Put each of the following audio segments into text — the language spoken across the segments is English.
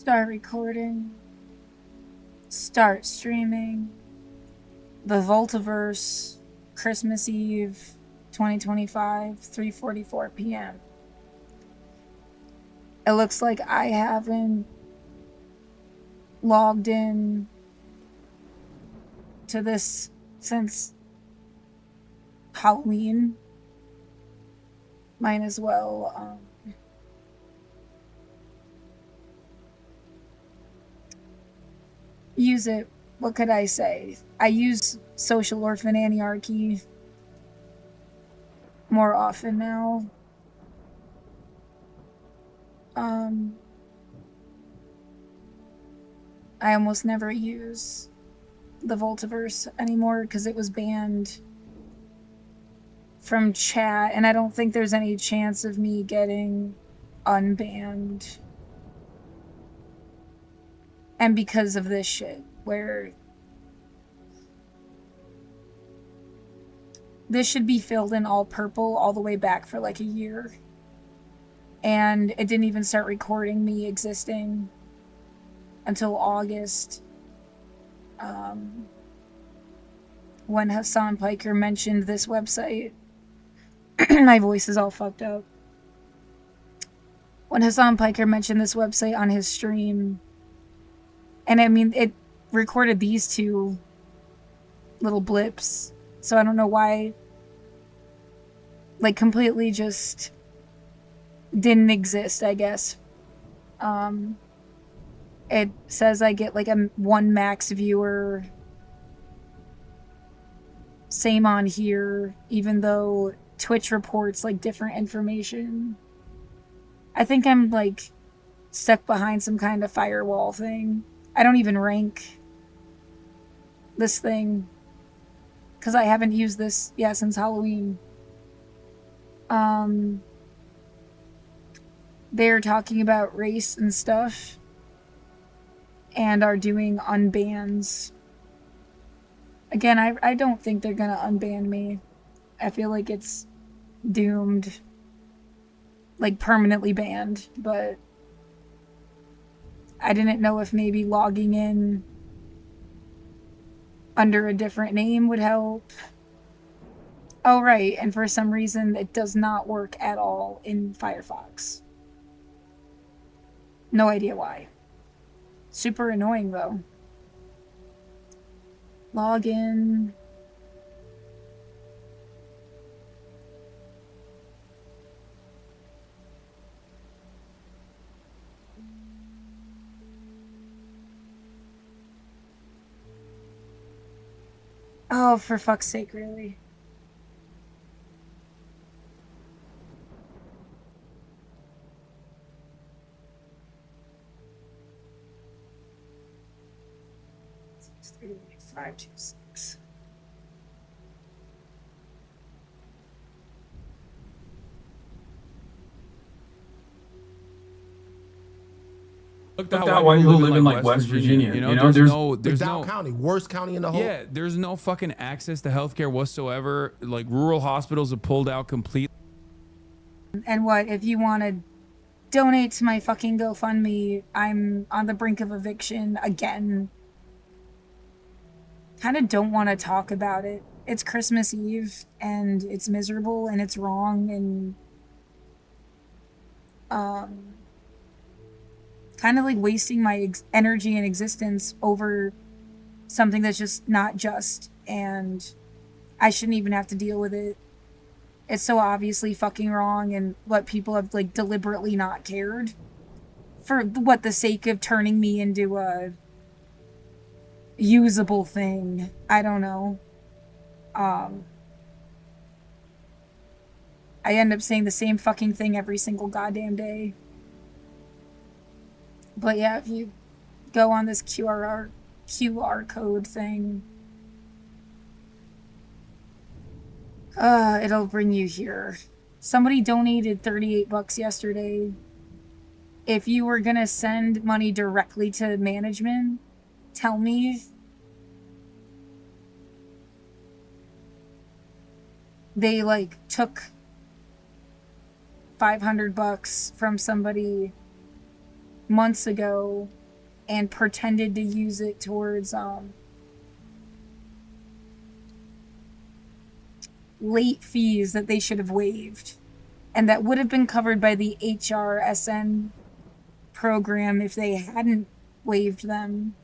Start recording. Start streaming. The Voltaverse, Christmas Eve, 2025, 3:44 p.m. It looks like I haven't logged in to this since Halloween. Might as well use it. What could I say? I use Social Orphan Anarchy more often now. I almost never use the Voltaverse anymore because it was banned from chat, and I don't think there's any chance of me getting unbanned. And because of this shit, where this should be filled in all purple all the way back for like a year. And it didn't even start recording me existing until August. When Hassan Piker mentioned this website. My voice is all fucked up. When Hassan Piker mentioned this website on his stream, and I mean, it recorded these two little blips, so I don't know why, like, completely just didn't exist, I guess. It says I get like a 1 max viewer. Same on here, even though Twitch reports like different information. I think I'm like stuck behind some kind of firewall thing. I don't even rank this thing because I haven't used this since Halloween. They're talking about race and stuff and are doing unbans. Again, I don't think they're gonna unban me. I feel like it's doomed, like permanently banned, but I didn't know if maybe logging in under a different name would help. Oh, right, and for some reason it does not work at all in Firefox. No idea why. Super annoying though. Log in. Oh, for fuck's sake, really? Six, 3, 5, 2, 6. Look at white people live in like West Virginia. You know, there's Dow County, worst county in the whole. Yeah, there's no fucking access to healthcare whatsoever. Like rural hospitals are pulled out completely. And what if you want to donate to my fucking GoFundMe? I'm on the brink of eviction again. Kind of don't want to talk about it. It's Christmas Eve and it's miserable and it's wrong and kind of like wasting my energy and existence over something that's just not just, and I shouldn't even have to deal with it. It's so obviously fucking wrong, and what people have like deliberately not cared for what the sake of turning me into a usable thing. I don't know. I end up saying the same fucking thing every single goddamn day. But yeah, if you go on this QR code thing, it'll bring you here. Somebody donated $38 yesterday. If you were gonna send money directly to management, tell me. They like took $500 from somebody months ago and pretended to use it towards late fees that they should have waived, and that would have been covered by the HRSN program if they hadn't waived them.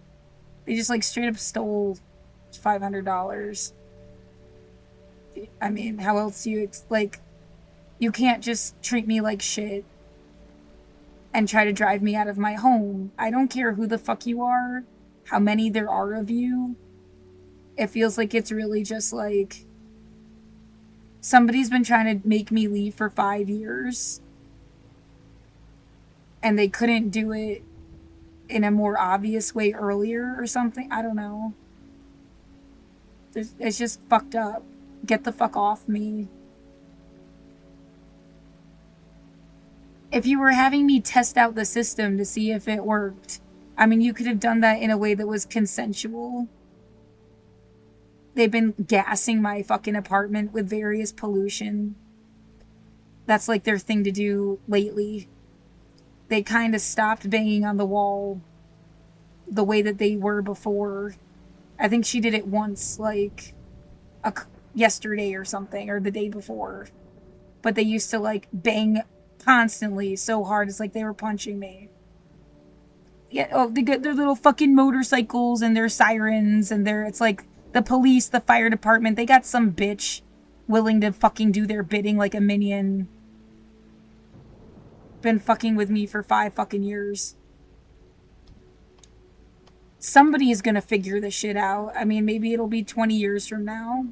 They just like straight up stole $500. I mean, how else do you like? You can't just treat me like shit and try to drive me out of my home. I don't care who the fuck you are, how many there are of you. It feels like it's really just like somebody's been trying to make me leave for 5 years and they couldn't do it in a more obvious way earlier or something. I don't know. It's just fucked up. Get the fuck off me. If you were having me test out the system to see if it worked, I mean, you could have done that in a way that was consensual. They've been gassing my fucking apartment with various pollution. That's like their thing to do lately. They kind of stopped banging on the wall the way that they were before. I think she did it once, like yesterday or something, or the day before. But they used to like bang constantly so hard, it's like they were punching me. Yeah, oh, they got their little fucking motorcycles and their sirens and it's like the police, the fire department, they got some bitch willing to fucking do their bidding like a minion. Been fucking with me for 5 fucking years. Somebody is gonna figure this shit out. I mean, maybe it'll be 20 years from now.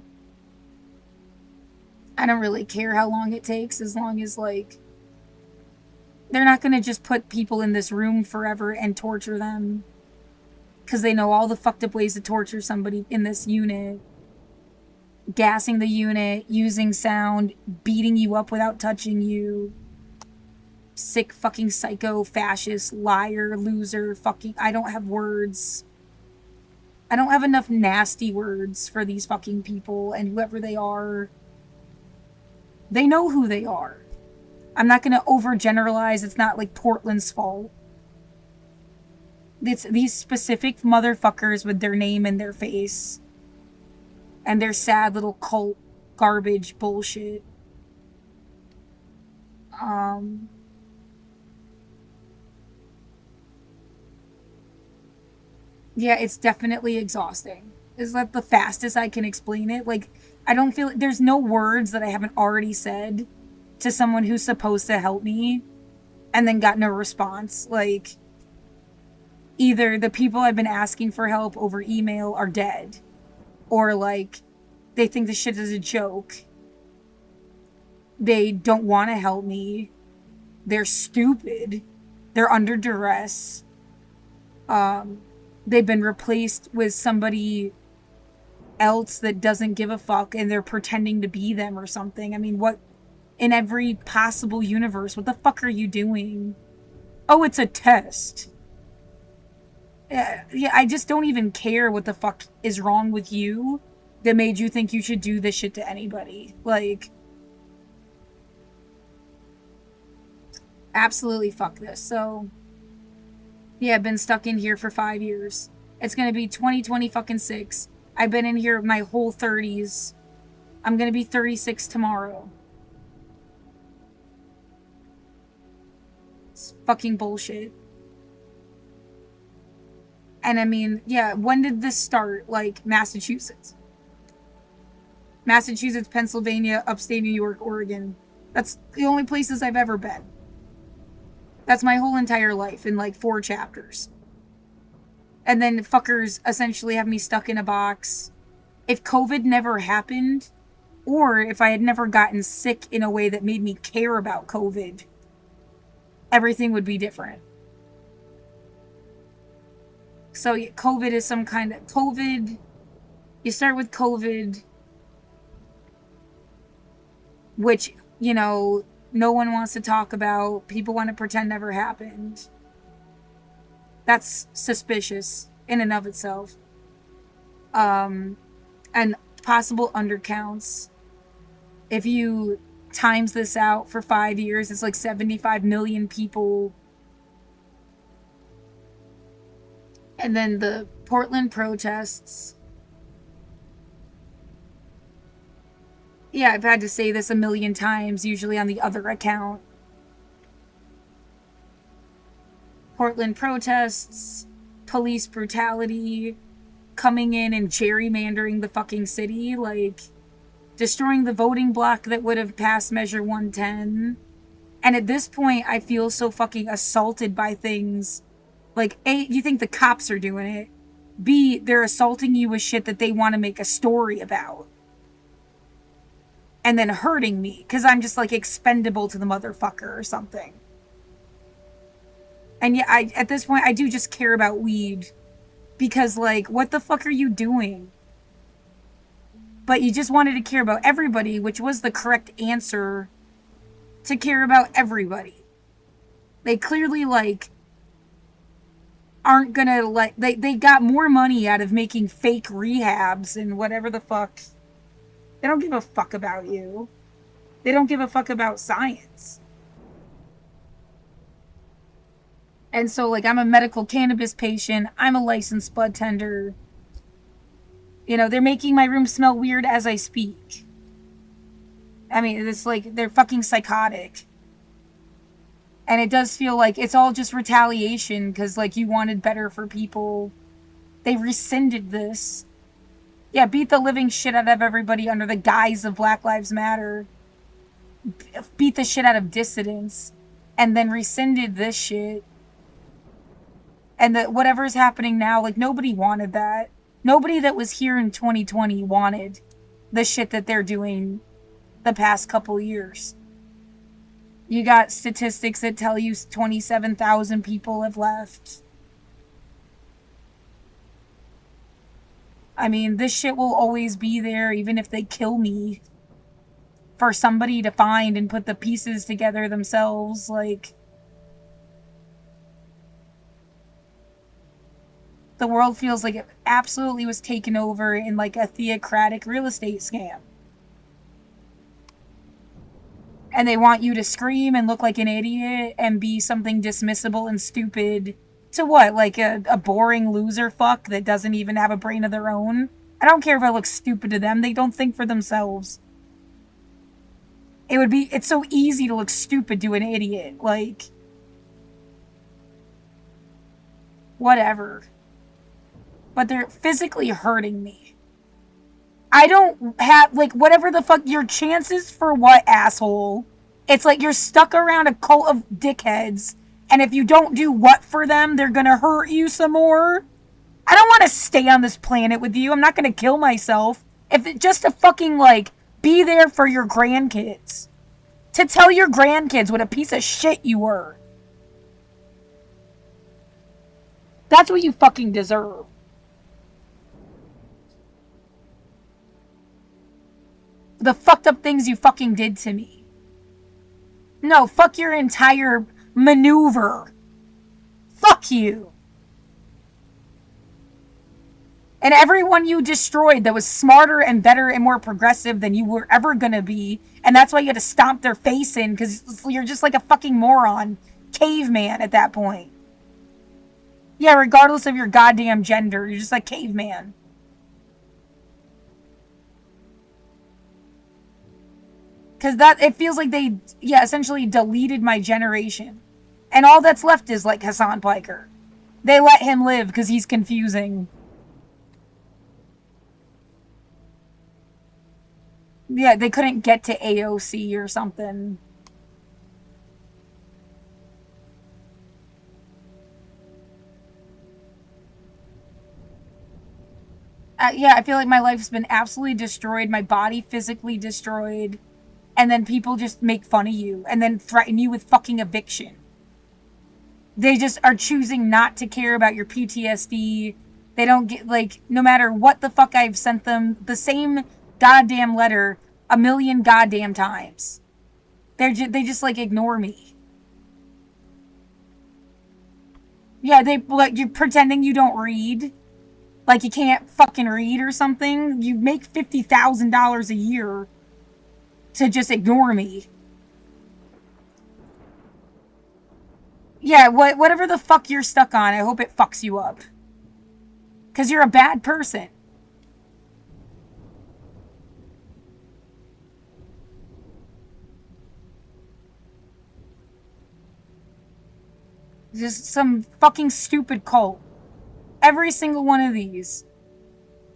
I don't really care how long it takes, as long as, like, they're not gonna just put people in this room forever and torture them. Because they know all the fucked up ways to torture somebody in this unit. Gassing the unit, using sound, beating you up without touching you. Sick fucking psycho, fascist, liar, loser, fucking... I don't have words. I don't have enough nasty words for these fucking people, and whoever they are. They know who they are. I'm not gonna overgeneralize. It's not like Portland's fault. It's these specific motherfuckers with their name in their face. And their sad little cult garbage bullshit. Yeah, it's definitely exhausting. Is that the fastest I can explain it? Like, I don't feel... There's no words that I haven't already said to someone who's supposed to help me and then got no response. Like, either the people I've been asking for help over email are dead, or, like, they think the shit is a joke. They don't want to help me. They're stupid. They're under duress. They've been replaced with somebody else that doesn't give a fuck, and they're pretending to be them or something. I mean, what... In every possible universe, what the fuck are you doing? Oh, it's a test. Yeah, I just don't even care what the fuck is wrong with you that made you think you should do this shit to anybody. Like, absolutely fuck this. So, yeah, I've been stuck in here for 5 years. It's gonna be 2020 fucking 6. I've been in here my whole 30s. I'm gonna be 36 tomorrow. It's fucking bullshit. And I mean, yeah, when did this start? Like, Massachusetts, Pennsylvania, upstate New York, Oregon. That's the only places I've ever been. That's my whole entire life in like 4 chapters. And then fuckers essentially have me stuck in a box. If COVID never happened, or if I had never gotten sick in a way that made me care about COVID, everything would be different. So COVID is some kind of... COVID... You start with COVID, which, you know, no one wants to talk about. People want to pretend never happened. That's suspicious in and of itself. And possible undercounts. If you times this out for 5 years, it's like 75 million people And then the Portland protests. Yeah, I've had to say this a million times, usually on the other account. Portland protests, police brutality, coming in and gerrymandering the fucking city, like destroying the voting block that would have passed Measure 110. And at this point, I feel so fucking assaulted by things. Like, A, you think the cops are doing it. B, they're assaulting you with shit that they want to make a story about. And then hurting me, because I'm just, like, expendable to the motherfucker or something. And yeah, at this point, I do just care about weed. Because, like, what the fuck are you doing? But you just wanted to care about everybody, which was the correct answer to care about everybody. They clearly, like, aren't gonna, like, they got more money out of making fake rehabs and whatever the fuck. They don't give a fuck about you. They don't give a fuck about science. And so, like, I'm a medical cannabis patient. I'm a licensed bud tender. You know, they're making my room smell weird as I speak. I mean, it's like, they're fucking psychotic. And it does feel like it's all just retaliation because, like, you wanted better for people. They rescinded this. Yeah, beat the living shit out of everybody under the guise of Black Lives Matter. Beat the shit out of dissidents. And then rescinded this shit. And that whatever's happening now, like, nobody wanted that. Nobody that was here in 2020 wanted the shit that they're doing the past couple years. You got statistics that tell you 27,000 people have left. I mean, this shit will always be there, even if they kill me. For somebody to find and put the pieces together themselves, like... The world feels like it absolutely was taken over in, like, a theocratic real estate scam. And they want you to scream and look like an idiot and be something dismissible and stupid to what? Like a boring loser fuck that doesn't even have a brain of their own? I don't care if I look stupid to them. They don't think for themselves. It's so easy to look stupid to an idiot. Like, whatever. But they're physically hurting me. I don't have, like, whatever the fuck, your chances for what, asshole? It's like you're stuck around a cult of dickheads, and if you don't do what for them, they're gonna hurt you some more? I don't want to stay on this planet with you. I'm not gonna kill myself. Just to fucking, like, be there for your grandkids. To tell your grandkids what a piece of shit you were. That's what you fucking deserve. The fucked up things you fucking did to me. No, fuck your entire maneuver. Fuck you. And everyone you destroyed that was smarter and better and more progressive than you were ever gonna be. And that's why you had to stomp their face in, because you're just like a fucking moron. Caveman at that point. Yeah, regardless of your goddamn gender, you're just like caveman. Because it feels like they, essentially deleted my generation. And all that's left is, like, Hassan Piker. They let him live because he's confusing. Yeah, they couldn't get to AOC or something. I feel like my life's been absolutely destroyed. My body physically destroyed. And then people just make fun of you and then threaten you with fucking eviction. They just are choosing not to care about your PTSD. They don't get, like, no matter what the fuck I've sent them, the same goddamn letter 1,000,000 goddamn times. They just, like, ignore me. Yeah, like, you're pretending you don't read. Like, you can't fucking read or something. You make $50,000 a year to just ignore me. Yeah, whatever the fuck you're stuck on, I hope it fucks you up. Because you're a bad person. Just some fucking stupid cult. Every single one of these.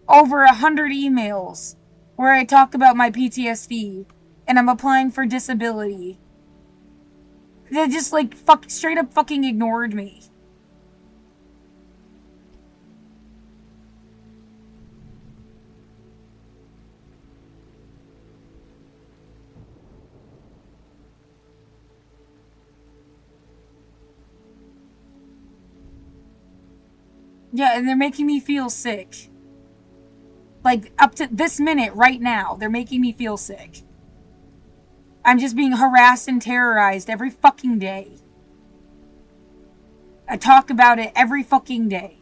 Over 100 emails where I talk about my PTSD and I'm applying for disability. They just like straight up fucking ignored me. Yeah, and they're making me feel sick. Like, up to this minute, right now, they're making me feel sick. I'm just being harassed and terrorized every fucking day. I talk about it every fucking day.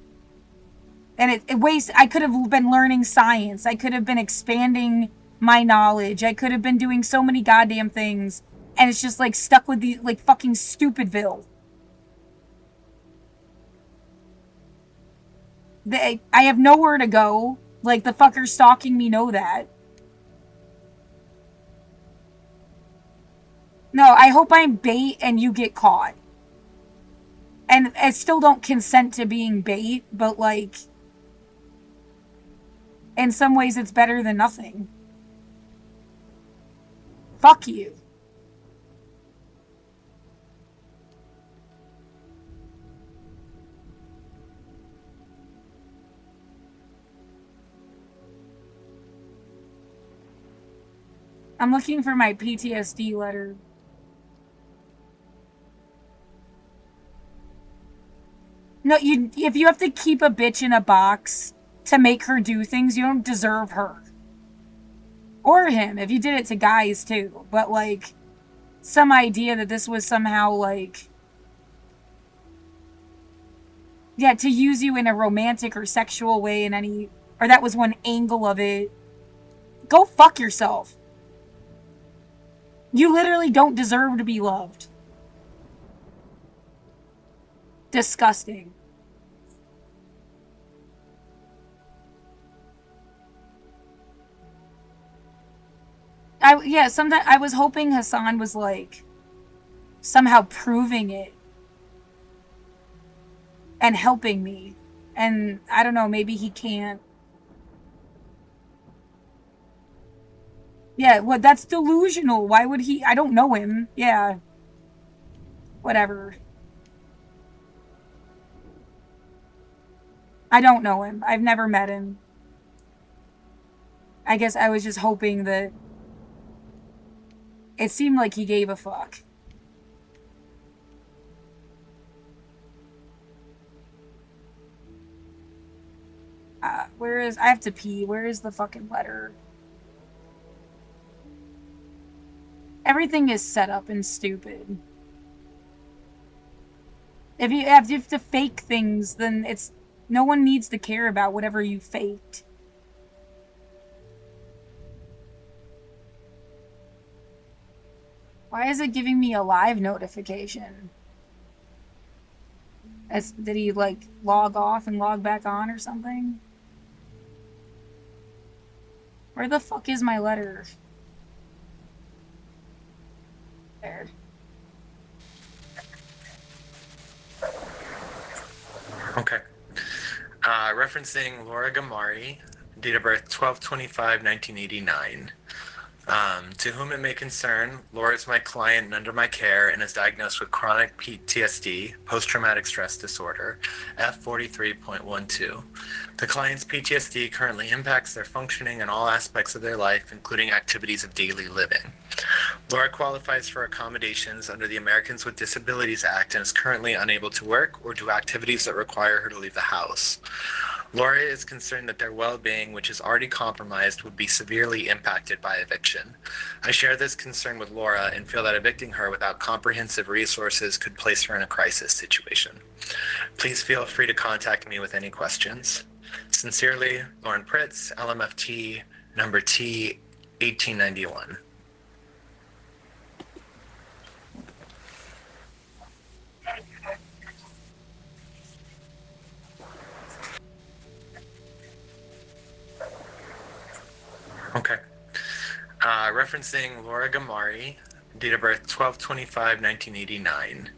And it wastes. I could have been learning science. I could have been expanding my knowledge. I could have been doing so many goddamn things. And it's just like stuck with the like fucking stupidville. I have nowhere to go. Like, the fuckers stalking me know that. No, I hope I'm bait and you get caught. And I still don't consent to being bait, but like, in some ways it's better than nothing. Fuck you. I'm looking for my PTSD letter. No, if you have to keep a bitch in a box to make her do things, you don't deserve her. Or him, if you did it to guys too. But like, some idea that this was somehow like, yeah, to use you in a romantic or sexual way in any, or that was one angle of it. Go fuck yourself. You literally don't deserve to be loved. Disgusting. Sometimes I was hoping Hassan was like somehow proving it and helping me. And I don't know, maybe he can't. Yeah, well, that's delusional. Why would he? I don't know him. Yeah. Whatever. I don't know him. I've never met him. I guess I was just hoping that it seemed like he gave a fuck. Where is... I have to pee. Where is the fucking letter? Everything is set up and stupid. If you have to fake things, then it's... No one needs to care about whatever you faked. Why is it giving me a live notification? Did he, like, log off and log back on or something? Where the fuck is my letter? There. Okay. Referencing Laura Gamari, date of birth 12/25/1989. To whom it may concern, Laura is my client and under my care and is diagnosed with chronic PTSD, post-traumatic stress disorder, F43.12. The client's PTSD currently impacts their functioning in all aspects of their life, including activities of daily living. Laura qualifies for accommodations under the Americans with Disabilities Act and is currently unable to work or do activities that require her to leave the house. Laura is concerned that their well-being, which is already compromised, would be severely impacted by eviction. I share this concern with Laura and feel that evicting her without comprehensive resources could place her in a crisis situation. Please feel free to contact me with any questions. Sincerely, Lauren Pritz, LMFT, number T, 1891. Okay. Referencing Laura Gamari, date of birth 12/25/1989.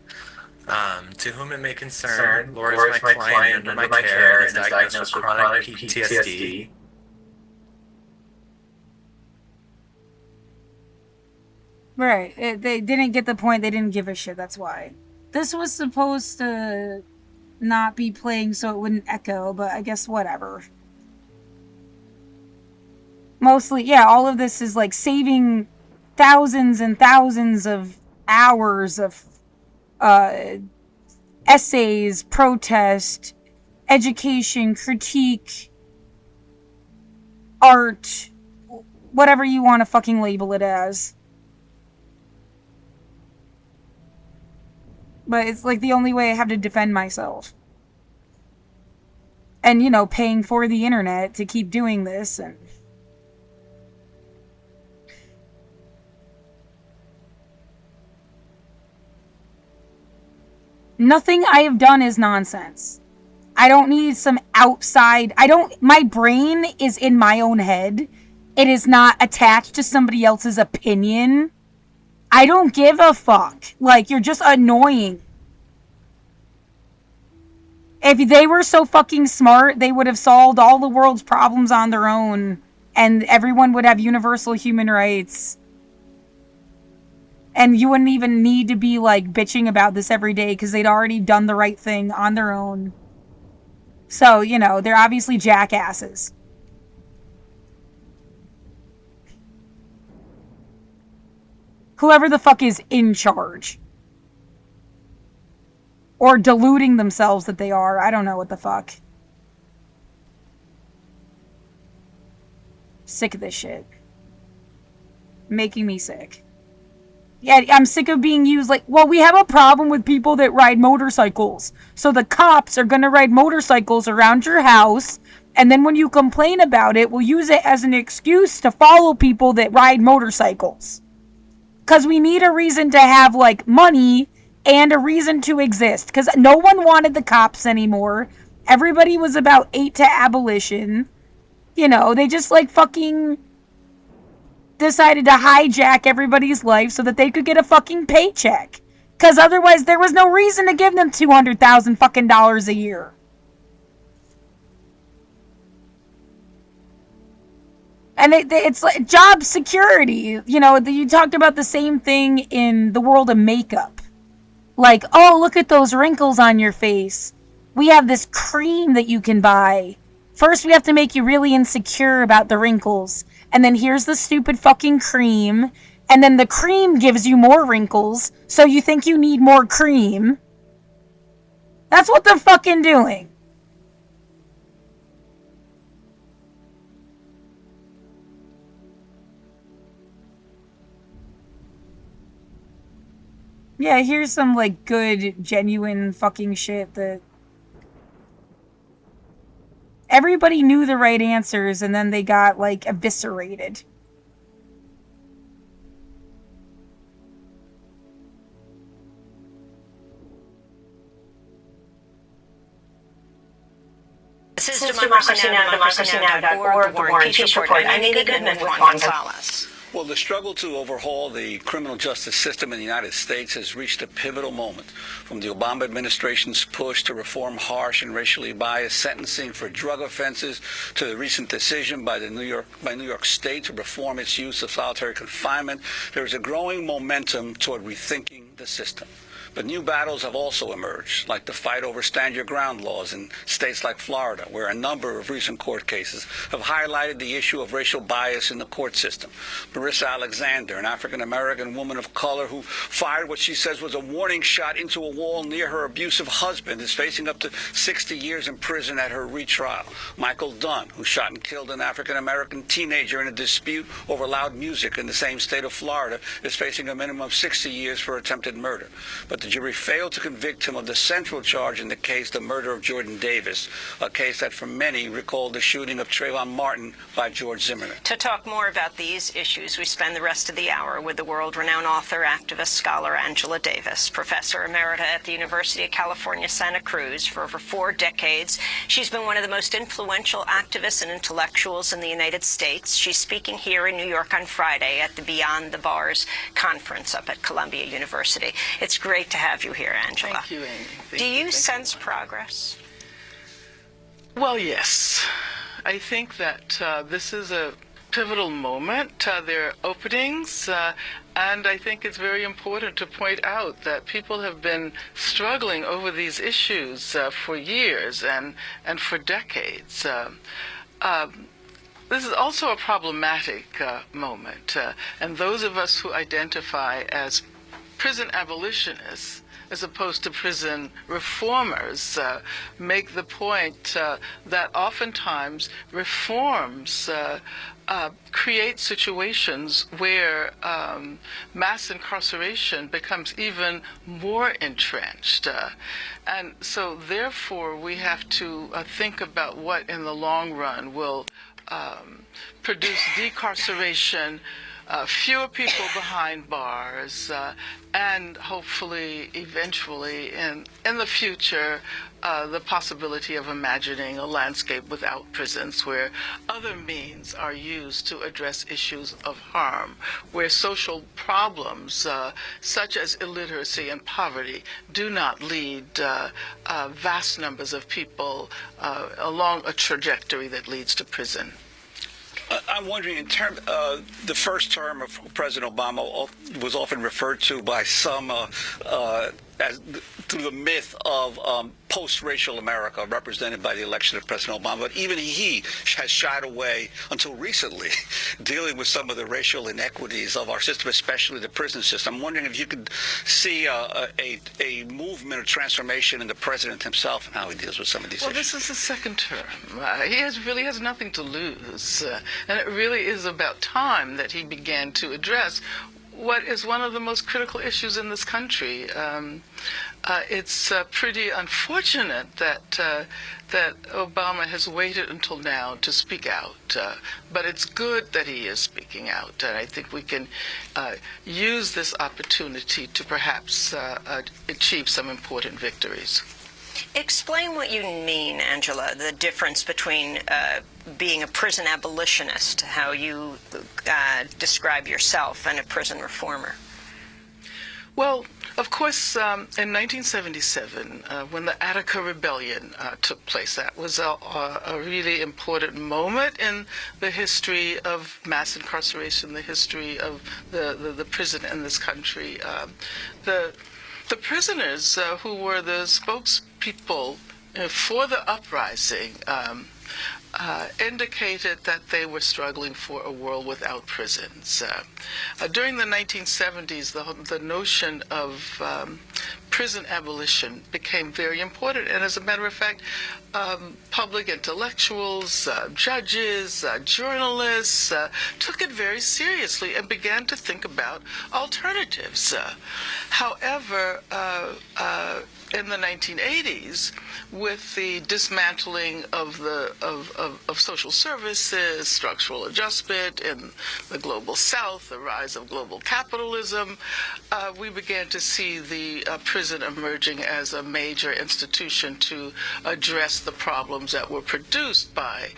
To whom it may concern, Laura is my client under my care and is diagnosed with chronic PTSD. Right. They didn't get the point. They didn't give a shit. That's why. This was supposed to not be playing so it wouldn't echo, but I guess whatever. Mostly, yeah, all of this is like saving thousands and thousands of hours of essays, protest, education, critique, art, whatever you want to fucking label it as. But it's like the only way I have to defend myself. And, you know, paying for the internet to keep doing this. And nothing I have done is nonsense. I don't need some outside... My brain is in my own head. It is not attached to somebody else's opinion. I don't give a fuck. Like, you're just annoying. If they were so fucking smart, they would have solved all the world's problems on their own, and everyone would have universal human rights. And you wouldn't even need to be, like, bitching about this every day, because they'd already done the right thing on their own. So, you know, they're obviously jackasses. Whoever the fuck is in charge. Or deluding themselves that they are. I don't know what the fuck. Sick of this shit. Making me sick. Yeah, I'm sick of being used like, well, we have a problem with people that ride motorcycles. So the cops are gonna ride motorcycles around your house, and then when you complain about it, we'll use it as an excuse to follow people that ride motorcycles. Because we need a reason to have, like, money and a reason to exist. Because no one wanted the cops anymore. Everybody was about 8 to abolition. You know, they just, like, fucking decided to hijack everybody's life so that they could get a fucking paycheck. Because otherwise there was no reason to give them $200,000 fucking dollars a year. And it's like job security. You know, you talked about the same thing in the world of makeup. Like, oh, look at those wrinkles on your face. We have this cream that you can buy. First, we have to make you really insecure about the wrinkles. And then here's the stupid fucking cream. And then the cream gives you more wrinkles. So you think you need more cream. That's what they're fucking doing. Yeah, here's some, like, good, genuine fucking shit that... Everybody knew the right answers, and then they got, like, eviscerated. This is DemocracyNow.org, the War and Peace Report. I'm Amy Goodman with Juan Gonzalez. Well, the struggle to overhaul the criminal justice system in the United States has reached a pivotal moment. From the Obama administration's push to reform harsh and racially biased sentencing for drug offenses to the recent decision by New York State to reform its use of solitary confinement, there is a growing momentum toward rethinking the system. But new battles have also emerged, like the fight over stand-your-ground laws in states like Florida, where a number of recent court cases have highlighted the issue of racial bias in the court system. Marissa Alexander, an African-American woman of color who fired what she says was a warning shot into a wall near her abusive husband, is facing up to 60 years in prison at her retrial. Michael Dunn, who shot and killed an African-American teenager in a dispute over loud music in the same state of Florida, is facing a minimum of 60 years for attempted murder. But but the jury failed to convict him of the central charge in the case, the murder of Jordan Davis, a case that for many recalled the shooting of Trayvon Martin by George Zimmerman. To talk more about these issues, we spend the rest of the hour with the world-renowned author, activist, scholar Angela Davis, professor emerita at the University of California, Santa Cruz. For over 4 decades, she's been one of the most influential activists and intellectuals in the United States. She's speaking here in New York on Friday at the Beyond the Bars conference up at Columbia University. It's great to have you here, Angela. Thank you, Amy. Do you sense progress? Well, yes. I think that this is a pivotal moment. There are openings, and I think it's very important to point out that people have been struggling over these issues for years and for decades. This is also a problematic moment, and those of us who identify as prison abolitionists as opposed to prison reformers make the point that oftentimes reforms create situations where mass incarceration becomes even more entrenched. And so therefore we have to think about what in the long run will produce decarceration, fewer people behind bars, and hopefully, eventually, in the future, the possibility of imagining a landscape without prisons where other means are used to address issues of harm, where social problems such as illiteracy and poverty do not lead vast numbers of people along a trajectory that leads to prison. I'm wondering, in terms the first term of President Obama was often referred to by some as through the myth of post-racial America, represented by the election of President Obama. But even he has shied away until recently, dealing with some of the racial inequities of our system, especially the prison system. I'm wondering if you could see a movement of transformation in the president himself and how he deals with some of these issues. Well, this is his second term. He really has nothing to lose. And it really is about time that he began to address what is one of the most critical issues in this country. It's pretty unfortunate that Obama has waited until now to speak out, but it's good that he is speaking out, and I think we can use this opportunity to perhaps achieve some important victories. Explain what you mean, Angela, the difference between being a prison abolitionist, how you describe yourself, and a prison reformer. Well, of course, in 1977, when the Attica Rebellion took place, that was a really important moment in the history of mass incarceration, the history of the prison in this country. The prisoners who were the spokespeople for the uprising indicated that they were struggling for a world without prisons. During the 1970s, the notion of prison abolition became very important. And as a matter of fact, public intellectuals, judges, journalists took it very seriously and began to think about alternatives. However, in the 1980s, with the dismantling of social services, structural adjustment in the global South, the rise of global capitalism, we began to see the prison emerging as a major institution to address the problems that were produced by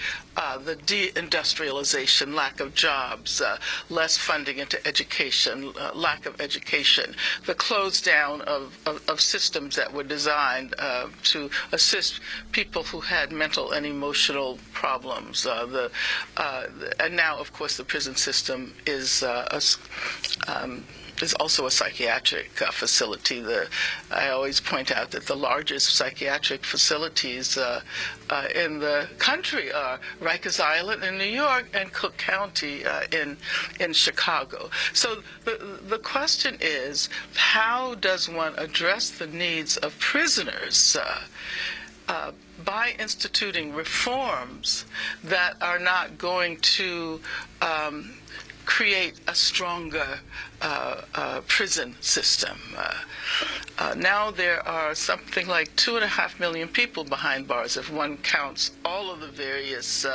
the deindustrialization, lack of jobs, less funding into education, lack of education, the close down of systems that were designed to assist people who had mental and emotional problems. And now, of course, the prison system is also a psychiatric facility. I always point out that the largest psychiatric facilities in the country are Rikers Island in New York and Cook County in Chicago. So the question is, how does one address the needs of prisoners by instituting reforms that are not going to create a stronger prison system. Now there are something like 2.5 million people behind bars if one counts all of the various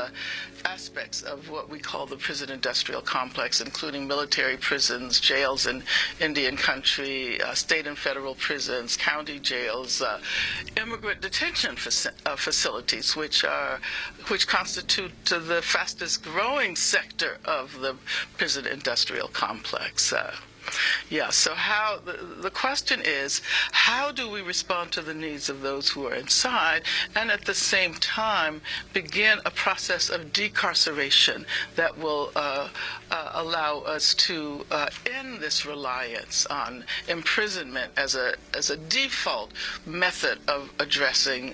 aspects of what we call the prison industrial complex, including military prisons, jails in Indian country, state and federal prisons, county jails, immigrant detention facilities, which constitute the fastest growing sector of the prison industrial complex. So the question is, how do we respond to the needs of those who are inside and at the same time begin a process of decarceration that will allow us to end this reliance on imprisonment as a default method of addressing,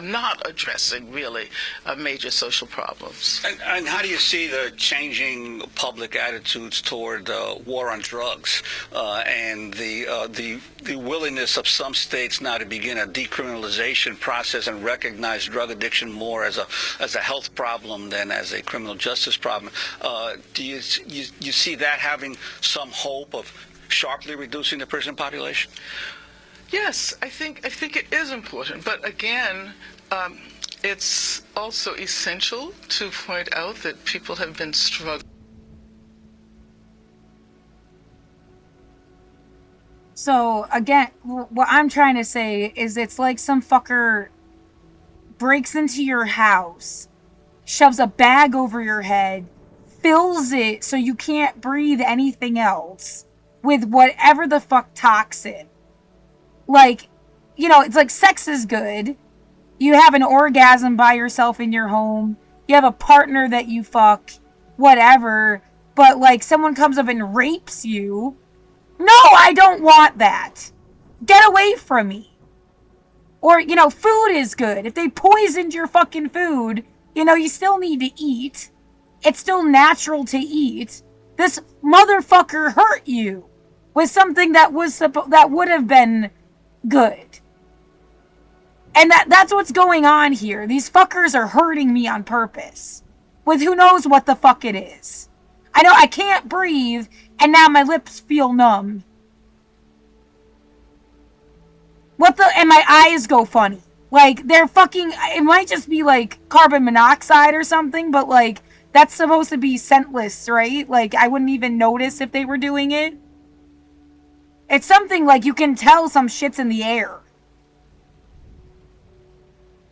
not addressing really major social problems. And how do you see the changing public attitudes toward war on drugs and the willingness of some states now to begin a decriminalization process and recognize drug addiction more as a health problem than as a criminal justice problem? Do you see that having some hope of sharply reducing the prison population? Yes, I think it is important, but again, it's also essential to point out that people have been struggling. So again, what I'm trying to say is it's like some fucker breaks into your house, shoves a bag over your head, fills it so you can't breathe anything else with whatever the fuck toxin. Like, you know, it's like sex is good. You have an orgasm by yourself in your home. You have a partner that you fuck, whatever. But like someone comes up and rapes you. No, I don't want that. Get away from me. Or, you know, food is good. If they poisoned your fucking food, you know, you still need to eat. It's still natural to eat. This motherfucker hurt you with something that would have been good. And that's what's going on here. These fuckers are hurting me on purpose with who knows what the fuck it is. I know I can't breathe, and now my lips feel numb. And my eyes go funny. Like, they're fucking, it might just be like carbon monoxide or something, but like, that's supposed to be scentless, right? Like, I wouldn't even notice if they were doing it. It's something like you can tell some shit's in the air.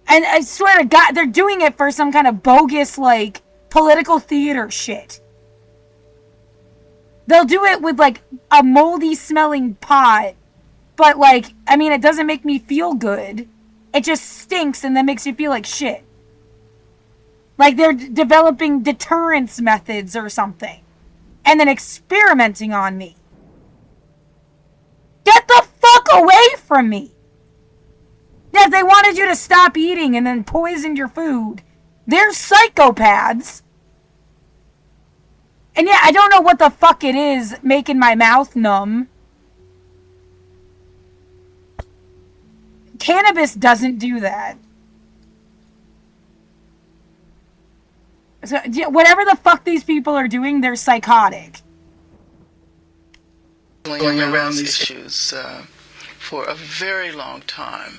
And I swear to God, they're doing it for some kind of bogus, like, political theater shit. They'll do it with, like, a moldy smelling pot. But, like, I mean, it doesn't make me feel good. It just stinks and then makes you feel like shit. Like they're developing deterrence methods or something. And then experimenting on me. Get the fuck away from me! Yeah, if they wanted you to stop eating and then poisoned your food, they're psychopaths. And yeah, I don't know what the fuck it is making my mouth numb. Cannabis doesn't do that. So, whatever the fuck these people are doing, they're psychotic. Going around these issues for a very long time.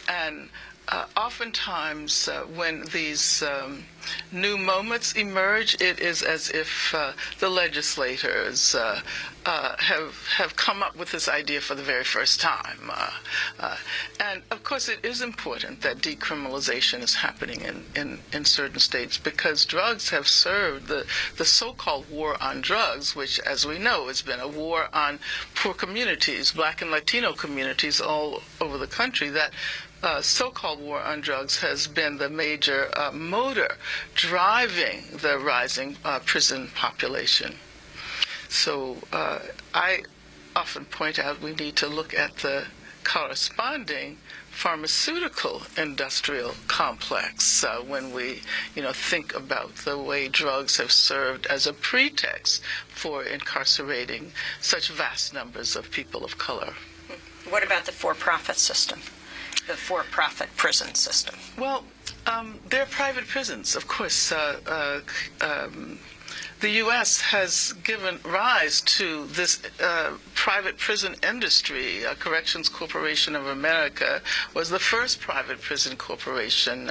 And oftentimes when these new moments emerge, it is as if the legislators have come up with this idea for the very first time. And of course it is important that decriminalization is happening in certain states because drugs have served the so-called war on drugs, which as we know has been a war on poor communities, Black and Latino communities all over the country. That so-called war on drugs has been the major motor driving the rising prison population. So I often point out we need to look at the corresponding pharmaceutical industrial complex when we, think about the way drugs have served as a pretext for incarcerating such vast numbers of people of color. What about the for-profit system? The for-profit prison system? Well, there are private prisons, of course. the U.S. has given rise to this private prison industry. Corrections Corporation of America was the first private prison corporation.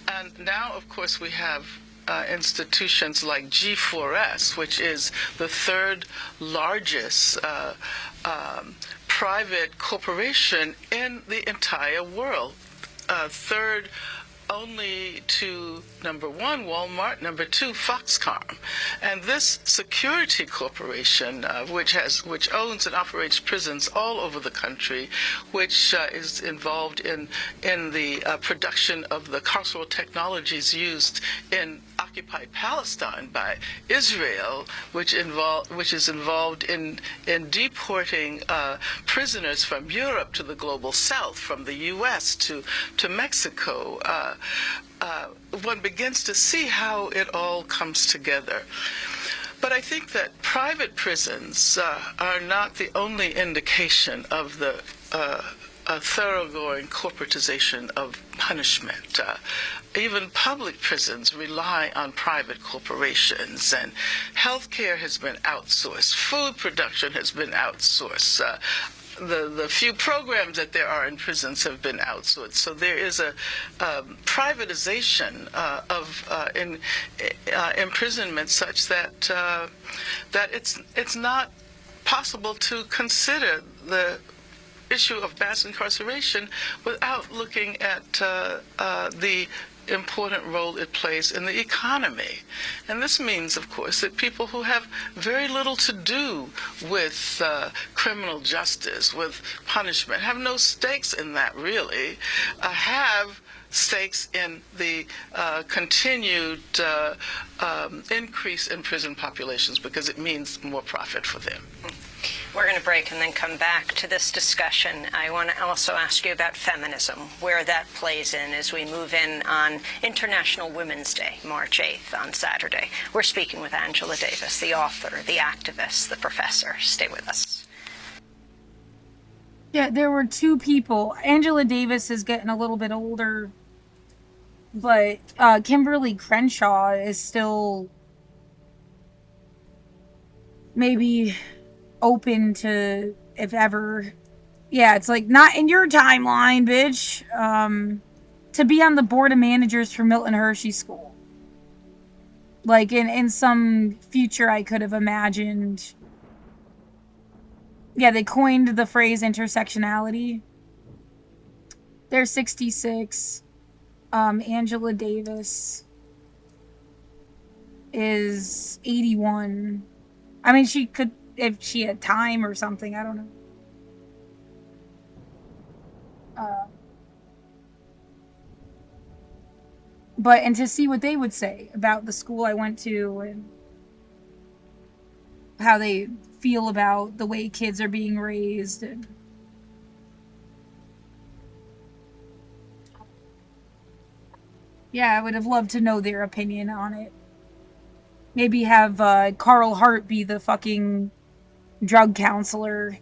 And now, of course, we have institutions like G4S, which is the third largest private corporation in the entire world. Third only to number one, Walmart, number two, Foxconn. And this security corporation, which owns and operates prisons all over the country, which is involved in the production of the carceral technologies used in occupied Palestine by Israel, which is involved in deporting prisoners from Europe to the global south, from the U.S. to Mexico. One begins to see how it all comes together. But I think that private prisons are not the only indication of the thoroughgoing corporatization of punishment. Even public prisons rely on private corporations, and healthcare has been outsourced, food production has been outsourced. The few programs that there are in prisons have been outsourced. So there is a privatization of imprisonment such that it's not possible to consider the issue of mass incarceration without looking at the important role it plays in the economy. And this means, of course, that people who have very little to do with criminal justice, with punishment, have no stakes in that really, have stakes in the continued increase in prison populations, because it means more profit for them. We're going to break and then come back to this discussion. I want to also ask you about feminism, where that plays in as we move in on International Women's Day, March 8th, on Saturday. We're speaking with Angela Davis, the author, the activist, the professor. Stay with us. Yeah, there were two people. Angela Davis is getting a little bit older, but Kimberly Crenshaw is still maybe open to, if ever, yeah, it's like, not in your timeline, bitch, to be on the board of managers for Milton Hershey School. Like, in some future I could have imagined. Yeah, they coined the phrase intersectionality. They're 66. Angela Davis is 81. I mean, she could, if she had time or something, I don't know. And to see what they would say about the school I went to and how they feel about the way kids are being raised. And yeah, I would have loved to know their opinion on it. Maybe have Carl Hart be the fucking drug counselor.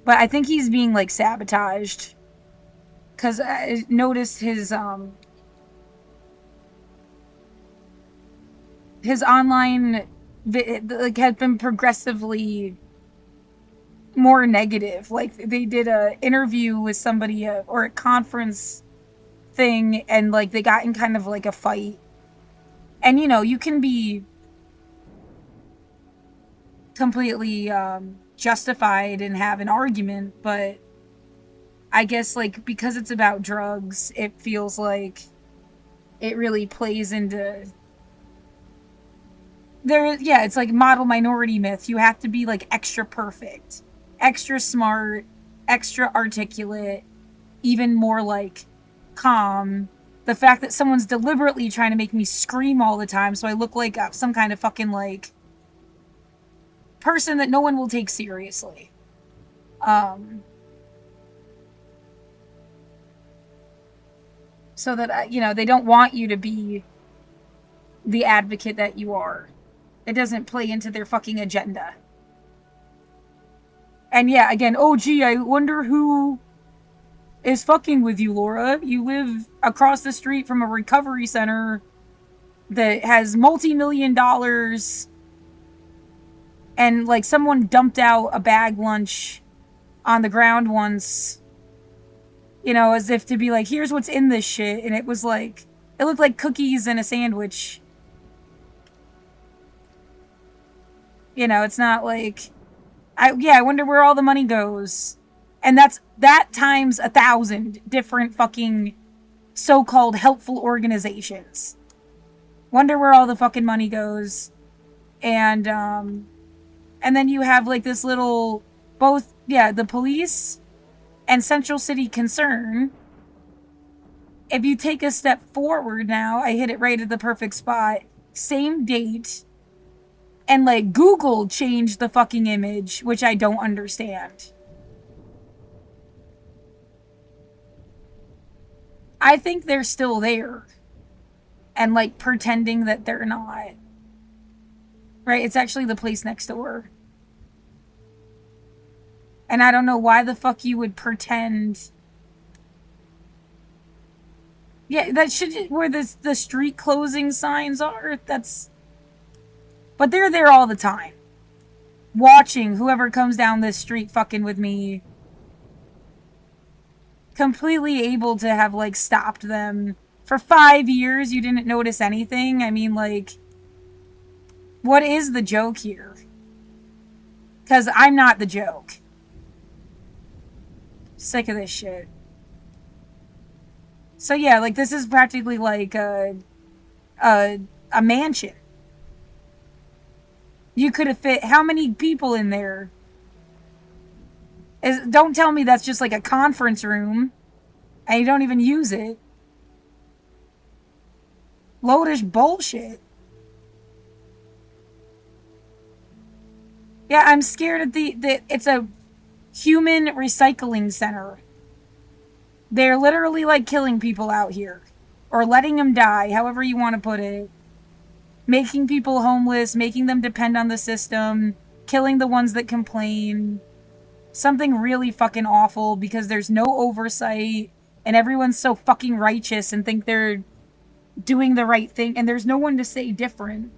But I think he's being, like, sabotaged. Because I noticed his online, like, has been progressively more negative. Like, they did a interview with somebody, or a conference thing, and, like, they got in kind of, like, a fight. And, you know, you can be completely justified and have an argument, but I guess, like, because it's about drugs, it feels like it really plays into it's like model minority myth. You have to be, like, extra perfect, extra smart, extra articulate, even more, like, calm. The fact that someone's deliberately trying to make me scream all the time so I look like some kind of fucking, like, person that no one will take seriously. So that, you know, they don't want you to be the advocate that you are. It doesn't play into their fucking agenda. And yeah, again, oh gee, I wonder who is fucking with you, Laura. You live across the street from a recovery center that has multi-million dollars, and like someone dumped out a bag lunch on the ground once, you know, as if to be like, here's what's in this shit, and it was like, it looked like cookies and a sandwich. You know, it's not like, I wonder where all the money goes. And that times 1,000 different fucking so-called helpful organizations. Wonder where all the fucking money goes. And then you have like this little, both, the police and Central City Concern. If you take a step forward now, I hit it right at the perfect spot. Same date. And like Google changed the fucking image, which I don't understand. I think they're still there. And like pretending that they're not. Right? It's actually the place next door. And I don't know why the fuck you would pretend. Yeah, that should, where the street closing signs are, but they're there all the time. Watching whoever comes down this street fucking with me. Completely able to have like stopped them. For 5 years you didn't notice anything? I mean, like, what is the joke here? Because I'm not the joke. Sick of this shit. So yeah, like this is practically like a mansion. You could have fit how many people in there? Don't tell me that's just like a conference room and you don't even use it. Loadish bullshit. Yeah, I'm scared that it's a human recycling center. They're literally like killing people out here. Or letting them die, however you want to put it. Making people homeless, making them depend on the system, killing the ones that complain. Something really fucking awful because there's no oversight and everyone's so fucking righteous and think they're doing the right thing and there's no one to say different.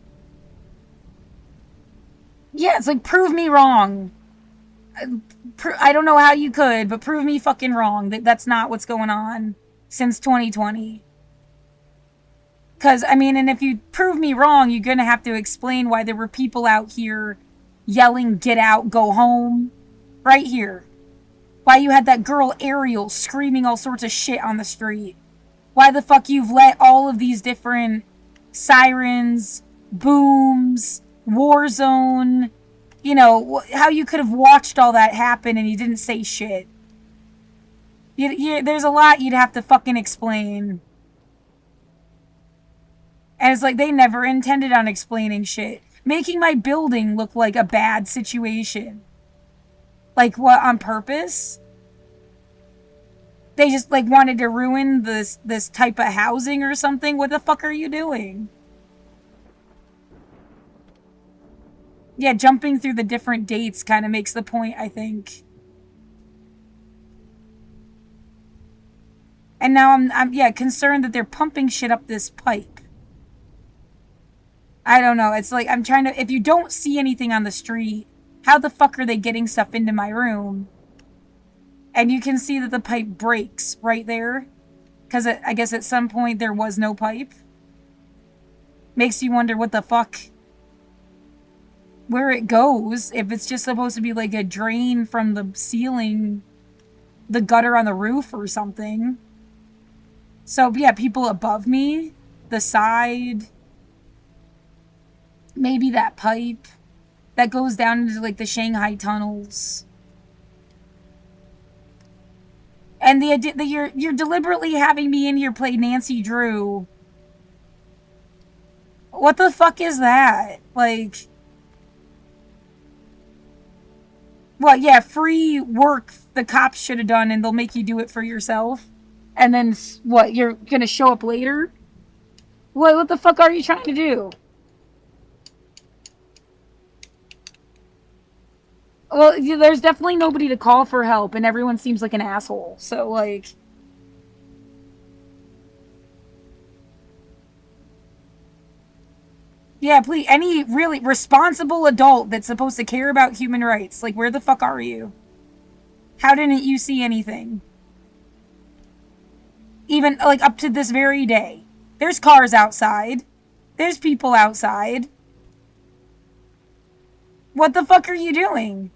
Yeah, it's like, prove me wrong. I don't know how you could, but prove me fucking wrong. That's not what's going on since 2020. Because, I mean, and if you prove me wrong, you're going to have to explain why there were people out here yelling, get out, go home. Right here. Why you had that girl Ariel screaming all sorts of shit on the street. Why the fuck you've let all of these different sirens, booms, war zone, you know, how you could have watched all that happen and you didn't say shit. There's a lot you'd have to fucking explain. And it's like they never intended on explaining shit. Making my building look like a bad situation. Like, what, on purpose? They just, like, wanted to ruin this type of housing or something? What the fuck are you doing? Yeah, jumping through the different dates kind of makes the point, I think. And now I'm concerned that they're pumping shit up this pipe. I don't know. It's like, I'm trying to, if you don't see anything on the street, how the fuck are they getting stuff into my room? And you can see that the pipe breaks right there. Because I guess at some point there was no pipe. Makes you wonder what the fuck, where it goes. If it's just supposed to be like a drain from the ceiling, the gutter on the roof or something. So yeah, people above me, the side, maybe that pipe that goes down into like the Shanghai tunnels. And you're deliberately having me in here play Nancy Drew. What the fuck is that? Like, well, yeah, free work the cops should have done and they'll make you do it for yourself. And then what, you're gonna show up later? What the fuck are you trying to do? Well, there's definitely nobody to call for help, and everyone seems like an asshole. So, like, Yeah, please. Any really responsible adult that's supposed to care about human rights, like, where the fuck are you? How didn't you see anything? Even, like, up to this very day. There's cars outside. There's people outside. What the fuck are you doing?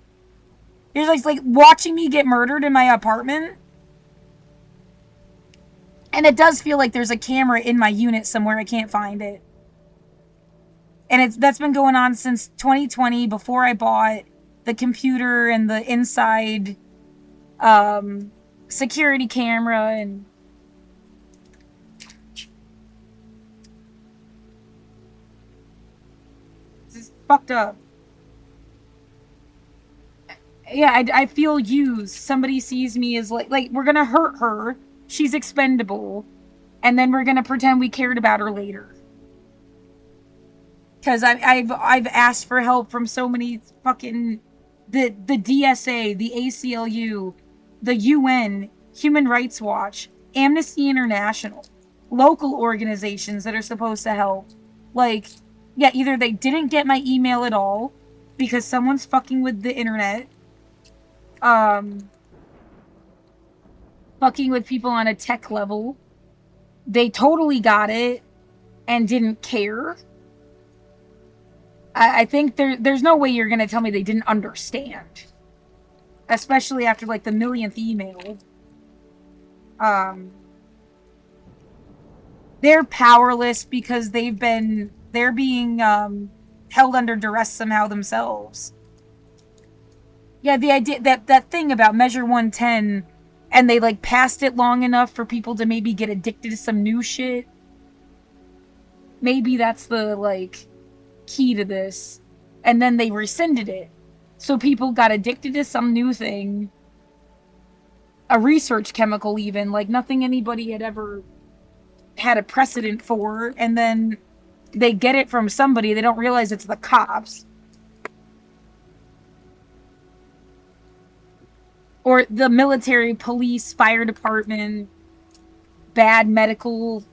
You're just, like, watching me get murdered in my apartment? And it does feel like there's a camera in my unit somewhere. I can't find it. And that's been going on since 2020, before I bought the computer and the inside security camera. And this is fucked up. Yeah, I feel used. Somebody sees me as like we're gonna hurt her. She's expendable, and then we're gonna pretend we cared about her later. Because I've asked for help from so many fucking the DSA, the ACLU, the UN, Human Rights Watch, Amnesty International, local organizations that are supposed to help. Like, yeah, either they didn't get my email at all because someone's fucking with the internet, fucking with people on a tech level. They totally got it and didn't care. I think there's no way you're gonna tell me they didn't understand. Especially after, like, the millionth email. They're powerless because they're being held under duress somehow themselves. Yeah, the idea that thing about Measure 110, and they, like, passed it long enough for people to maybe get addicted to some new shit. Maybe that's the, like, key to this. And then they rescinded it. So people got addicted to some new thing. A research chemical even, like nothing anybody had ever had a precedent for. And then they get it from somebody. They don't realize it's the cops. Or the military, police, fire department, bad medical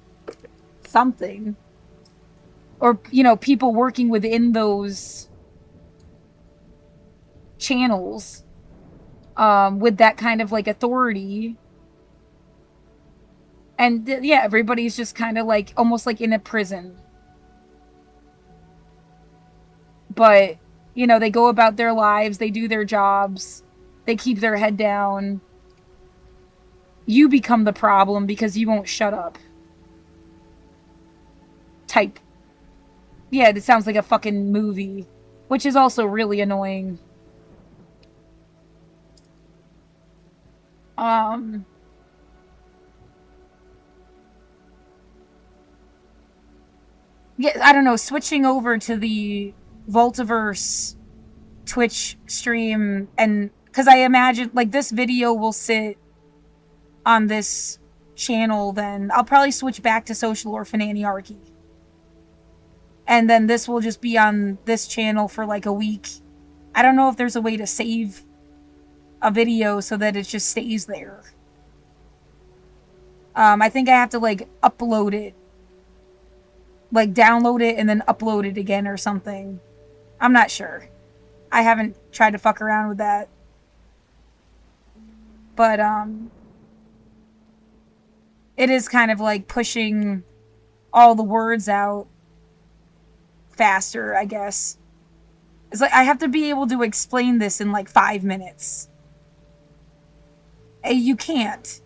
something. Or, you know, people working within those channels with that kind of, like, authority. And, yeah, everybody's just kind of, like, almost like in a prison. But, you know, they go about their lives, they do their jobs, they keep their head down. You become the problem because you won't shut up. Type. Yeah, it sounds like a fucking movie. Which is also really annoying. Yeah, I don't know, switching over to the voltaverse Twitch stream, and because I imagine, like, this video will sit on this channel, then I'll probably switch back to Social Orphan Anarchy. And then this will just be on this channel for, like, a week. I don't know if there's a way to save a video so that it just stays there. I think I have to, like, upload it. Like, download it and then upload it again or something. I'm not sure. I haven't tried to fuck around with that. But, it is kind of like pushing all the words out faster, I guess. It's like, I have to be able to explain this in, like, 5 minutes. You can't.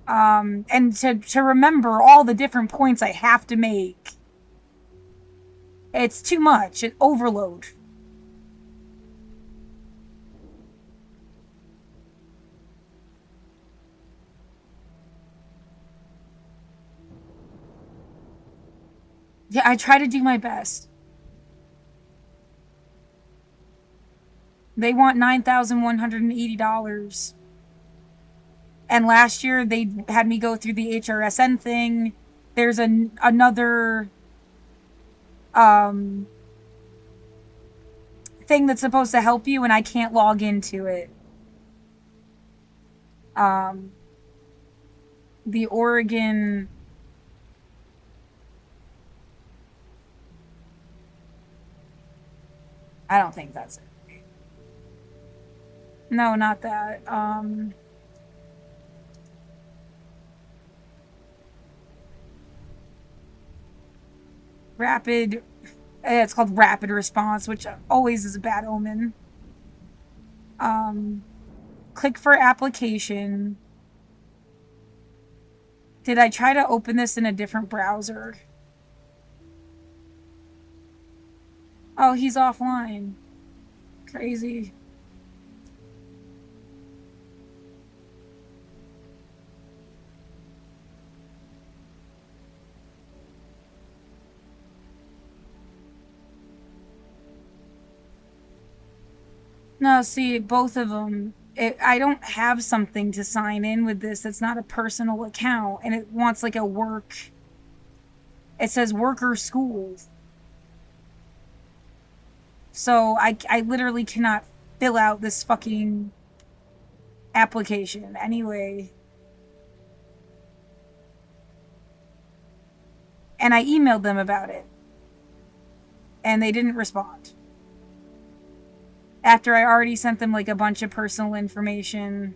And to remember all the different points I have to make. It's too much. It overload. Yeah, I try to do my best. They want $9,180. And last year, they had me go through the HRSN thing. There's another thing that's supposed to help you, and I can't log into it. the Oregon... I don't think that's it. No, not that. Rapid... It's called rapid response, which always is a bad omen. Click for application. Did I try to open this in a different browser? Oh, he's offline. Crazy. No, see, both of them. I don't have something to sign in with this. It's not a personal account, and it wants like a work. It says work or school. So I literally cannot fill out this fucking application anyway. And I emailed them about it. And they didn't respond. After I already sent them like a bunch of personal information.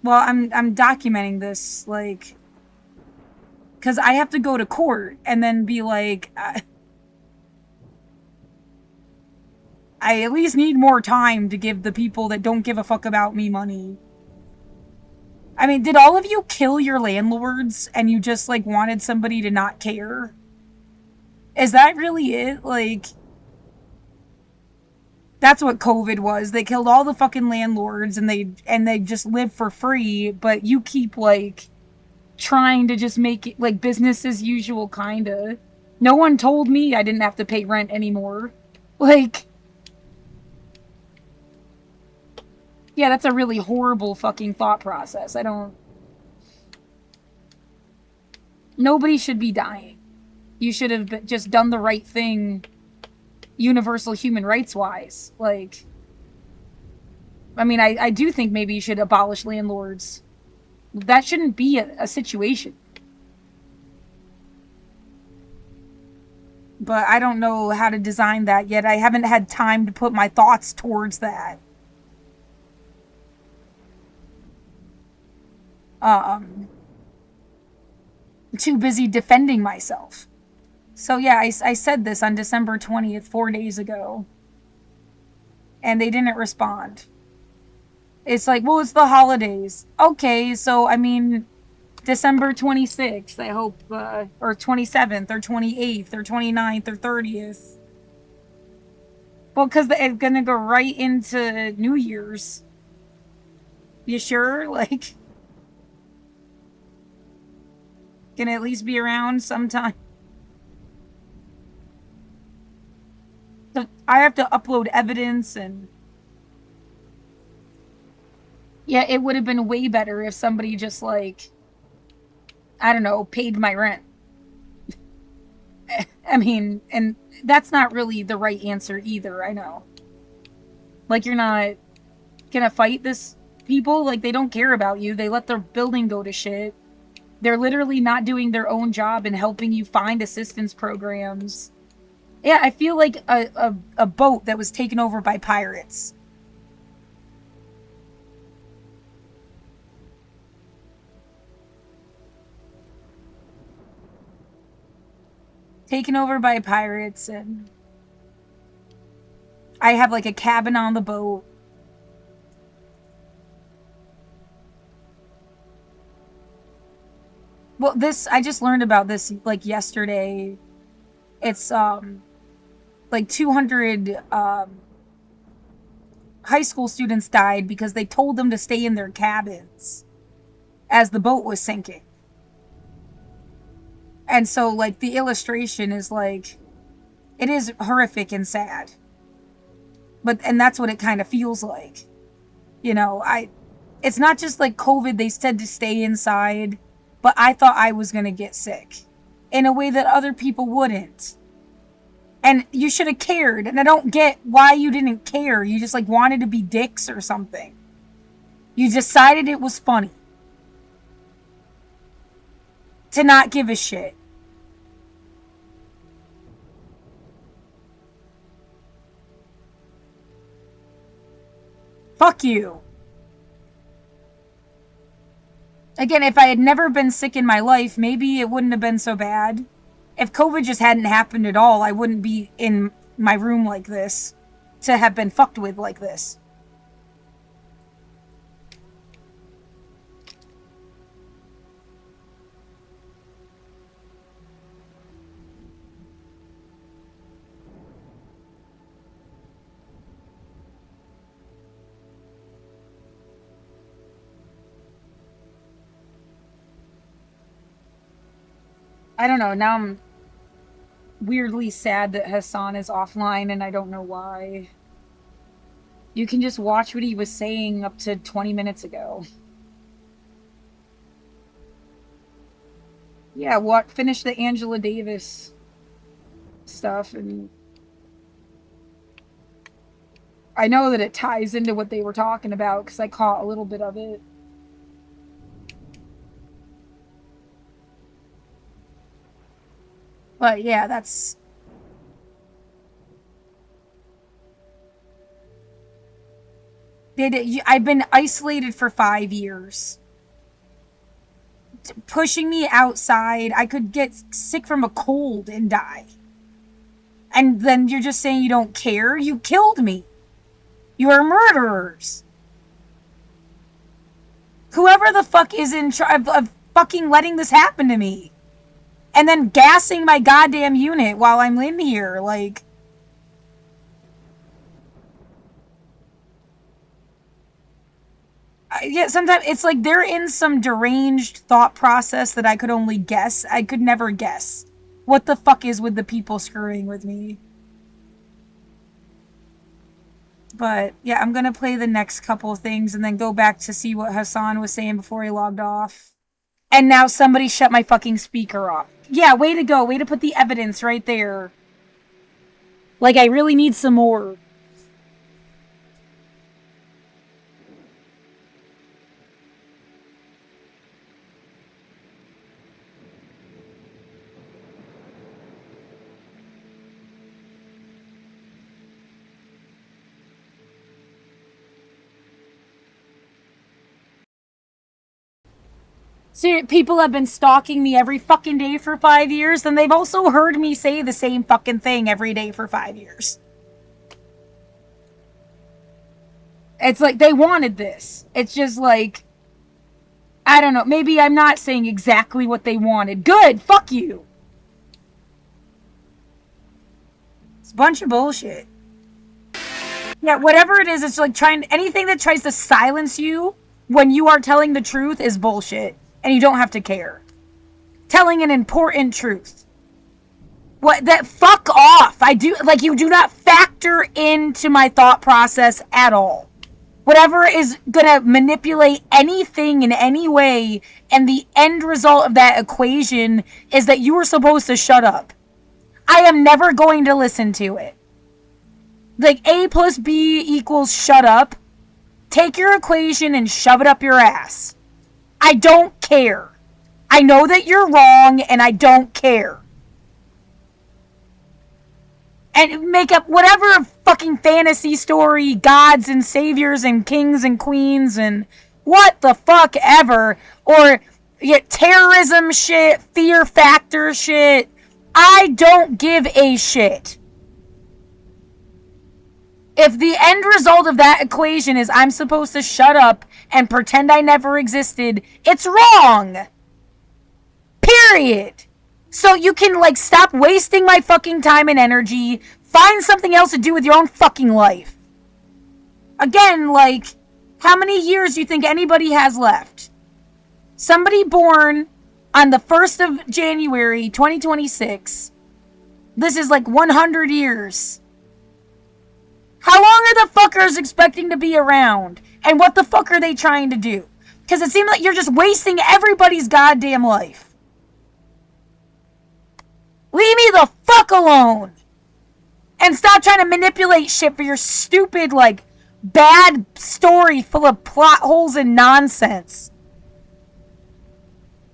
Well, I'm documenting this, like, because I have to go to court and then be like, I at least need more time to give the people that don't give a fuck about me money. I mean, did all of you kill your landlords and you just, like, wanted somebody to not care? Is that really it? Like, that's what COVID was. They killed all the fucking landlords and they just live for free, but you keep, like, trying to just make it, like, business as usual, kinda. No one told me I didn't have to pay rent anymore. Like... Yeah, that's a really horrible fucking thought process. I don't... Nobody should be dying. You should have just done the right thing universal human rights-wise. Like... I mean, I do think maybe you should abolish landlords. That shouldn't be a situation. But I don't know how to design that yet. I haven't had time to put my thoughts towards that. Too busy defending myself. So yeah, I said this on December 20th, 4 days ago. And they didn't respond. It's like, well, it's the holidays. Okay, so, I mean, December 26th, I hope, or 27th, or 28th, or 29th, or 30th. Well, because it's gonna go right into New Year's. You sure? Like... Can at least be around sometime. I have to upload evidence and... Yeah, it would have been way better if somebody just, like... I don't know, paid my rent. I mean, and that's not really the right answer either, I know. Like, you're not gonna fight this people? Like, they don't care about you. They let their building go to shit. They're literally not doing their own job and helping you find assistance programs. Yeah, I feel like a boat that was taken over by pirates. Taken over by pirates, and I have like a cabin on the boat. Well, I just learned about this, like, yesterday. It's, like, 200, high school students died because they told them to stay in their cabins as the boat was sinking. And so, like, the illustration is, like, it is horrific and sad. And that's what it kind of feels like. You know, it's not just, like, COVID, they said to stay inside. But I thought I was going to get sick. in a way that other people wouldn't. And you should have cared. And I don't get why you didn't care. You just like wanted to be dicks or something. You decided it was funny to not give a shit. Fuck you. Again, if I had never been sick in my life, maybe it wouldn't have been so bad. If COVID just hadn't happened at all, I wouldn't be in my room like this to have been fucked with like this. I don't know, now I'm weirdly sad that Hassan is offline and I don't know why. You can just watch what he was saying up to 20 minutes ago. Yeah, finish the Angela Davis stuff, and I know that it ties into what they were talking about because I caught a little bit of it. But yeah, that's... I've been isolated for 5 years. Pushing me outside, I could get sick from a cold and die. And then you're just saying you don't care? You killed me. You are murderers. Whoever the fuck is in charge of fucking letting this happen to me. And then gassing my goddamn unit while I'm in here, like... Yeah, sometimes it's like they're in some deranged thought process that I could only guess. I could never guess. What the fuck is with the people screwing with me? But, yeah, I'm gonna play the next couple of things and then go back to see what Hassan was saying before he logged off. And now somebody shut my fucking speaker off. Yeah, way to go. Way to put the evidence right there. Like, I really need some more. So people have been stalking me every fucking day for 5 years, and they've also heard me say the same fucking thing every day for 5 years. It's like they wanted this. It's just like, I don't know, maybe I'm not saying exactly what they wanted. Good, fuck you. It's a bunch of bullshit. Yeah, whatever it is, it's like anything that tries to silence you when you are telling the truth is bullshit. And you don't have to care. Telling an important truth. Fuck off. You do not factor into my thought process at all. Whatever is gonna manipulate anything in any way, and the end result of that equation is that you are supposed to shut up. I am never going to listen to it. Like, A plus B equals shut up. Take your equation and shove it up your ass. I don't care. I know that you're wrong, and I don't care. And make up whatever fucking fantasy story, gods and saviors and kings and queens and what the fuck ever. Or terrorism shit, fear factor shit. I don't give a shit. If the end result of that equation is I'm supposed to shut up and pretend I never existed, it's wrong. Period. So you can, stop wasting my fucking time and energy. Find something else to do with your own fucking life. Again, how many years do you think anybody has left? Somebody born on the 1st of January, 2026. This is 100 years. How long are the fuckers expecting to be around? And what the fuck are they trying to do? Because it seems like you're just wasting everybody's goddamn life. Leave me the fuck alone. And stop trying to manipulate shit for your stupid, like, bad story full of plot holes and nonsense.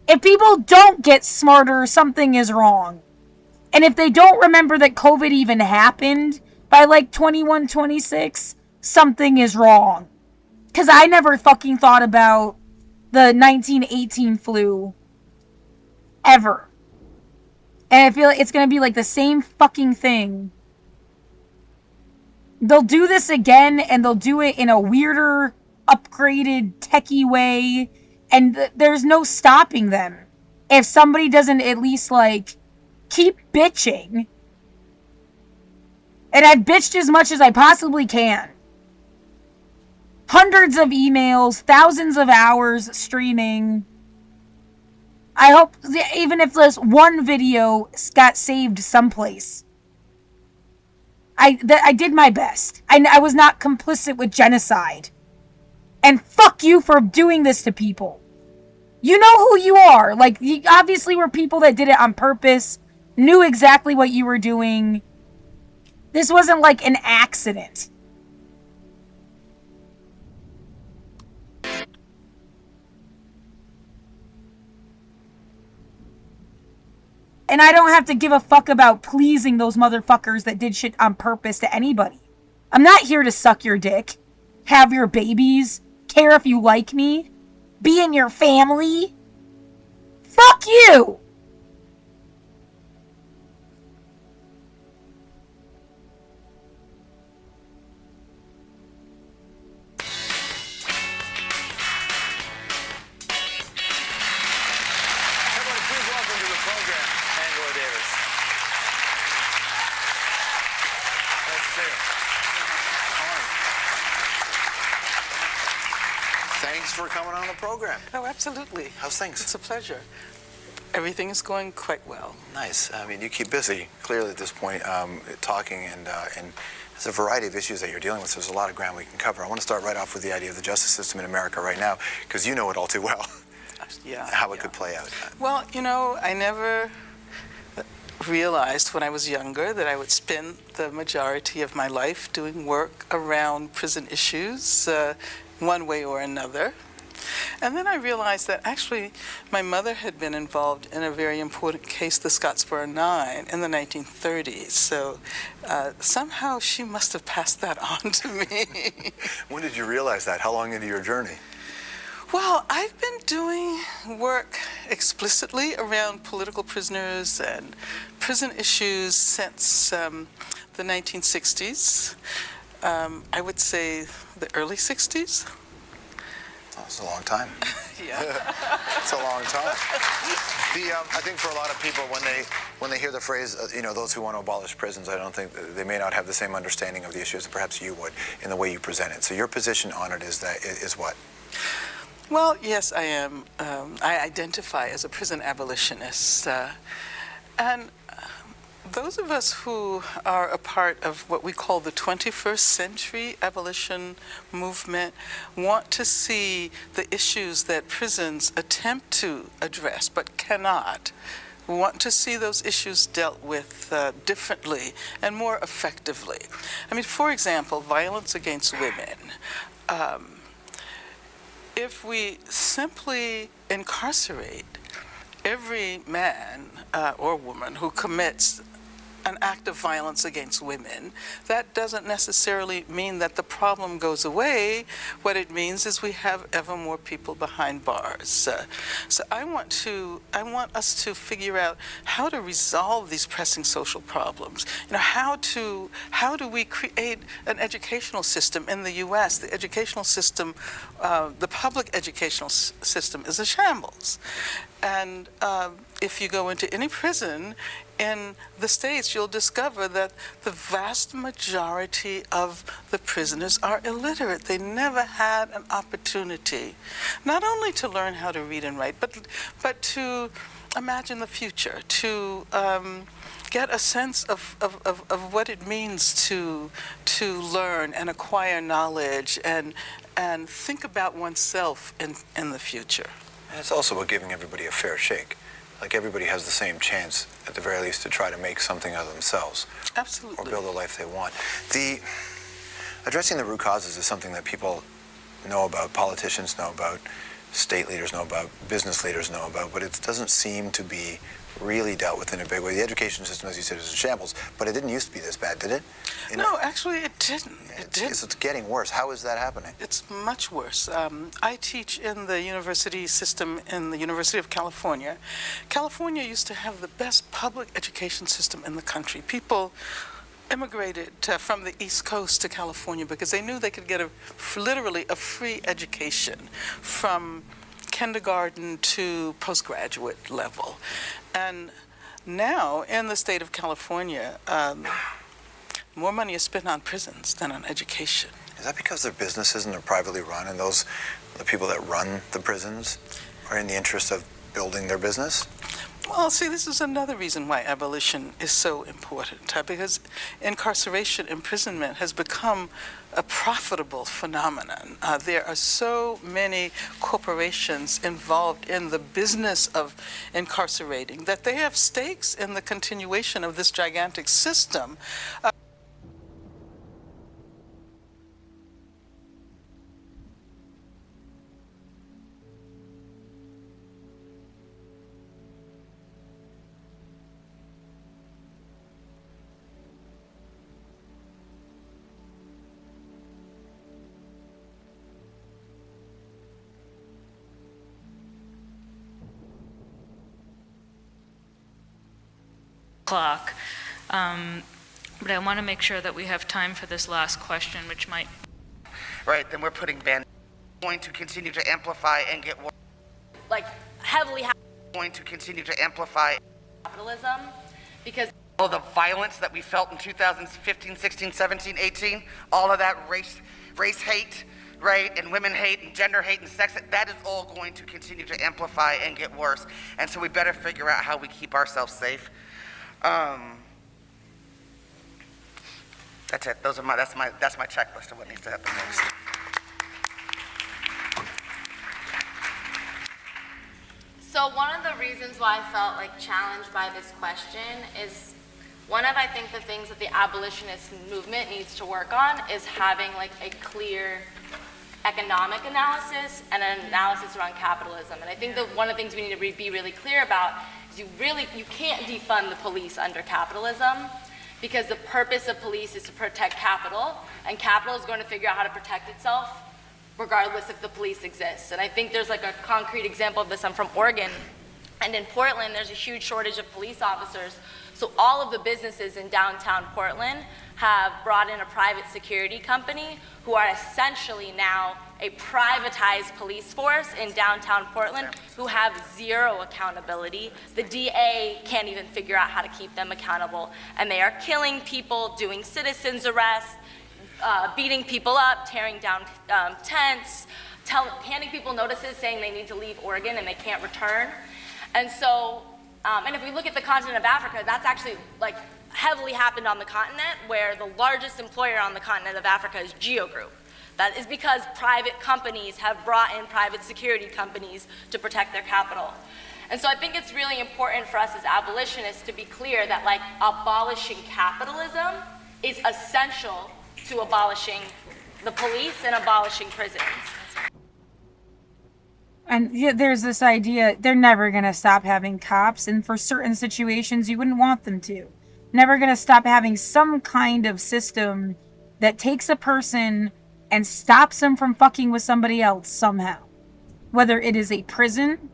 If people don't get smarter, something is wrong. And if they don't remember that COVID even happened by like 21, 26, something is wrong. Because I never fucking thought about the 1918 flu ever. And I feel like it's going to be like the same fucking thing. They'll do this again, and they'll do it in a weirder, upgraded, techie way. And there's no stopping them. If somebody doesn't at least, like, keep bitching. And I've bitched as much as I possibly can. Hundreds of emails, thousands of hours streaming. I hope, even if this one video got saved someplace. I did my best. I was not complicit with genocide. And fuck you for doing this to people. You know who you are. Like, you obviously were people that did it on purpose, knew exactly what you were doing. This wasn't like an accident. And I don't have to give a fuck about pleasing those motherfuckers that did shit on purpose to anybody. I'm not here to suck your dick, have your babies, care if you like me, be in your family. Fuck you! Everybody, please welcome to the program, Angela Davis. Nice to see you. How are you? Thanks for coming on the program. Oh, absolutely. How's things? It's a pleasure. Everything is going quite well. Nice. I mean, you keep busy, clearly at this point, talking, and there's a variety of issues that you're dealing with, so there's a lot of ground we can cover. I want to start right off with the idea of the justice system in America right now, because you know it all too well. Yeah. How it could play out. Well, you know, I never realized when I was younger that I would spend the majority of my life doing work around prison issues, one way or another. And then I realized that actually my mother had been involved in a very important case, the Scottsboro 9, in the 1930s. So somehow she must have passed that on to me. When did you realize that? How long into your journey? Well, I've been doing work explicitly around political prisoners and prison issues since the 1960s. I would say the early 60s. That's a long time. Yeah. It's a long time. I think for a lot of people, when they hear the phrase, those who want to abolish prisons, I don't think they may not have the same understanding of the issues that perhaps you would in the way you present it. So your position on it is what? Well, yes, I am. I identify as a prison abolitionist. And those of us who are a part of what we call the 21st century abolition movement want to see the issues that prisons attempt to address but cannot. We want to see those issues dealt with differently and more effectively. I mean, for example, violence against women. If we simply incarcerate every man or woman who commits an act of violence against women, that doesn't necessarily mean that the problem goes away. What it means is we have ever more people behind bars. So I want us to figure out how to resolve these pressing social problems. How do we create an educational system in the U.S.? The educational system, the public educational system is a shambles. And if you go into any prison in the States, you'll discover that the vast majority of the prisoners are illiterate. They never had an opportunity, not only to learn how to read and write, but to imagine the future, to get a sense of what it means to learn and acquire knowledge and think about oneself in the future. And it's also about giving everybody a fair shake. like everybody has the same chance, at the very least, to try to make something of themselves. Absolutely. Or build a life they want. Addressing the root causes is something that people know about, politicians know about, state leaders know about, business leaders know about, but it doesn't seem to be really dealt with in a big way. The education system, as you said, is in shambles, but it didn't used to be this bad, did it? No, actually it didn't. It's getting worse. How is that happening? It's much worse. I teach in the university system in the University of California. California used to have the best public education system in the country. People immigrated from the East Coast to California because they knew they could get literally a free education from kindergarten to postgraduate level. And now in the state of California, more money is spent on prisons than on education. Is that because they're businesses and they're privately run, and the people that run the prisons are in the interest of building their business? Well, see, this is another reason why abolition is so important, because incarceration, imprisonment has become a profitable phenomenon. There are so many corporations involved in the business of incarcerating that they have stakes in the continuation of this gigantic system. Clock. But I want to make sure that we have time for this last question, which might... Right, then we're putting going to continue to amplify and get worse. Like, heavily going to continue to amplify capitalism, because all the violence that we felt in 2015, 16, 17, 18, all of that race hate, right, and women hate and gender hate and sex hate, that is all going to continue to amplify and get worse. And so we better figure out how we keep ourselves safe. That's it. That's my checklist of what needs to happen next. So one of the reasons why I felt like challenged by this question is one of, I think, the things that the abolitionist movement needs to work on is having like a clear economic analysis and an analysis around capitalism. And I think that one of the things we need to be really clear about is you can't defund the police under capitalism, because the purpose of police is to protect capital, and capital is going to figure out how to protect itself regardless if the police exists. And I think there's like a concrete example of this. I'm from Oregon, and in Portland there's a huge shortage of police officers. So all of the businesses in downtown Portland have brought in a private security company who are essentially now a privatized police force in downtown Portland who have zero accountability. The DA can't even figure out how to keep them accountable. And they are killing people, doing citizens arrests, beating people up, tearing down tents, handing people notices saying they need to leave Oregon and they can't return. And so, and if we look at the continent of Africa, that's actually like heavily happened on the continent, where the largest employer on the continent of Africa is Geo Group. That is because private companies have brought in private security companies to protect their capital. And so I think it's really important for us as abolitionists to be clear that like abolishing capitalism is essential to abolishing the police and abolishing prisons. And yeah, there's this idea they're never going to stop having cops, and for certain situations you wouldn't want them to. Never going to stop having some kind of system that takes a person and stops them from fucking with somebody else somehow. Whether it is a prison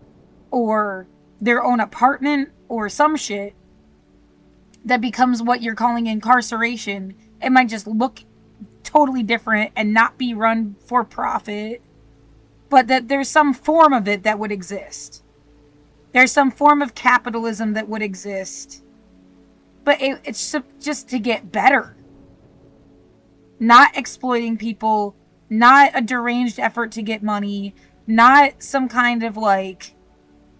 or their own apartment or some shit that becomes what you're calling incarceration. It might just look totally different and not be run for profit, but that there's some form of it that would exist. There's some form of capitalism that would exist. But it's just to get better. Not exploiting people, not a deranged effort to get money, not some kind of like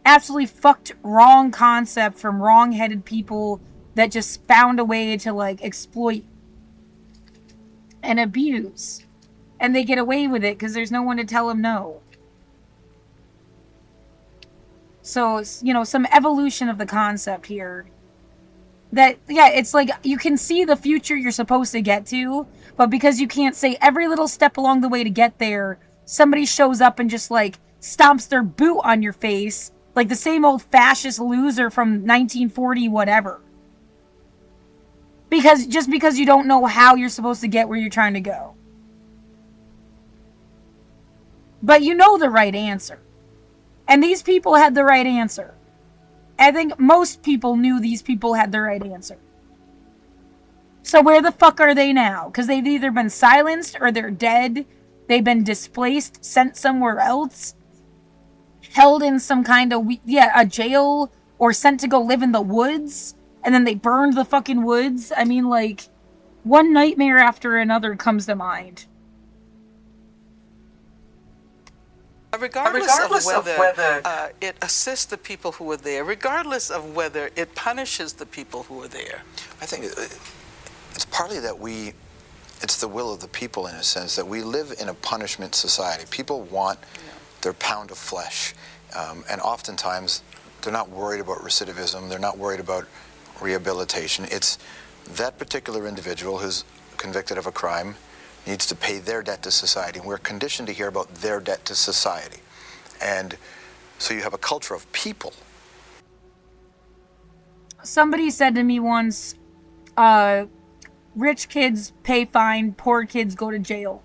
absolutely fucked wrong concept from wrong-headed people that just found a way to like exploit and abuse. And they get away with it because there's no one to tell them no. So, you know, some evolution of the concept here. That, yeah, it's like you can see the future you're supposed to get to, but because you can't say every little step along the way to get there, somebody shows up and just like stomps their boot on your face, like the same old fascist loser from 1940 whatever. Because you don't know how you're supposed to get where you're trying to go. But you know the right answer. And these people had the right answer. I think most people knew these people had the right answer. So where the fuck are they now? Because they've either been silenced or they're dead. They've been displaced, sent somewhere else, held in some kind of, a jail, or sent to go live in the woods, and then they burned the fucking woods. I mean, like, one nightmare after another comes to mind. Regardless of whether it assists the people who are there, regardless of whether it punishes the people who are there. I think it's partly that it's the will of the people in a sense, that we live in a punishment society. People want their pound of flesh, and oftentimes they're not worried about recidivism, they're not worried about rehabilitation. It's that particular individual who's convicted of a crime needs to pay their debt to society. And we're conditioned to hear about their debt to society. And so you have a culture of people. Somebody said to me once, rich kids pay fine, poor kids go to jail.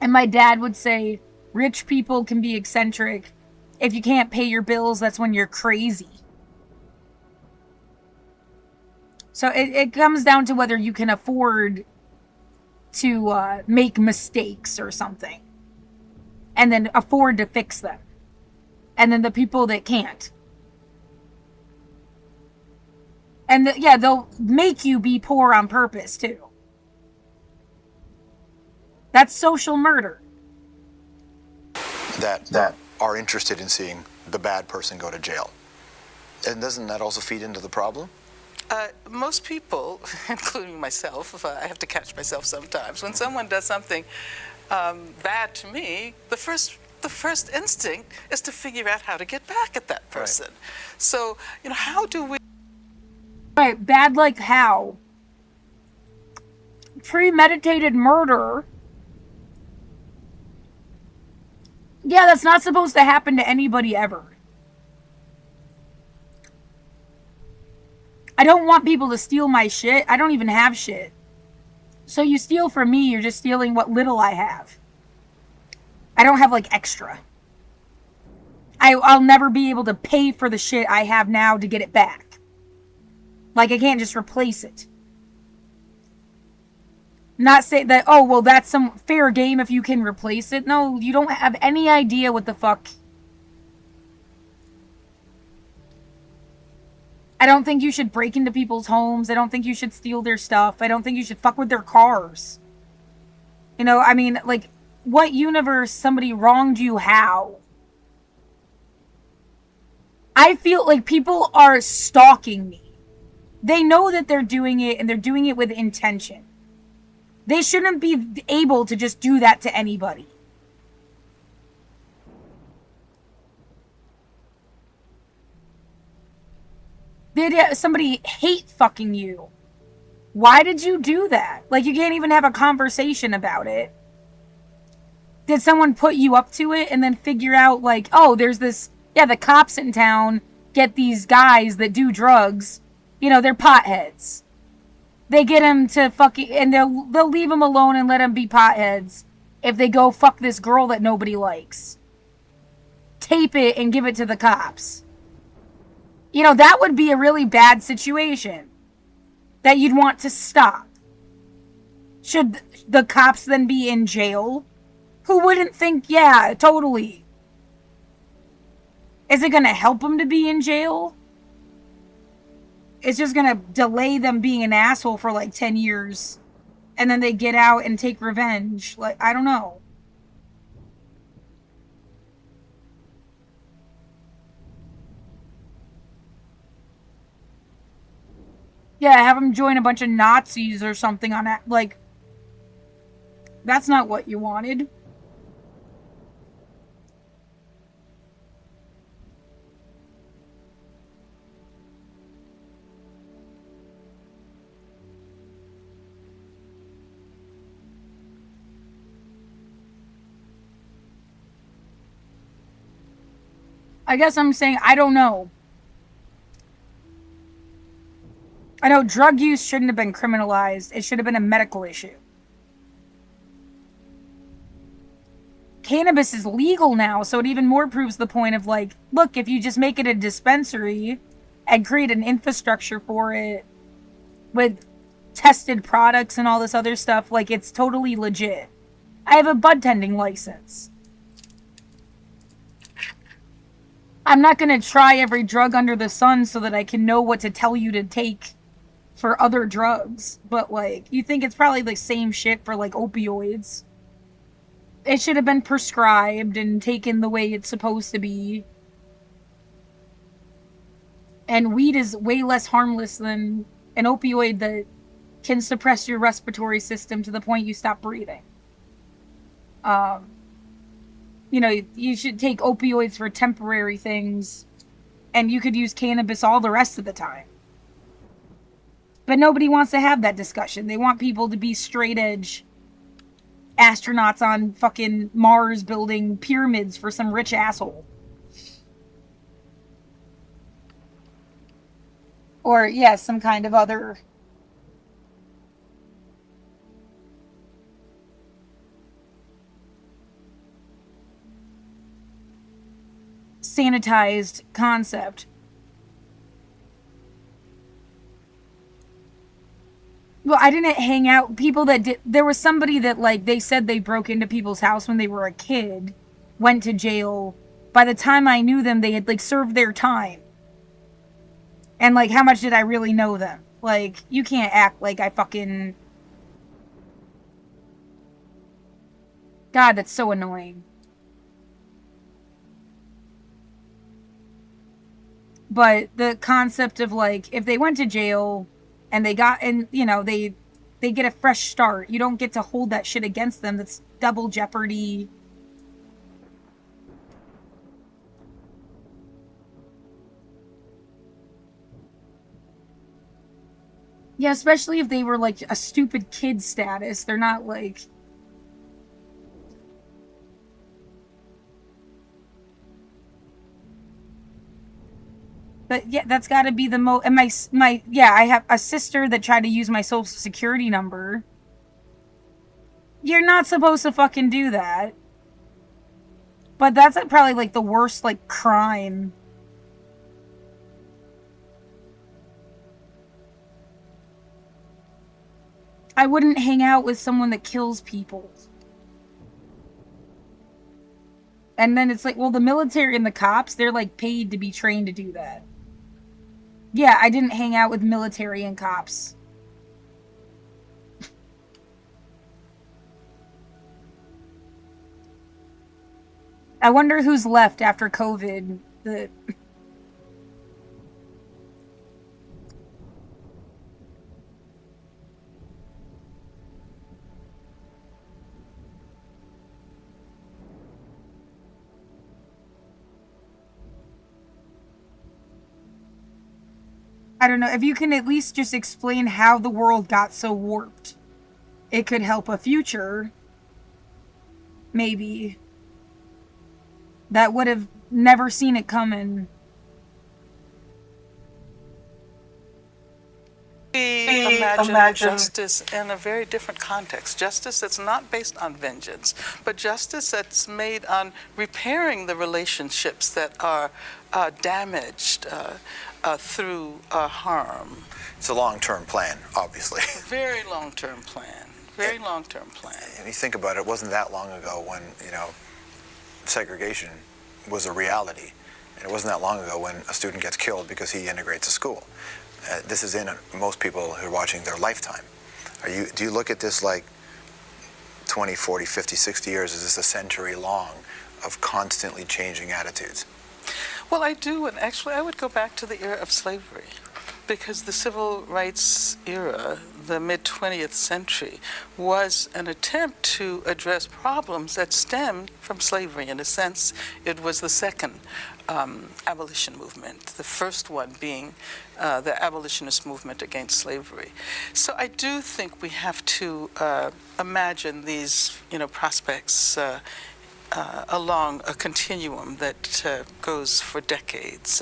And my dad would say, rich people can be eccentric. If you can't pay your bills, that's when you're crazy. So it comes down to whether you can afford to make mistakes or something, and then afford to fix them, and then the people that can't, and they'll make you be poor on purpose too. That's social murder. That are interested in seeing the bad person go to jail. And doesn't that also feed into the problem? Most people, including myself, I have to catch myself sometimes, when someone does something bad to me, the first instinct is to figure out how to get back at that person. Right. So, how do we... Right, bad like how? Premeditated murder. Yeah, that's not supposed to happen to anybody ever. I don't want people to steal my shit. I don't even have shit. So you steal from me, you're just stealing what little I have. I don't have, like, extra. I'll never be able to pay for the shit I have now to get it back. Like, I can't just replace it. Not say that, oh, well, that's some fair game if you can replace it. No, you don't have any idea what the fuck. I don't think you should break into people's homes. I don't think you should steal their stuff. I don't think you should fuck with their cars. I mean, like, what universe somebody wronged you how? I feel like people are stalking me. They know that they're doing it, and they're doing it with intention. They shouldn't be able to just do that to anybody. Did somebody hate fucking you? Why did you do that? Like, you can't even have a conversation about it. Did someone put you up to it and then figure out, like, oh, there's this, the cops in town get these guys that do drugs. They're potheads. They get them to fucking, and they'll leave them alone and let them be potheads if they go fuck this girl that nobody likes. Tape it and give it to the cops. That would be a really bad situation that you'd want to stop. Should the cops then be in jail? Who wouldn't think, yeah, totally? Is it going to help them to be in jail? It's just going to delay them being an asshole for like 10 years. And then they get out and take revenge. Like, I don't know. Yeah, have them join a bunch of Nazis or something on that. Like, that's not what you wanted. I guess I'm saying I don't know. I know drug use shouldn't have been criminalized. It should have been a medical issue. Cannabis is legal now, so it even more proves the point of like, look, if you just make it a dispensary and create an infrastructure for it with tested products and all this other stuff, like it's totally legit. I have a bud tending license. I'm not going to try every drug under the sun so that I can know what to tell you to take for other drugs. But like, you think it's probably the same shit for like opioids. It should have been prescribed and taken the way it's supposed to be. And weed is way less harmless than an opioid that can suppress your respiratory system to the point you stop breathing. You know, you should take opioids for temporary things, and you could use cannabis all the rest of the time. But nobody wants to have that discussion. They want people to be straight edge astronauts on fucking Mars building pyramids for some rich asshole. Or, yeah, some kind of other sanitized concept. Well, I didn't hang out. People that did. There was somebody that, like, they said they broke into people's house when they were a kid, went to jail. By the time I knew them, they had, like, served their time. And, like, how much did I really know them? Like, you can't act like I fucking. God, that's so annoying. But the concept of, like, if they went to jail and they got, and, you know, they get a fresh start, you don't get to hold that shit against them. That's double jeopardy. Yeah, especially if they were, like, a stupid kid status. They're not, like... But yeah, that's got to be the most. And yeah, I have a sister that tried to use my social security number. You're not supposed to fucking do that. But that's like, probably like the worst like crime. I wouldn't hang out with someone that kills people. And then it's like, well, the military and the cops, they're like paid to be trained to do that. Yeah, I didn't hang out with military and cops. I wonder who's left after COVID. I don't know, if you can at least just explain how the world got so warped, it could help a future, maybe, that would have never seen it coming. Imagine justice in a very different context. Justice that's not based on vengeance, but justice that's made on repairing the relationships that are damaged through harm. It's a long-term plan, obviously. Very long-term plan. Very long-term plan. And you think about it, it wasn't that long ago when, you know, segregation was a reality. And it wasn't that long ago when a student gets killed because he integrates a school. This is in most people who are watching their lifetime. Do you look at this like 20, 40, 50, 60 years? Is this a century long of constantly changing attitudes? Well, I do, and actually I would go back to the era of slavery, because the civil rights era, the mid-20th century, was an attempt to address problems that stemmed from slavery. In a sense, it was the second abolition movement, the first one being the abolitionist movement against slavery. So I do think we have to imagine these, prospects along a continuum that goes for decades.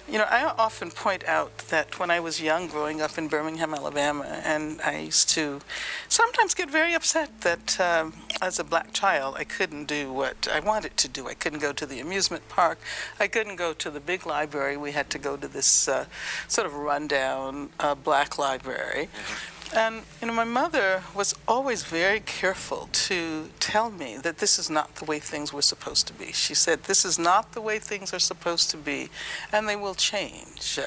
I often point out that when I was young, growing up in Birmingham, Alabama, and I used to sometimes get very upset that as a black child, I couldn't do what I wanted to do. I couldn't go to the amusement park. I couldn't go to the big library. We had to go to this sort of rundown black library. And, my mother was always very careful to tell me that this is not the way things were supposed to be. She said, this is not the way things are supposed to be, and they will change.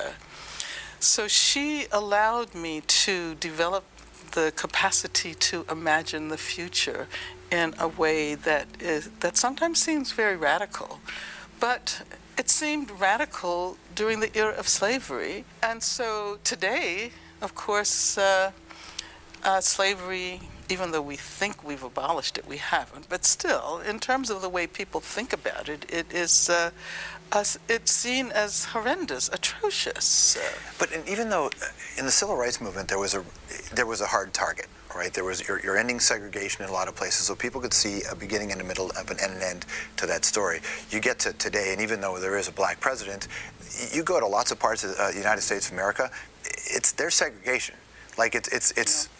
So she allowed me to develop the capacity to imagine the future in a way that sometimes seems very radical. But it seemed radical during the era of slavery. And so today, of course, slavery, even though we think we've abolished it, we haven't. But still, in terms of the way people think about it, it's seen as horrendous, atrocious. But even though in the civil rights movement there was a hard target, right? There was you're ending segregation in a lot of places, so people could see a beginning and a middle and an end to that story. You get to today, and even though there is a black president, you go to lots of parts of the United States of America, there's segregation. Like it's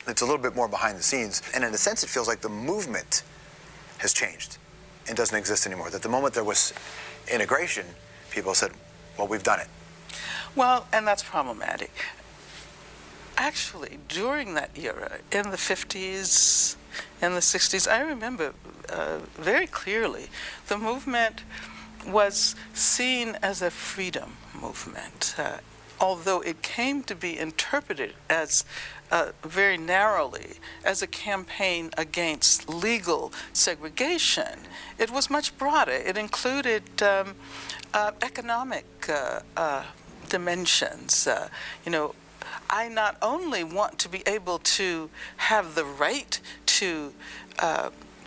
a little bit more behind the scenes, and in a sense, it feels like the movement has changed and doesn't exist anymore. That the moment there was integration, people said, "Well, we've done it." Well, and that's problematic. Actually, during that era, in the 50s and the 60s, I remember very clearly the movement was seen as a freedom movement. Although it came to be interpreted as very narrowly as a campaign against legal segregation, it was much broader. It included economic dimensions. I not only want to be able to have the right to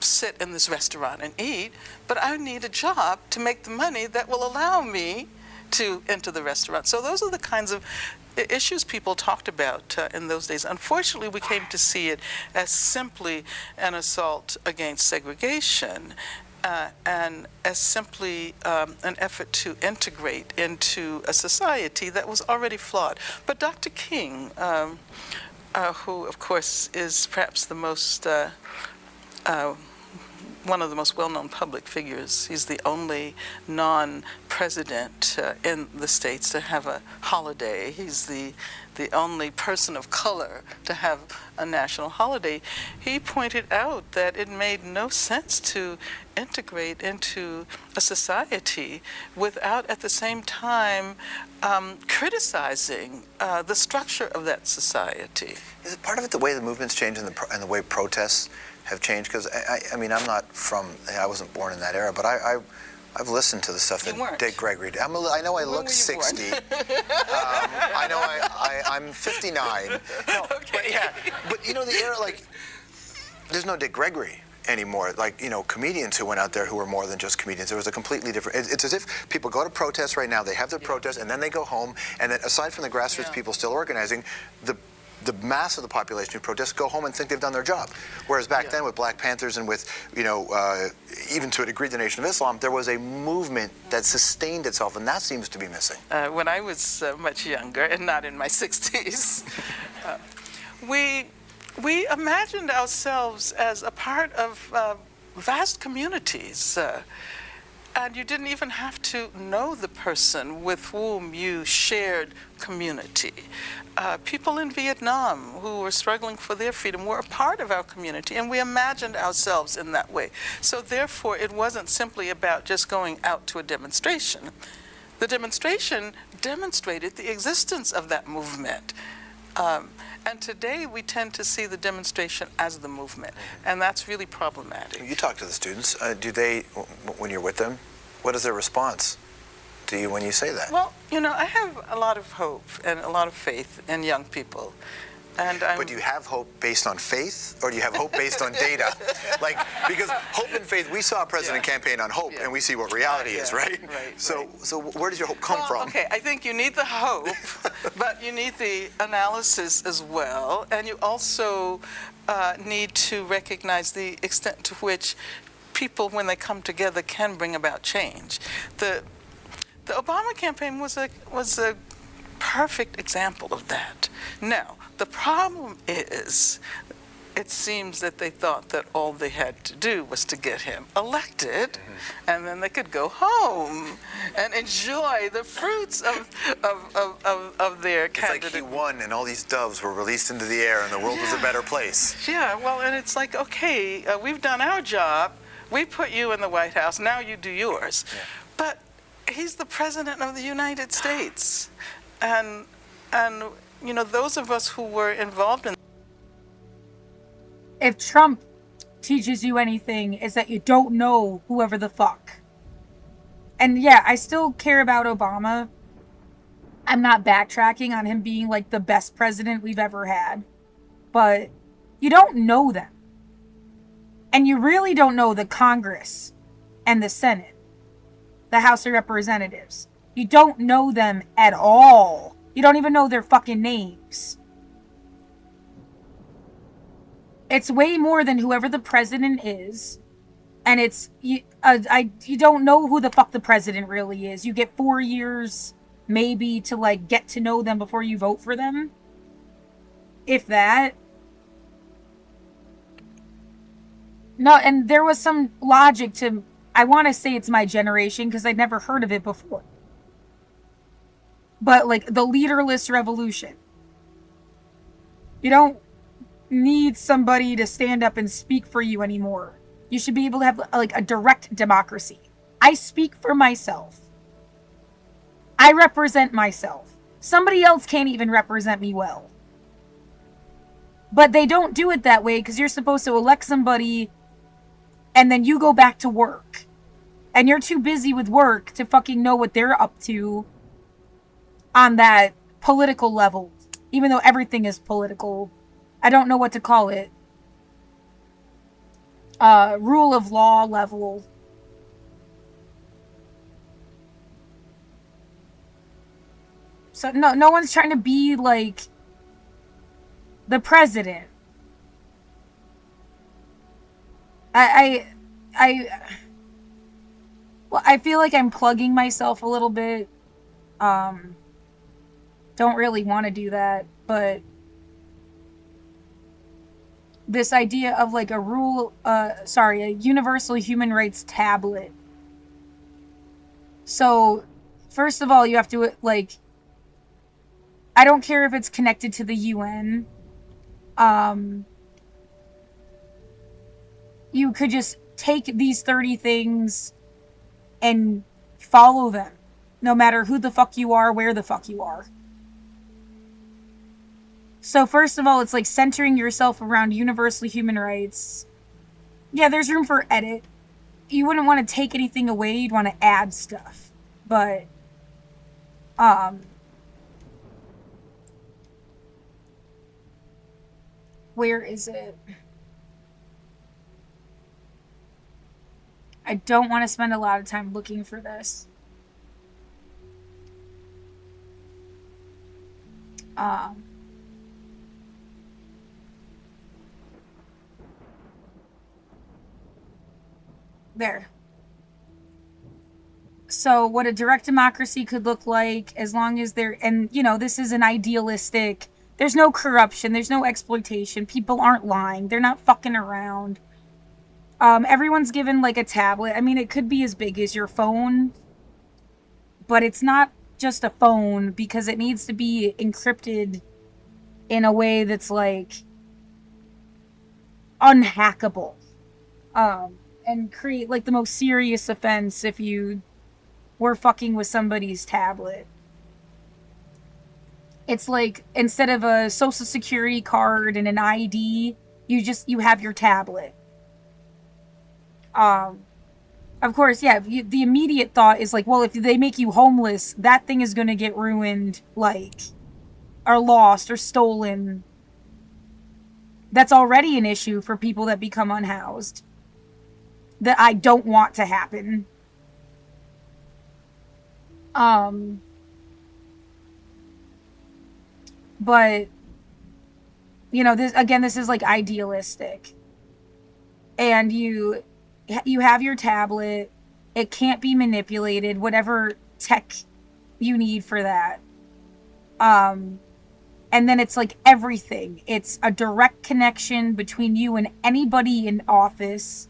sit in this restaurant and eat, but I need a job to make the money that will allow me to enter the restaurant. So those are the kinds of issues people talked about in those days. Unfortunately, we came to see it as simply an assault against segregation and as simply an effort to integrate into a society that was already flawed. But Dr. King, who of course is perhaps the most one of the most well-known public figures. He's the only non-president in the States to have a holiday. He's the only person of color to have a national holiday. He pointed out that it made no sense to integrate into a society without at the same time criticizing the structure of that society. Is it part of it the way the movement's changed and the way protests have changed? Because I mean, I wasn't born in that era, but I've listened to the stuff that Dick Gregory did. I know I look 60. I know I'm 59. No, okay. But the era, like, there's no Dick Gregory anymore. Like, comedians who went out there who were more than just comedians. There was a completely different. It's as if people go to protests right now. They have their protests, and then they go home. And then, aside from the grassroots people still organizing, the mass of the population who protests go home and think they've done their job. Whereas back then with Black Panthers and with, even to a degree the Nation of Islam, there was a movement that sustained itself, and that seems to be missing. When I was much younger, and not in my 60s, we imagined ourselves as a part of vast communities. And you didn't even have to know the person with whom you shared community. People in Vietnam who were struggling for their freedom were a part of our community, and we imagined ourselves in that way. So therefore, it wasn't simply about just going out to a demonstration. The demonstration demonstrated the existence of that movement. And today we tend to see the demonstration as the movement, and that's really problematic. You talk to the students. Do they, when you're with them, what is their response to you when you say that? Well, I have a lot of hope and a lot of faith in young people. But do you have hope based on faith, or do you have hope based on data? Because hope and faith, we saw a president campaign on hope, and we see what reality is, right? So where does your hope come from? Okay, I think you need the hope, but you need the analysis as well, and you also need to recognize the extent to which people, when they come together, can bring about change. The Obama campaign was a perfect example of that. Now, the problem is, it seems that they thought that all they had to do was to get him elected, and then they could go home and enjoy the fruits of their candidate. It's like he won, and all these doves were released into the air, and the world was a better place. Yeah, well, and it's like, okay, we've done our job. We put you in the White House. Now you do yours. Yeah. But he's the president of the United States, and you know, those of us who were involved in. If Trump teaches you anything, is that you don't know whoever the fuck. And yeah, I still care about Obama. I'm not backtracking on him being like the best president we've ever had. But you don't know them. And you really don't know the Congress and the Senate, the House of Representatives. You don't know them at all. You don't even know their fucking names. It's way more than whoever the president is. And it's, you don't know who the fuck the president really is. You get 4 years, maybe, to like get to know them before you vote for them. If that. No, and there was some logic to, I want to say it's my generation because I'd never heard of it before. But like the leaderless revolution. You don't need somebody to stand up and speak for you anymore. You should be able to have like a direct democracy. I speak for myself. I represent myself. Somebody else can't even represent me well. But they don't do it that way because you're supposed to elect somebody and then you go back to work. And you're too busy with work to fucking know what they're up to on that political level. Even though everything is political. I don't know what to call it. Rule of law level. So no one's trying to be like the president. I feel like I'm plugging myself a little bit. Don't really want to do that, but this idea of like a universal human rights tablet. So, first of all, you have to, like, I don't care if it's connected to the UN. You could just take these 30 things and follow them. No matter who the fuck you are, where the fuck you are. So first of all, it's like centering yourself around universal human rights. Yeah, there's room for edit. You wouldn't want to take anything away. You'd want to add stuff. But, where is it? I don't want to spend a lot of time looking for this. There. So what a direct democracy could look like, as long as and you know, this is an idealistic, there's no corruption, there's no exploitation, people aren't lying, they're not fucking around. Everyone's given like a tablet. I mean, it could be as big as your phone, but it's not just a phone because it needs to be encrypted in a way that's like unhackable. And create like the most serious offense if you were fucking with somebody's tablet. It's like instead of a social security card and an ID, you have your tablet. Of course, yeah, the immediate thought is like, well, if they make you homeless, that thing is going to get ruined, like, or lost or stolen. That's already an issue for people that become unhoused. That I don't want to happen. But, you know, this is like idealistic. And you have your tablet. It can't be manipulated, whatever tech you need for that. And then it's like everything. It's a direct connection between you and anybody in office.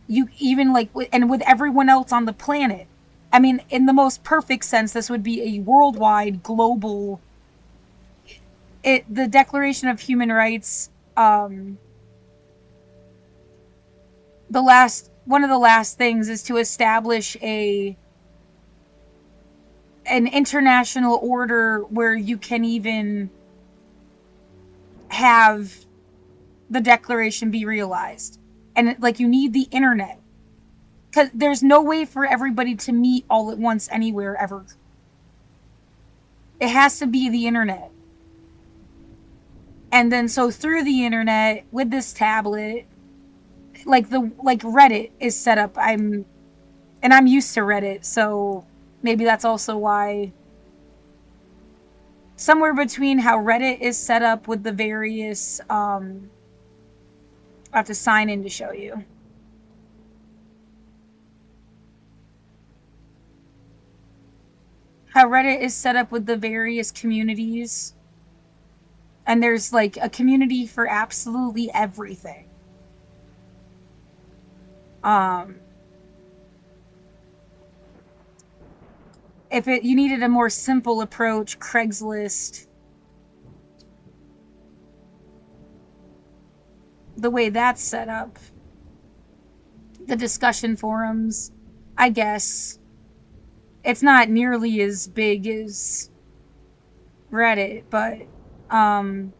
You even like, and with everyone else on the planet. I mean, in the most perfect sense, this would be a worldwide, global. The Declaration of Human Rights. One of the last things is to establish an international order where you can even have the Declaration be realized. And like, you need the internet. Because there's no way for everybody to meet all at once anywhere ever. It has to be the internet. And then so through the internet, with this tablet, like Reddit is set up. I'm used to Reddit, so maybe that's also why. Somewhere between how Reddit is set up with the various, I'll have to sign in to show you. How Reddit is set up with the various communities. And there's like a community for absolutely everything. If you needed a more simple approach, Craigslist. The way that's set up. The discussion forums, I guess. It's not nearly as big as Reddit, but and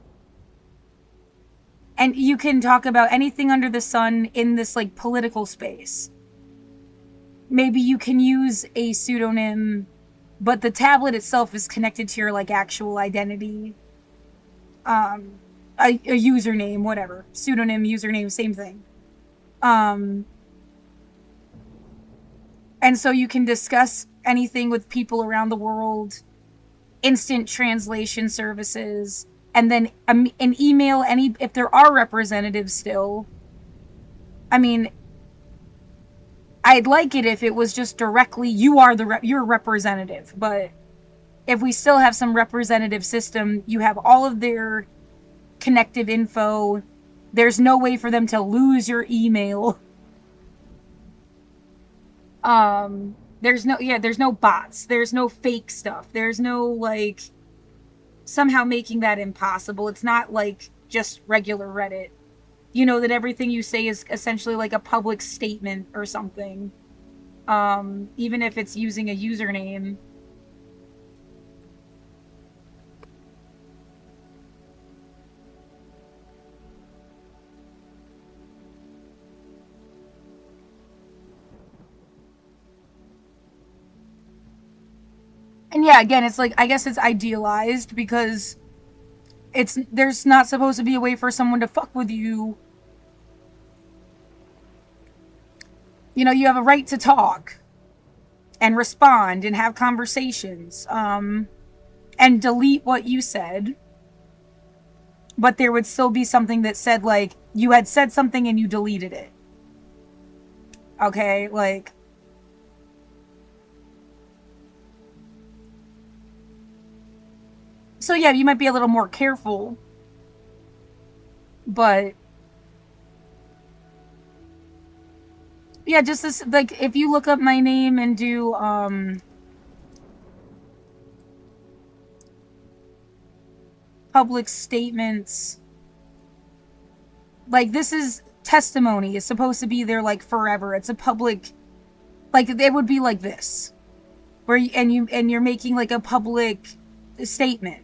you can talk about anything under the sun in this like political space. Maybe you can use a pseudonym, but the tablet itself is connected to your like actual identity. A username, whatever. Pseudonym, username, same thing. And so you can discuss anything with people around the world, instant translation services, and then an email if there are representatives still. I mean, I'd like it if it was just directly you're a representative, but if we still have some representative system, you have all of their connective info. There's no way for them to lose your email. There's no bots. There's no fake stuff. There's no like somehow making that impossible. It's not like just regular Reddit. You know that everything you say is essentially like a public statement or something. Even if it's using a username. And yeah, again, it's like, I guess it's idealized because there's not supposed to be a way for someone to fuck with you. You know, you have a right to talk and respond and have conversations, and delete what you said. But there would still be something that said, like, you had said something and you deleted it. Okay, like, so yeah, you might be a little more careful, but yeah, just this, like, if you look up my name and do, public statements, like, this is testimony. It's supposed to be there, like, forever. It's a public, like, it would be like this, where you're making, like, a public statement.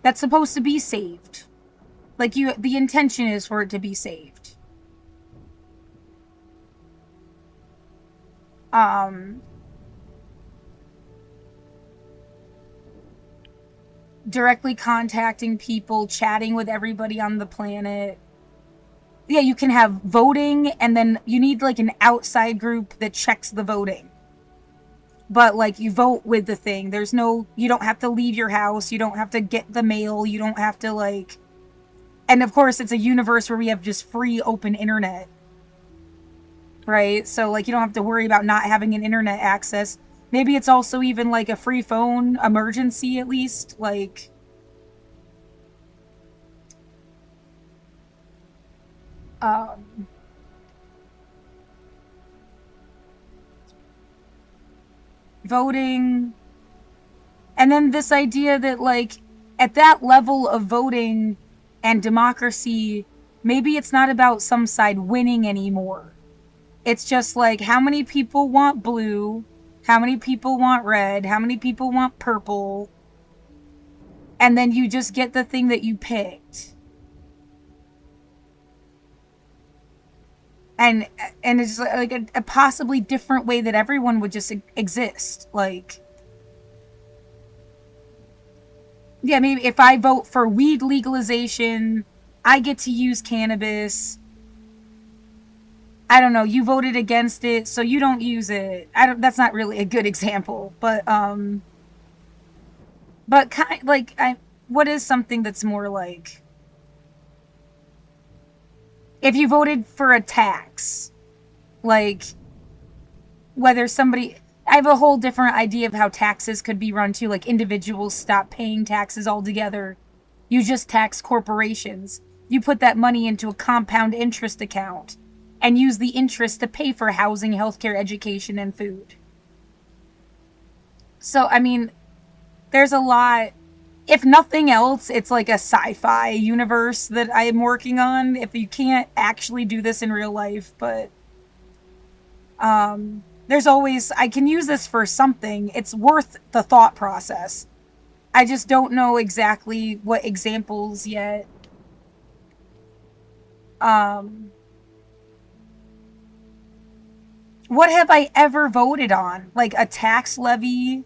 That's supposed to be saved. Like, the intention is for it to be saved. Directly contacting people, chatting with everybody on the planet. Yeah, you can have voting, and then you need, like, an outside group that checks the voting. But, like, you vote with the thing. You don't have to leave your house. You don't have to get the mail. You don't have to, like... And, of course, it's a universe where we have just free, open internet. right? So like you don't have to worry about not having an internet access. Maybe it's also even like a free phone emergency at least, like voting. And then this idea that like at that level of voting and democracy, maybe it's not about some side winning anymore. It's just like how many people want blue, how many people want red, how many people want purple, and then you just get the thing that you picked. And it's like a possibly different way that everyone would just exist. Like, yeah, maybe if I vote for weed legalization, I get to use cannabis. I don't know, you voted against it, so you don't use it. That's not really a good example, but what is something that's more like, if you voted for a tax, like whether somebody, I have a whole different idea of how taxes could be run too, like individuals stop paying taxes altogether. You just tax corporations. You put that money into a compound interest account and use the interest to pay for housing, healthcare, education, and food. So, I mean, there's a lot. If nothing else, it's like a sci-fi universe that I am working on. If you can't actually do this in real life, but there's always, I can use this for something. It's worth the thought process. I just don't know exactly what examples yet. What have I ever voted on? Like a tax levy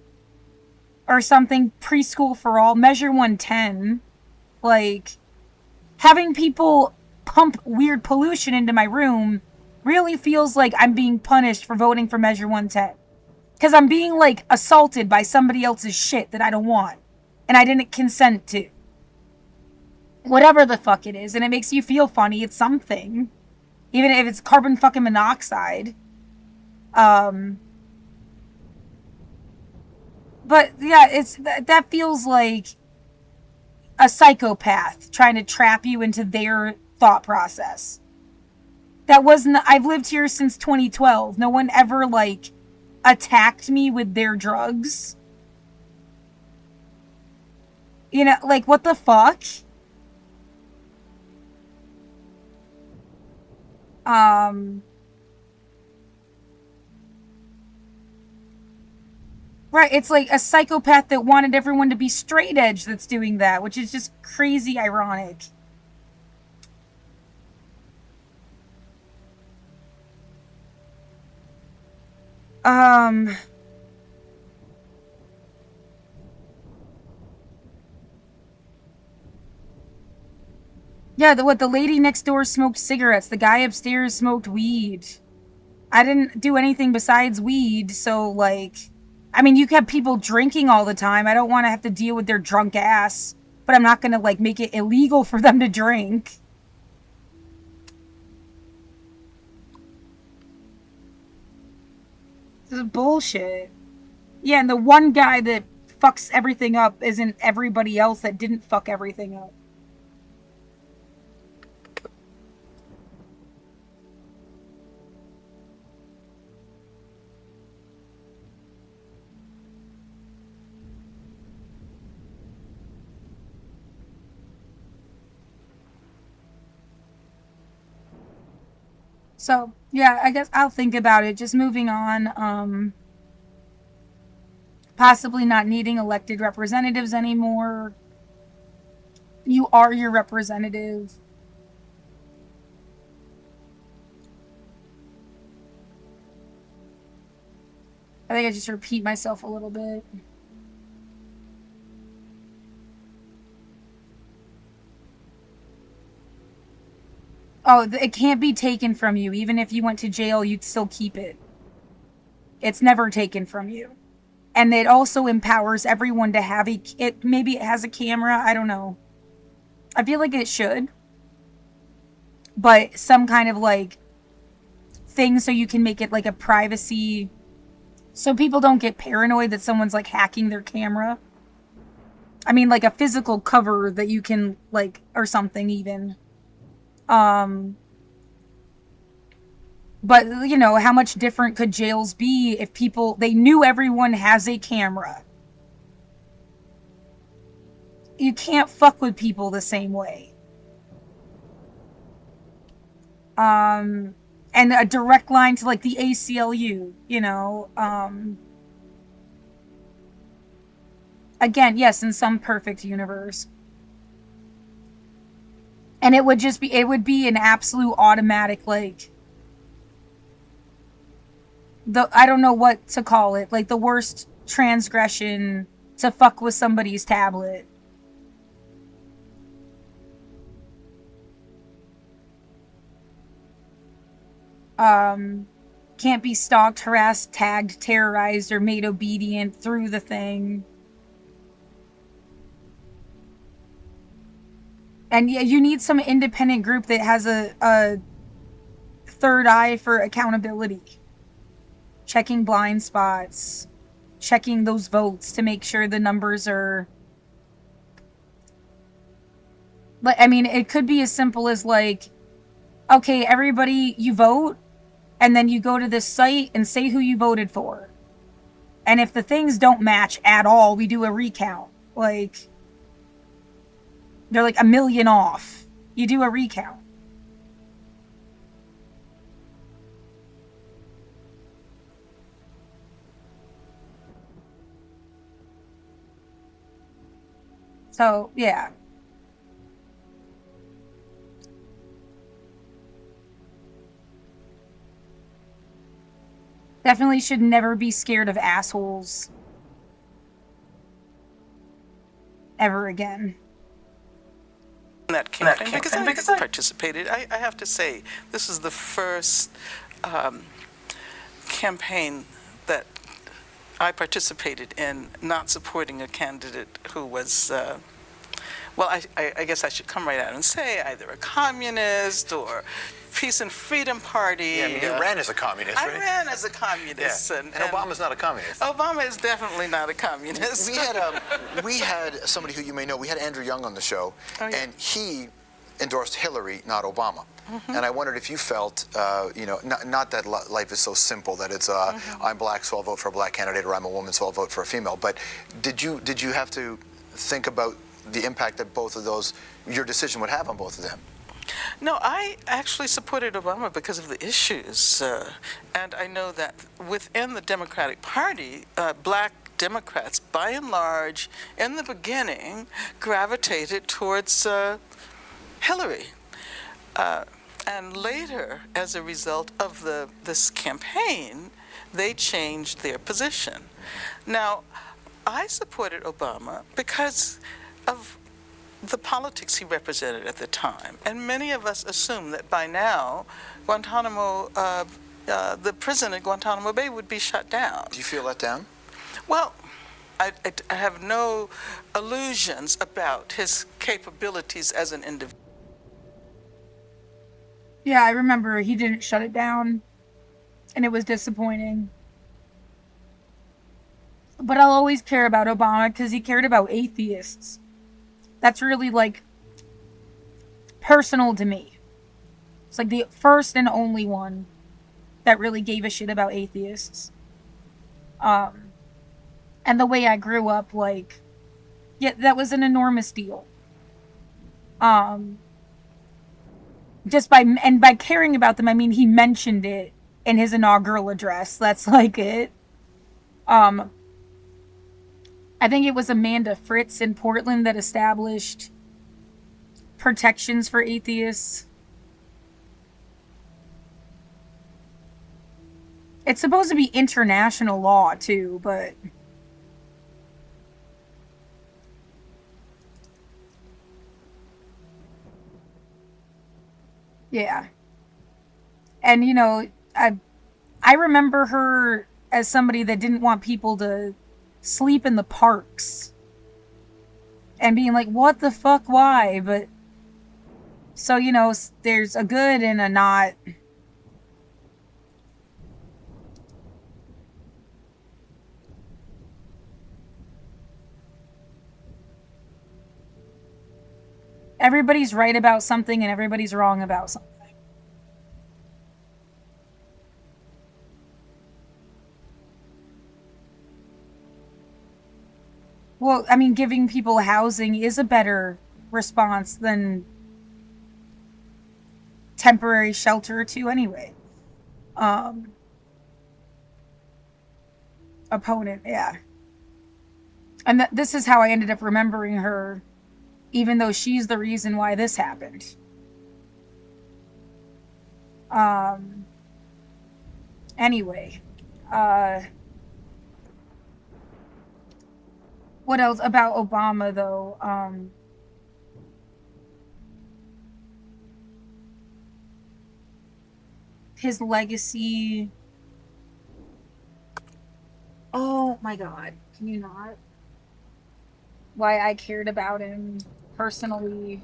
or something, preschool for all, Measure 110. Like, having people pump weird pollution into my room really feels like I'm being punished for voting for Measure 110. Because I'm being, like, assaulted by somebody else's shit that I don't want. And I didn't consent to. Whatever the fuck it is. And it makes you feel funny. It's something. Even if it's carbon fucking monoxide. But yeah, that feels like a psychopath trying to trap you into their thought process. That wasn't, I've lived here since 2012. No one ever like attacked me with their drugs. You know, like what the fuck? Right, it's like a psychopath that wanted everyone to be straight edge that's doing that, which is just crazy ironic. Yeah, the lady next door smoked cigarettes. The guy upstairs smoked weed. I didn't do anything besides weed, so like, I mean, you have people drinking all the time. I don't want to have to deal with their drunk ass, but I'm not going to like make it illegal for them to drink. This is bullshit. Yeah, and the one guy that fucks everything up isn't everybody else that didn't fuck everything up. So, yeah, I guess I'll think about it. Just moving on. Possibly not needing elected representatives anymore. You are your representative. I think I just repeat myself a little bit. Oh, it can't be taken from you. Even if you went to jail, you'd still keep it. It's never taken from you. And it also empowers everyone to have it. Maybe it has a camera. I don't know. I feel like it should. But some kind of like thing so you can make it like a privacy, so people don't get paranoid that someone's like hacking their camera. I mean, like a physical cover that you can like, or something even. But you know, how much different could jails be if people, they knew everyone has a camera? You can't fuck with people the same way. And a direct line to like the ACLU, you know. Again, yes, in some perfect universe. And it would be an absolute automatic, like, I don't know what to call it, like the worst transgression to fuck with somebody's tablet. Can't be stalked, harassed, tagged, terrorized, or made obedient through the thing. And yeah, you need some independent group that has a third eye for accountability. Checking blind spots. Checking those votes to make sure the numbers are... But I mean, it could be as simple as like, okay, everybody, you vote, and then you go to this site and say who you voted for. And if the things don't match at all, we do a recount. Like, they're like 1 million off. You do a recount. So, yeah. Definitely should never be scared of assholes. Ever again. That campaign, because I participated. I have to say, this is the first campaign that I participated in not supporting a candidate who was, well, I guess I should come right out and say either a communist or Peace and Freedom Party. Yeah, I mean, you ran as a communist, right? I ran as a communist. Yeah. And Obama's not a communist. Obama is definitely not a communist. We had somebody who you may know, we had Andrew Young on the show, and he endorsed Hillary, not Obama. And I wondered if you felt, you know, not that life is so simple that it's I'm black, so I'll vote for a black candidate, or I'm a woman, so I'll vote for a female. But did you have to think about the impact that both of those, your decision would have on both of them? No, I actually supported Obama because of the issues. And I know that within the Democratic Party, black Democrats, by and large, in the beginning, gravitated towards Hillary. And later, as a result of this campaign, they changed their position. Now, I supported Obama because of the politics he represented at the time. And many of us assumed that by now, Guantanamo, the prison at Guantanamo Bay would be shut down. Do you feel let down? Well, I have no illusions about his capabilities as an individual. Yeah, I remember he didn't shut it down, and it was disappointing. But I'll always care about Obama because he cared about atheists. That's really, like, personal to me. It's like the first and only one that really gave a shit about atheists. And the way I grew up, like, yeah, that was an enormous deal. Just by caring about them, I mean, he mentioned it in his inaugural address. That's like it. I think it was Amanda Fritz in Portland that established protections for atheists. It's supposed to be international law, too, but... Yeah. And, you know, I remember her as somebody that didn't want people to sleep in the parks. And being like, what the fuck, why? But, so, you know, there's a good and a not. everybody's right about something and everybody's wrong about something. Well, I mean, giving people housing is a better response than temporary shelter too anyway. Opponent, yeah. And this is how I ended up remembering her, even though she's the reason why this happened. Anyway, what else about Obama though? His legacy. Oh my God, can you not? Why I cared about him personally.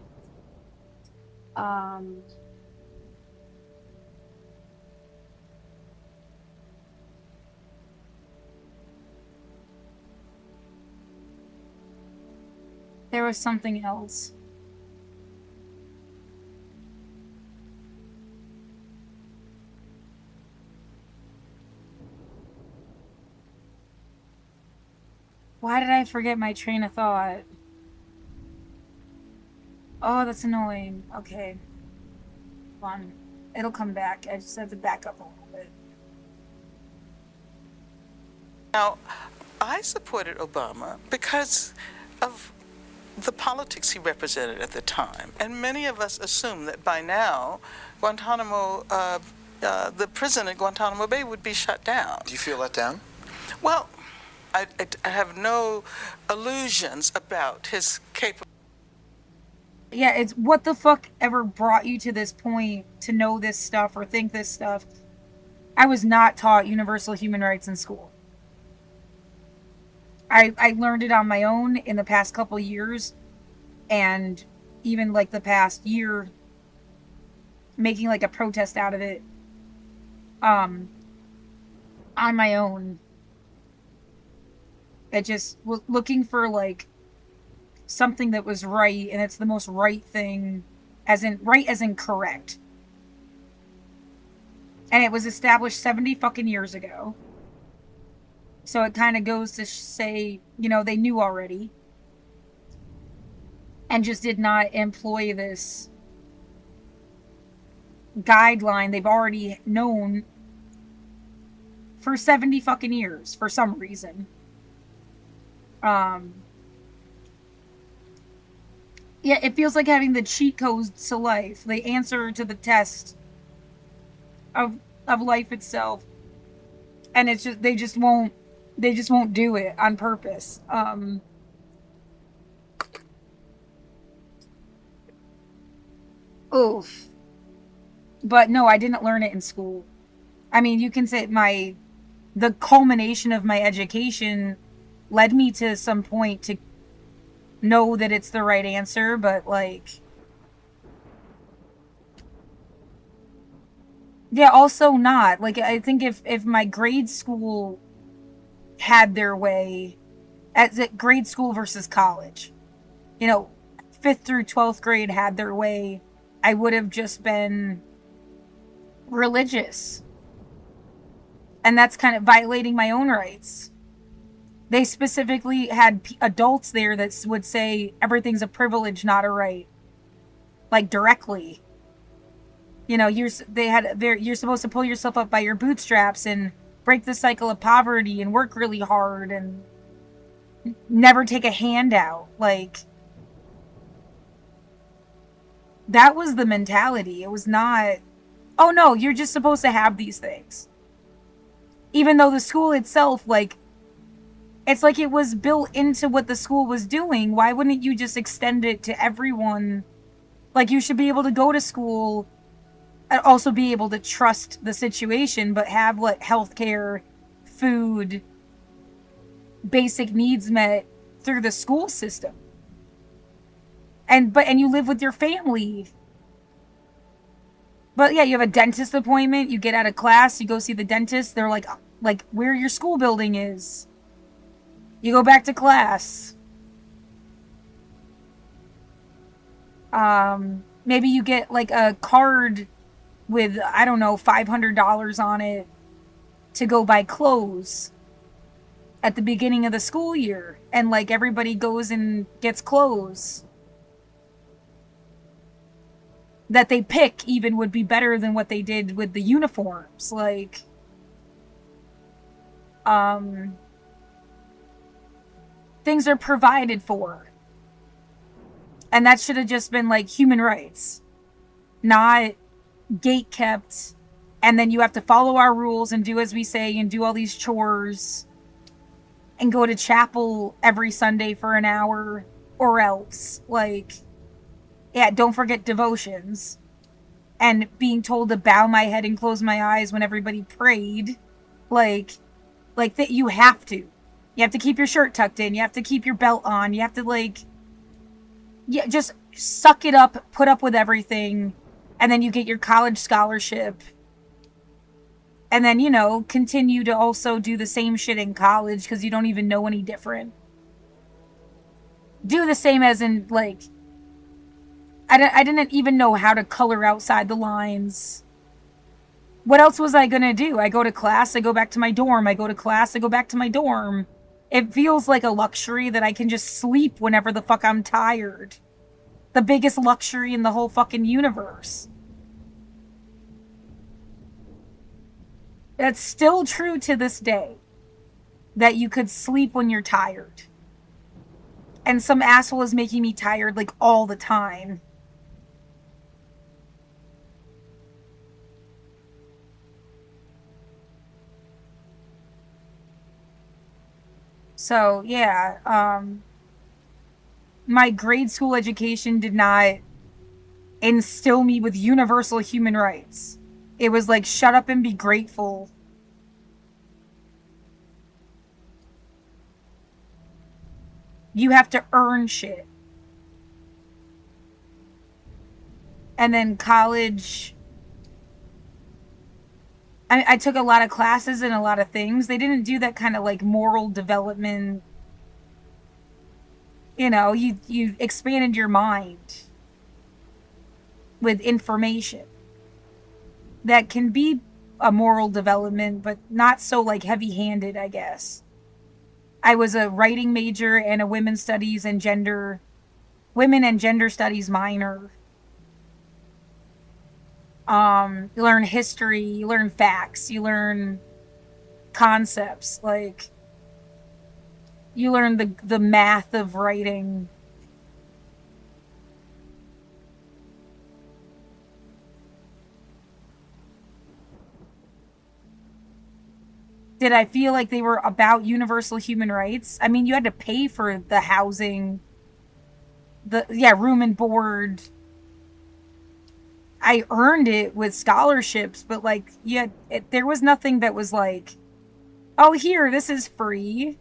There was something else. Why did I forget my train of thought? Oh, that's annoying. Okay. Hold on. It'll come back. I just have to back up a little bit. Now, I supported Obama because of the politics he represented at the time. And many of us assumed that by now, Guantanamo, the prison at Guantanamo Bay would be shut down. Do you feel let down? Well, I have no illusions about his capability. Yeah, it's what the fuck ever brought you to this point to know this stuff or think this stuff? I was not taught universal human rights in school. I learned it on my own in the past couple years, and even like the past year, making like a protest out of it on my own. It just was looking for like something that was right, and it's the most right thing, as in right as in correct. And it was established 70 fucking years ago. So it kind of goes to say, you know, they knew already. And just did not employ this guideline they've already known for 70 fucking years for some reason. Yeah, it feels like having the cheat codes to life, the answer to the test of life itself. And it's just they just won't do it on purpose. Oof. But no, I didn't learn it in school. I mean, you can say the culmination of my education led me to some point to know that it's the right answer, but like, yeah, also not. Like, I think if my grade school had their way, as at grade school versus college, you know, 5th through 12th grade had their way, I would have just been religious. And that's kind of violating my own rights. They specifically had adults there that would say everything's a privilege, not a right. Like, directly. You know, you're supposed to pull yourself up by your bootstraps and break the cycle of poverty and work really hard and never take a handout. Like, that was the mentality. It was not, oh no, you're just supposed to have these things. Even though the school itself, like, it's like it was built into what the school was doing. Why wouldn't you just extend it to everyone? Like, you should be able to go to school and also be able to trust the situation, but have like healthcare, food, basic needs met through the school system. And you live with your family. But yeah, you have a dentist appointment, you get out of class, you go see the dentist, they're like where your school building is. You go back to class. Maybe you get like a card with, I don't know, $500 on it to go buy clothes at the beginning of the school year, and like everybody goes and gets clothes that they pick even would be better than what they did with the uniforms. Like, things are provided for. And that should have just been like human rights, not gate kept. And then you have to follow our rules and do as we say and do all these chores and go to chapel every Sunday for an hour, or else. Like, yeah, don't forget devotions. And being told to bow my head and close my eyes when everybody prayed. Like that you have to. You have to keep your shirt tucked in. You have to keep your belt on. You have to, like, yeah, just suck it up, put up with everything, and then you get your college scholarship. And then, you know, continue to also do the same shit in college because you don't even know any different. Do the same as in, like, I didn't even know how to color outside the lines. What else was I gonna do? I go to class, I go back to my dorm. I go to class, I go back to my dorm. It feels like a luxury that I can just sleep whenever the fuck I'm tired. The biggest luxury in the whole fucking universe. That's still true to this day. That you could sleep when you're tired. And some asshole is making me tired, like, all the time. So, yeah, my grade school education did not instill me with universal human rights. It was like, shut up and be grateful. You have to earn shit. And then college, I took a lot of classes and a lot of things. They didn't do that kind of like moral development. You know, you expanded your mind with information. That can be a moral development, but not so like heavy-handed, I guess. I was a writing major and a women and gender studies minor. You learn history, you learn facts, you learn concepts, like you learn the math of writing. Did I feel like they were about universal human rights? I mean, you had to pay for the housing, room and board. I earned it with scholarships, but like, yeah, there was nothing that was like, oh, here, this is free.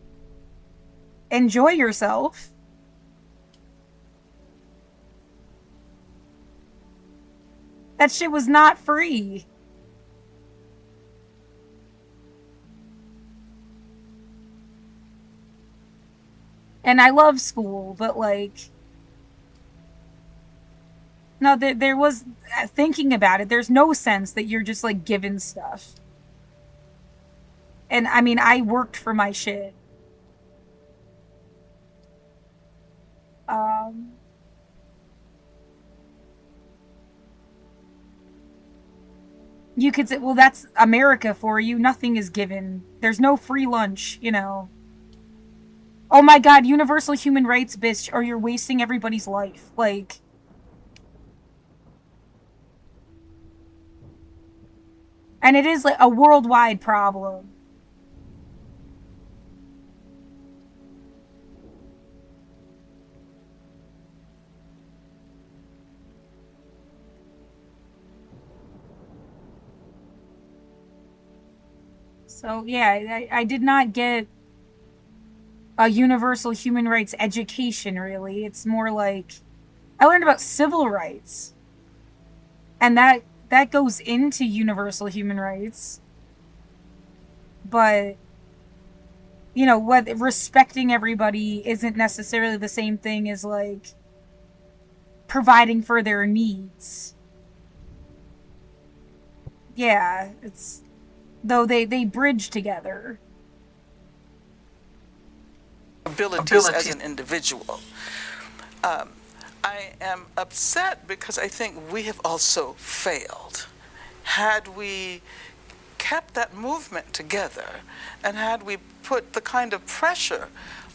Enjoy yourself. That shit was not free. And I love school, but like, no, there was, thinking about it, there's no sense that you're just like given stuff. And I mean, I worked for my shit. You could say, well, that's America for you. Nothing is given. There's no free lunch, you know. Oh my god, universal human rights, bitch, or you're wasting everybody's life. Like, and it is like a worldwide problem. So, yeah, I did not get a universal human rights education, really. It's more like, I learned about civil rights. And that goes into universal human rights. But, you know, respecting everybody isn't necessarily the same thing as, like, providing for their needs. Yeah, it's though they bridge together. Abilities as an individual. I am upset because I think we have also failed. Had we kept that movement together, and had we put the kind of pressure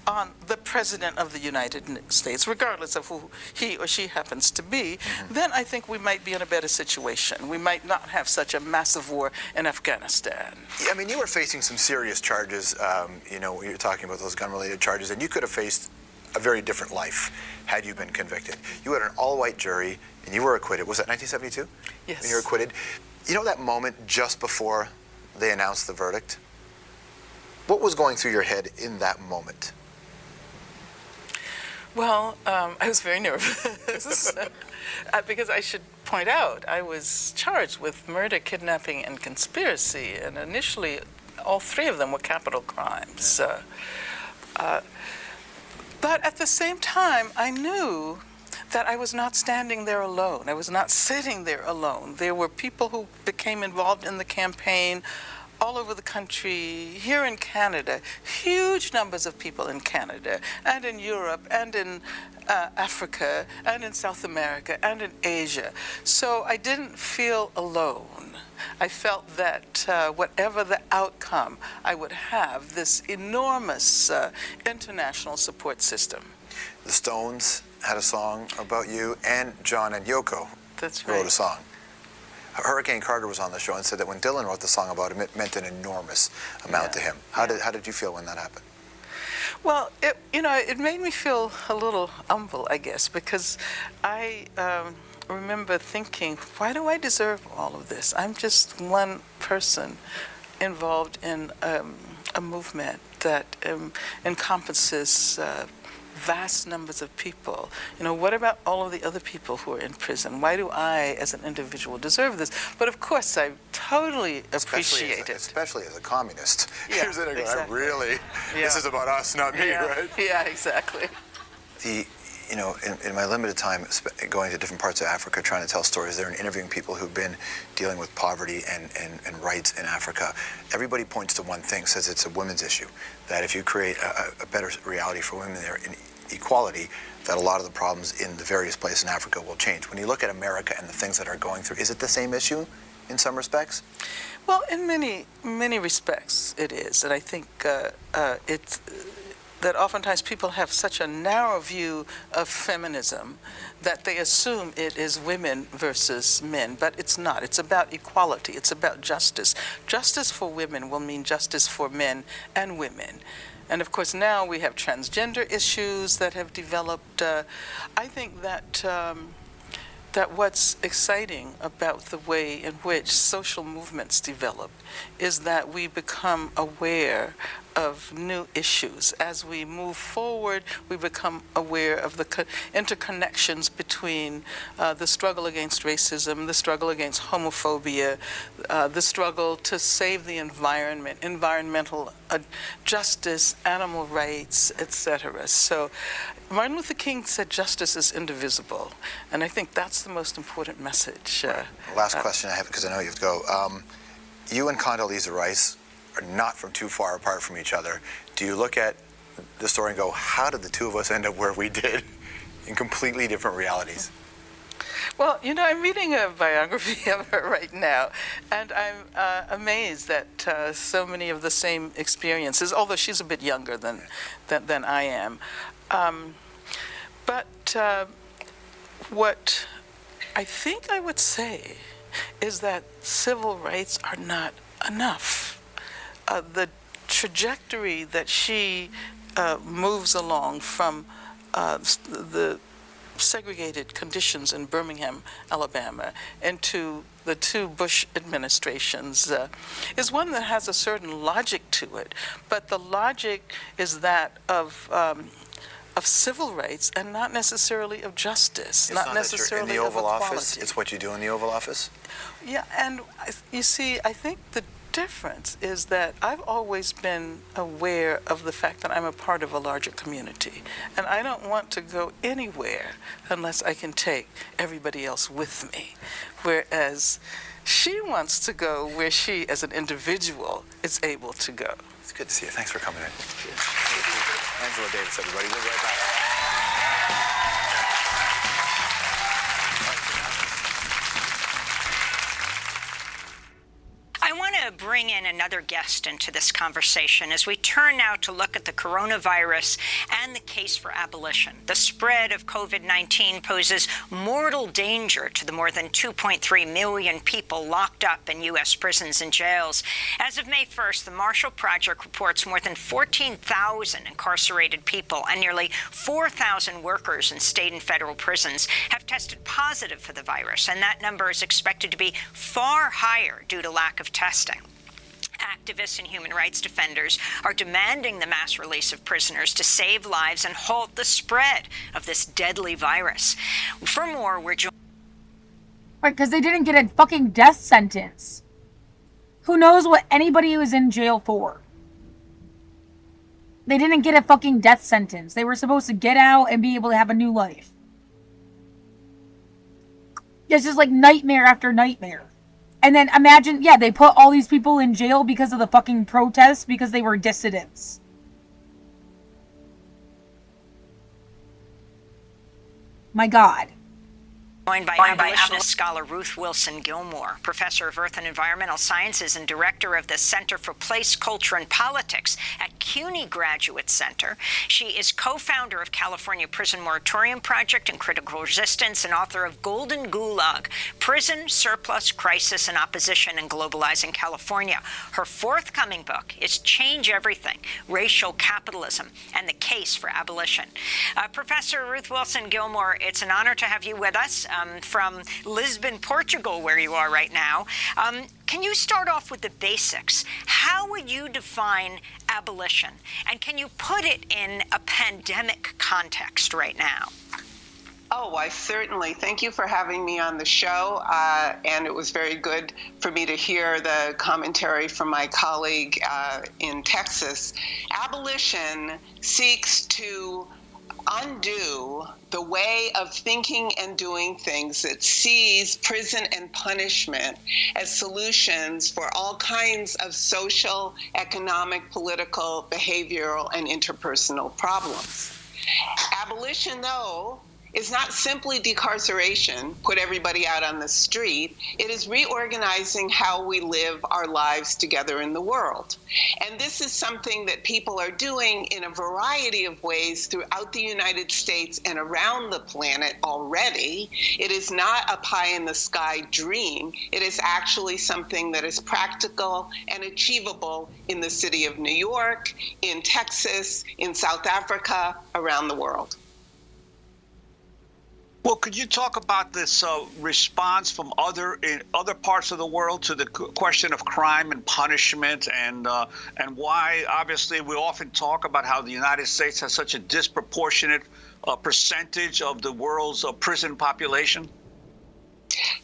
on the President of the United States, regardless of who he or she happens to be, then I think we might be in a better situation. We might not have such a massive war in Afghanistan. I mean, you were facing some serious charges, you're talking about those gun-related charges, and you could have faced a very different life had you been convicted. You had an all-white jury, and you were acquitted. Was that 1972? Yes. When you were acquitted? You know that moment just before they announced the verdict? What was going through your head in that moment? Well, I was very nervous because I should point out I was charged with murder, kidnapping, and conspiracy, and initially all three of them were capital crimes. But at the same time, I knew that I was not standing there alone. I was not sitting there alone. There were people who became involved in the campaign all over the country, here in Canada, huge numbers of people in Canada, and in Europe, and in Africa, and in South America, and in Asia. So I didn't feel alone. I felt that whatever the outcome, I would have this enormous international support system. The Stones had a song about you, and John and Yoko wrote a song. Hurricane Carter was on the show and said that when Dylan wrote the song about him, it meant an enormous amount to him. How did you feel when that happened? Well, it made me feel a little humble, I guess, because I remember thinking, why do I deserve all of this? I'm just one person involved in a movement that encompasses vast numbers of people. What about all of the other people who are in prison? Why do I, as an individual, deserve this? But of course, I totally appreciate it. Especially as a communist. Yeah, Here's it, exactly. This is about us, not me, right? Yeah, exactly. In my limited time going to different parts of Africa, trying to tell stories there and interviewing people who've been dealing with poverty and rights in Africa, everybody points to one thing, says it's a women's issue, that if you create a better reality for women there in equality, that a lot of the problems in the various places in Africa will change. When you look at America and the things that are going through, is it the same issue in some respects? Well, in many respects it is, and I think it's that oftentimes people have such a narrow view of feminism that they assume it is women versus men, but it's not. It's about equality. It's about justice. Justice for women will mean justice for men and women. And of course now we have transgender issues that have developed. I think that that what's exciting about the way in which social movements develop is that we become aware of new issues. As we move forward, we become aware of the interconnections between the struggle against racism, the struggle against homophobia, the struggle to save the environment, environmental justice, animal rights, etc. So Martin Luther King said justice is indivisible, and I think that's the most important message. Last question I have, because I know you have to go. You and Condoleezza Rice are not from too far apart from each other. Do you look at the story and go, how did the two of us end up where we did in completely different realities? Well, I'm reading a biography of her right now, and I'm amazed that so many of the same experiences, although she's a bit younger than I am. But what I think I would say is that civil rights are not enough. The trajectory that she moves along from the segregated conditions in Birmingham, Alabama, into the two Bush administrations is one that has a certain logic to it, but the logic is that of civil rights and not necessarily of justice, not necessarily in the of Oval equality. Office. It's what you do in the Oval Office. Yeah, and you see, I think the difference is that I've always been aware of the fact that I'm a part of a larger community, and I don't want to go anywhere unless I can take everybody else with me, whereas she wants to go where she, as an individual, is able to go. It's good to see you. Thanks for coming in. Angela Davis, everybody. We'll be right back. I want to bring in another guest into this conversation as we turn now to look at the coronavirus and the case for abolition. The spread of COVID-19 poses mortal danger to the more than 2.3 million people locked up in U.S. prisons and jails. As of May 1st, the Marshall Project reports more than 14,000 incarcerated people and nearly 4,000 workers in state and federal prisons have tested positive for the virus, and that number is expected to be far higher due to lack of testing. Activists and human rights defenders are demanding the mass release of prisoners to save lives and halt the spread of this deadly virus. For more, we're joined. Right, because they didn't get a fucking death sentence. Who knows what anybody was in jail for? They didn't get a fucking death sentence. They were supposed to get out and be able to have a new life. It's just like nightmare after nightmare. And then imagine, yeah, they put all these people in jail because of the fucking protests because they were dissidents. My God. Joined by abolitionist scholar Ruth Wilson Gilmore, professor of Earth and Environmental Sciences and director of the Center for Place, Culture, and Politics at CUNY Graduate Center. She is co-founder of California Prison Moratorium Project and Critical Resistance and author of Golden Gulag, Prison, Surplus, Crisis, and Opposition in Globalizing California. Her forthcoming book is Change Everything, Racial Capitalism, and the Case for Abolition. Professor Ruth Wilson Gilmore, it's an honor to have you with us. From Lisbon, Portugal, where you are right now. Can you start off with the basics? How would you define abolition? And can you put it in a pandemic context right now? Oh, I certainly. Thank you for having me on the show. And it was very good for me to hear the commentary from my colleague in Texas. Abolition seeks to undo the way of thinking and doing things that sees prison and punishment as solutions for all kinds of social, economic, political, behavioral, and interpersonal problems. Abolition, though, is not simply decarceration, put everybody out on the street. It is reorganizing how we live our lives together in the world. And this is something that people are doing in a variety of ways throughout the United States and around the planet already. It is not a pie-in-the-sky dream. It is actually something that is practical and achievable in the city of New York, in Texas, in South Africa, around the world. Well, could you talk about this response from in other parts of the world to the question of crime and punishment, and why? Obviously, we often talk about how the United States has such a disproportionate percentage of the world's prison population.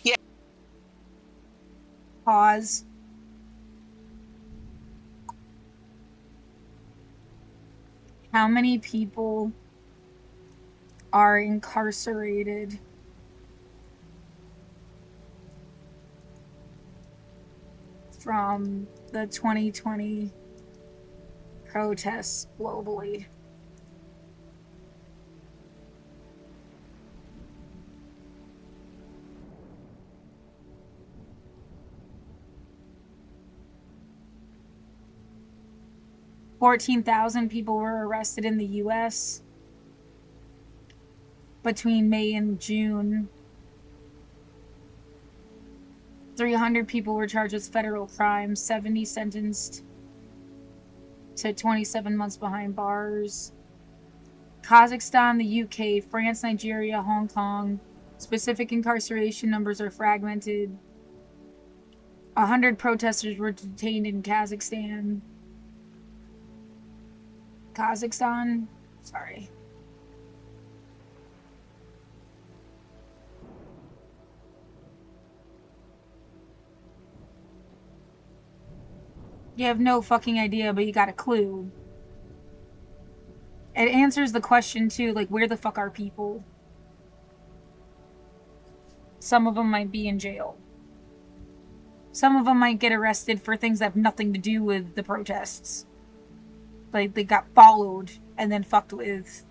Yeah. Pause. How many people are incarcerated from the 2020 protests globally? $14,000 people were arrested in the U.S. between May and June. 300 people were charged with federal crimes, 70 sentenced to 27 months behind bars. Kazakhstan, the UK, France, Nigeria, Hong Kong. Specific incarceration numbers are fragmented. 100 protesters were detained in Kazakhstan. Sorry. You have no fucking idea, but you got a clue. It answers the question, too, like, where the fuck are people? Some of them might be in jail. Some of them might get arrested for things that have nothing to do with the protests. Like, they got followed and then fucked with.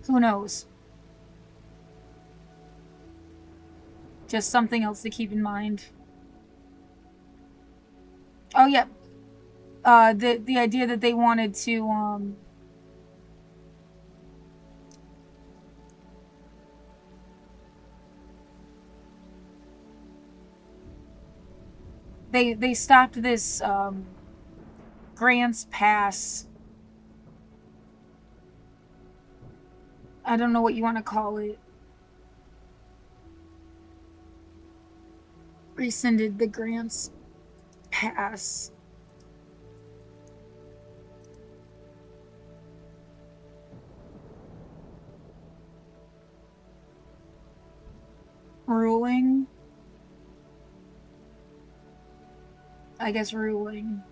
Who knows? Just something else to keep in mind. Oh, yeah. The idea that they wanted to, They stopped this, grants pass. I don't know what you want to call it. Rescinded the grants pass. Ruling. I guess ruling.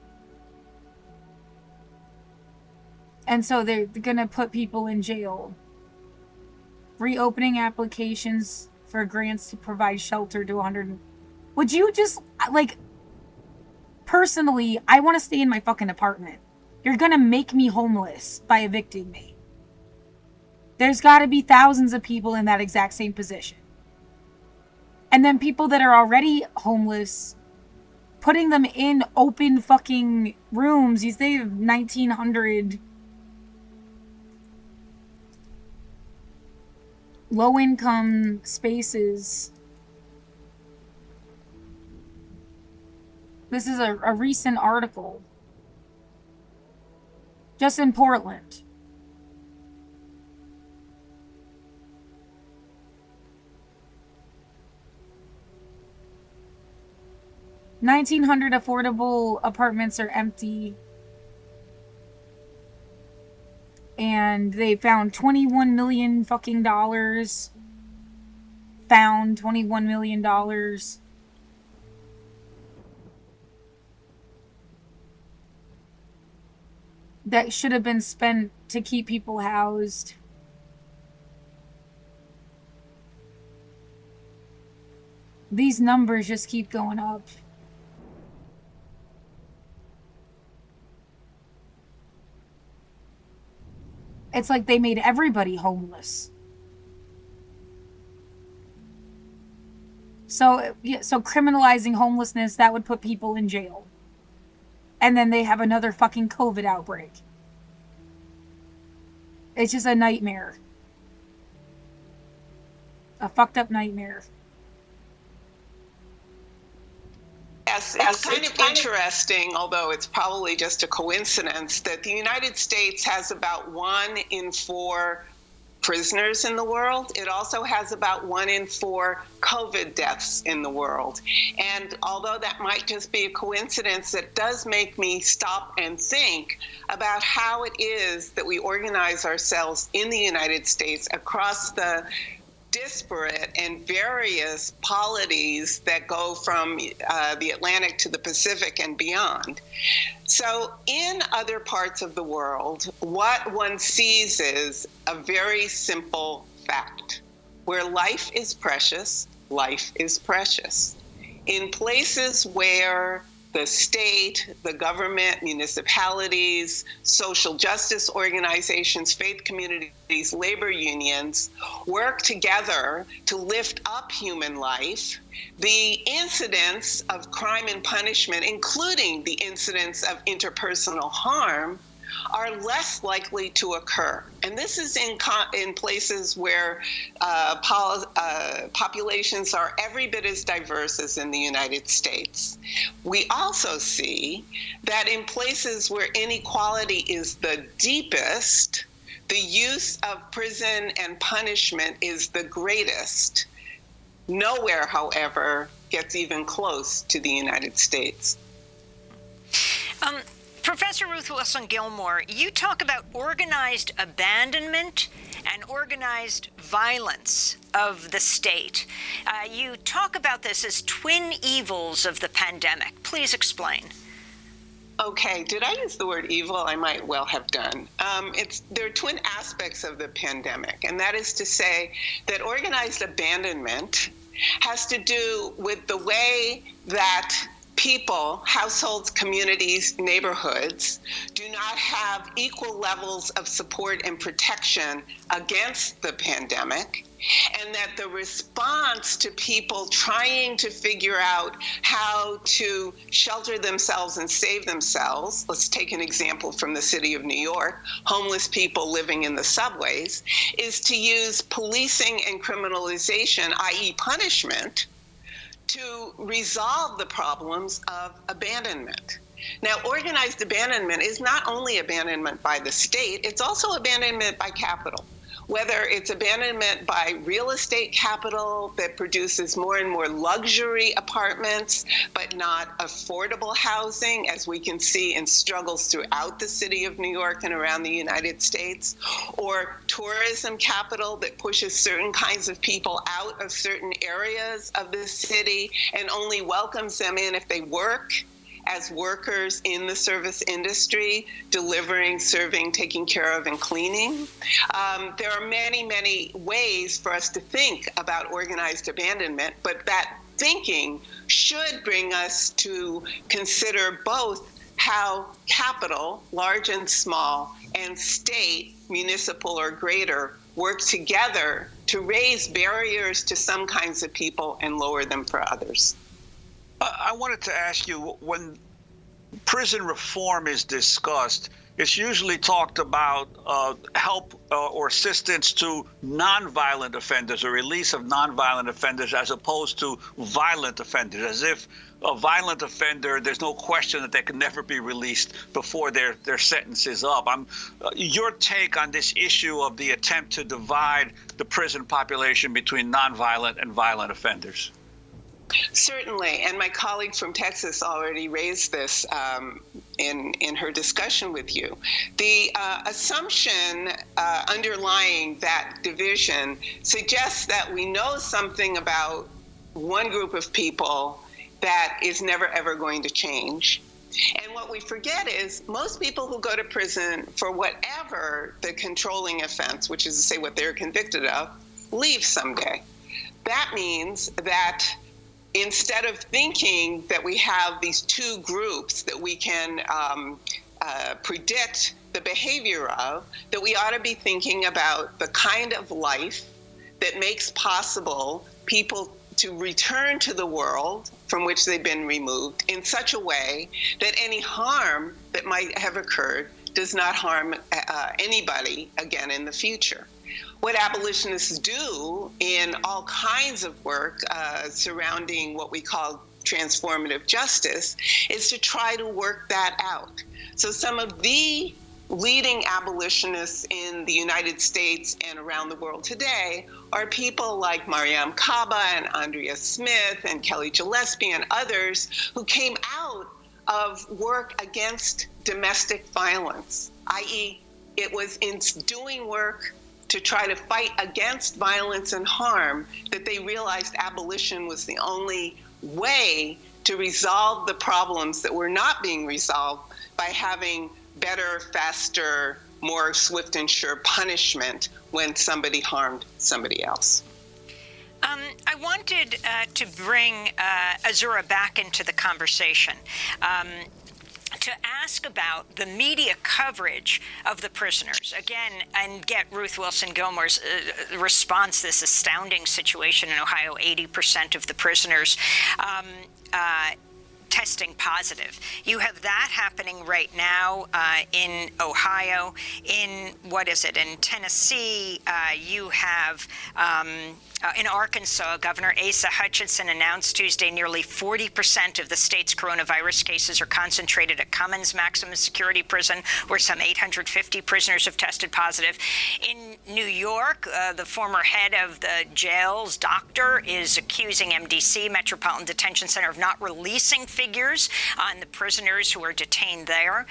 And so they're gonna put people in jail. Reopening applications for grants to provide shelter to 100. Would you just, like, personally, I want to stay in my fucking apartment. You're gonna make me homeless by evicting me. There's gotta be thousands of people in that exact same position. And then people that are already homeless, putting them in open fucking rooms. You say 1,900 low-income spaces. This is a recent article. Just in Portland. $1,900 affordable apartments are empty. And they found $21 million fucking dollars. Found $21 million. That should have been spent to keep people housed. These numbers just keep going up. It's like they made everybody homeless. So criminalizing homelessness, that would put people in jail. And then they have another fucking COVID outbreak. It's just a nightmare. A fucked up nightmare. Yes, it's kind of interesting, although it's probably just a coincidence, that the United States has about 1 in 4 prisoners in the world. It also has about 1 in 4 COVID deaths in the world. And although that might just be a coincidence, it does make me stop and think about how it is that we organize ourselves in the United States across the disparate and various polities that go from the Atlantic to the Pacific and beyond. So in other parts of the world, what one sees is a very simple fact. Where life is precious, life is precious. In places where the state, the government, municipalities, social justice organizations, faith communities, labor unions work together to lift up human life, the incidence of crime and punishment, including the incidence of interpersonal harm, are less likely to occur. And this is in places where populations are every bit as diverse as in the United States. We also see that in places where inequality is the deepest, the use of prison and punishment is the greatest. Nowhere, however, gets even close to the United States. Professor Ruth Wilson Gilmore, you talk about organized abandonment and organized violence of the state. You talk about this as twin evils of the pandemic. Please explain. Okay, did I use the word evil? I might well have done. There are twin aspects of the pandemic, and that is to say that organized abandonment has to do with the way that people, households, communities, neighborhoods do not have equal levels of support and protection against the pandemic, and that the response to people trying to figure out how to shelter themselves and save themselves, let's take an example from the city of New York, homeless people living in the subways, is to use policing and criminalization, i.e. punishment, to resolve the problems of abandonment. Now, organized abandonment is not only abandonment by the state, it's also abandonment by capital. Whether it's abandonment by real estate capital that produces more and more luxury apartments, but not affordable housing, as we can see in struggles throughout the city of New York and around the United States, or tourism capital that pushes certain kinds of people out of certain areas of the city and only welcomes them in if they work as workers in the service industry, delivering, serving, taking care of, and cleaning. There are many, many ways for us to think about organized abandonment, but that thinking should bring us to consider both how capital, large and small, and state, municipal or greater, work together to raise barriers to some kinds of people and lower them for others. I wanted to ask you, when prison reform is discussed, it's usually talked about help or assistance to nonviolent offenders or release of nonviolent offenders as opposed to violent offenders, as if a violent offender, there's no question that they can never be released before their sentence is up. Your take on this issue of the attempt to divide the prison population between nonviolent and violent offenders? Certainly, and my colleague from Texas already raised this in her discussion with you. The assumption underlying that division suggests that we know something about one group of people that is never ever going to change. And what we forget is most people who go to prison for whatever the controlling offense, which is to say what they're convicted of, leave someday. That means that instead of thinking that we have these two groups that we can predict the behavior of, that we ought to be thinking about the kind of life that makes possible people to return to the world from which they've been removed in such a way that any harm that might have occurred does not harm anybody again in the future. What abolitionists do in all kinds of work surrounding what we call transformative justice is to try to work that out. So some of the leading abolitionists in the United States and around the world today are people like Mariame Kaba and Andrea Smith and Kelly Gillespie and others who came out of work against domestic violence, i.e. it was in doing work to try to fight against violence and harm that they realized abolition was the only way to resolve the problems that were not being resolved by having better, faster, more swift and sure punishment when somebody harmed somebody else. I wanted to bring Azura back into the conversation. To ask about the media coverage of the prisoners again, and get Ruth Wilson Gilmore's response. This astounding situation in Ohio: 80% of the prisoners testing positive. You have that happening right now in Ohio. In in Tennessee, you have in Arkansas, Governor Asa Hutchinson announced Tuesday nearly 40% of the state's coronavirus cases are concentrated at Cummins Maximum Security Prison, where some 850 prisoners have tested positive. In New York, the former head of the jail's doctor is accusing MDC, Metropolitan Detention Center, of not releasing figures figures on the prisoners who are detained there.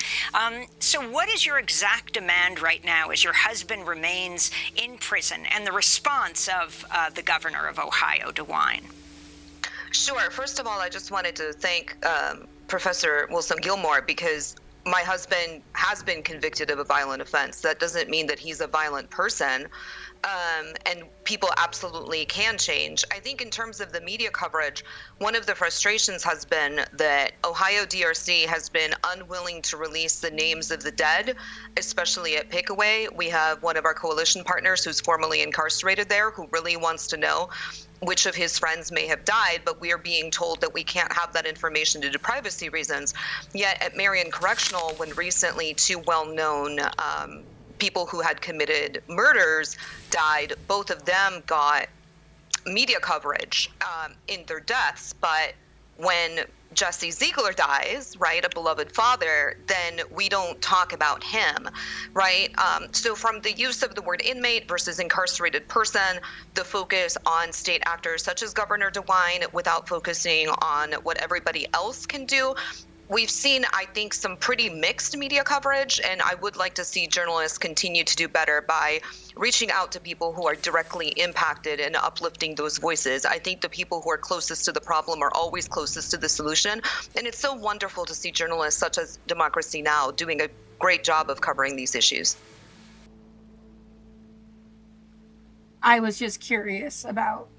So what is your exact demand right now as your husband remains in prison, and the response of the governor of Ohio, DeWine? Sure. First of all, I just wanted to thank Professor Wilson Gilmore, because my husband has been convicted of a violent offense. That doesn't mean that he's a violent person. And people absolutely can change. I think in terms of the media coverage, one of the frustrations has been that Ohio DRC has been unwilling to release the names of the dead, especially at Pickaway. We have one of our coalition partners who's formerly incarcerated there who really wants to know which of his friends may have died, but we are being told that we can't have that information due to privacy reasons. Yet at Marion Correctional, when recently two well-known people who had committed murders died, both of them got media coverage in their deaths. But when Jesse Ziegler dies, right, a beloved father, then we don't talk about him, right? So from the use of the word inmate versus incarcerated person, the focus on state actors such as Governor DeWine without focusing on what everybody else can do, we've seen, I think, some pretty mixed media coverage, and I would like to see journalists continue to do better by reaching out to people who are directly impacted and uplifting those voices. I think the people who are closest to the problem are always closest to the solution, and it's so wonderful to see journalists such as Democracy Now! Doing a great job of covering these issues. I was just curious about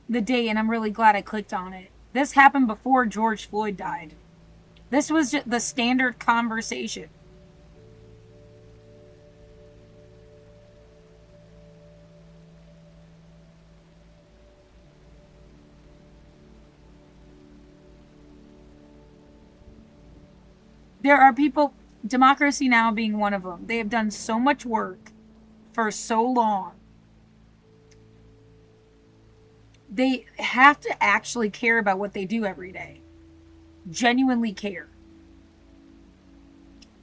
the day, and I'm really glad I clicked on it. This happened before George Floyd died. This was just the standard conversation. There are people, Democracy Now! Being one of them, they have done so much work for so long. They have to actually care about what they do every day. Genuinely care.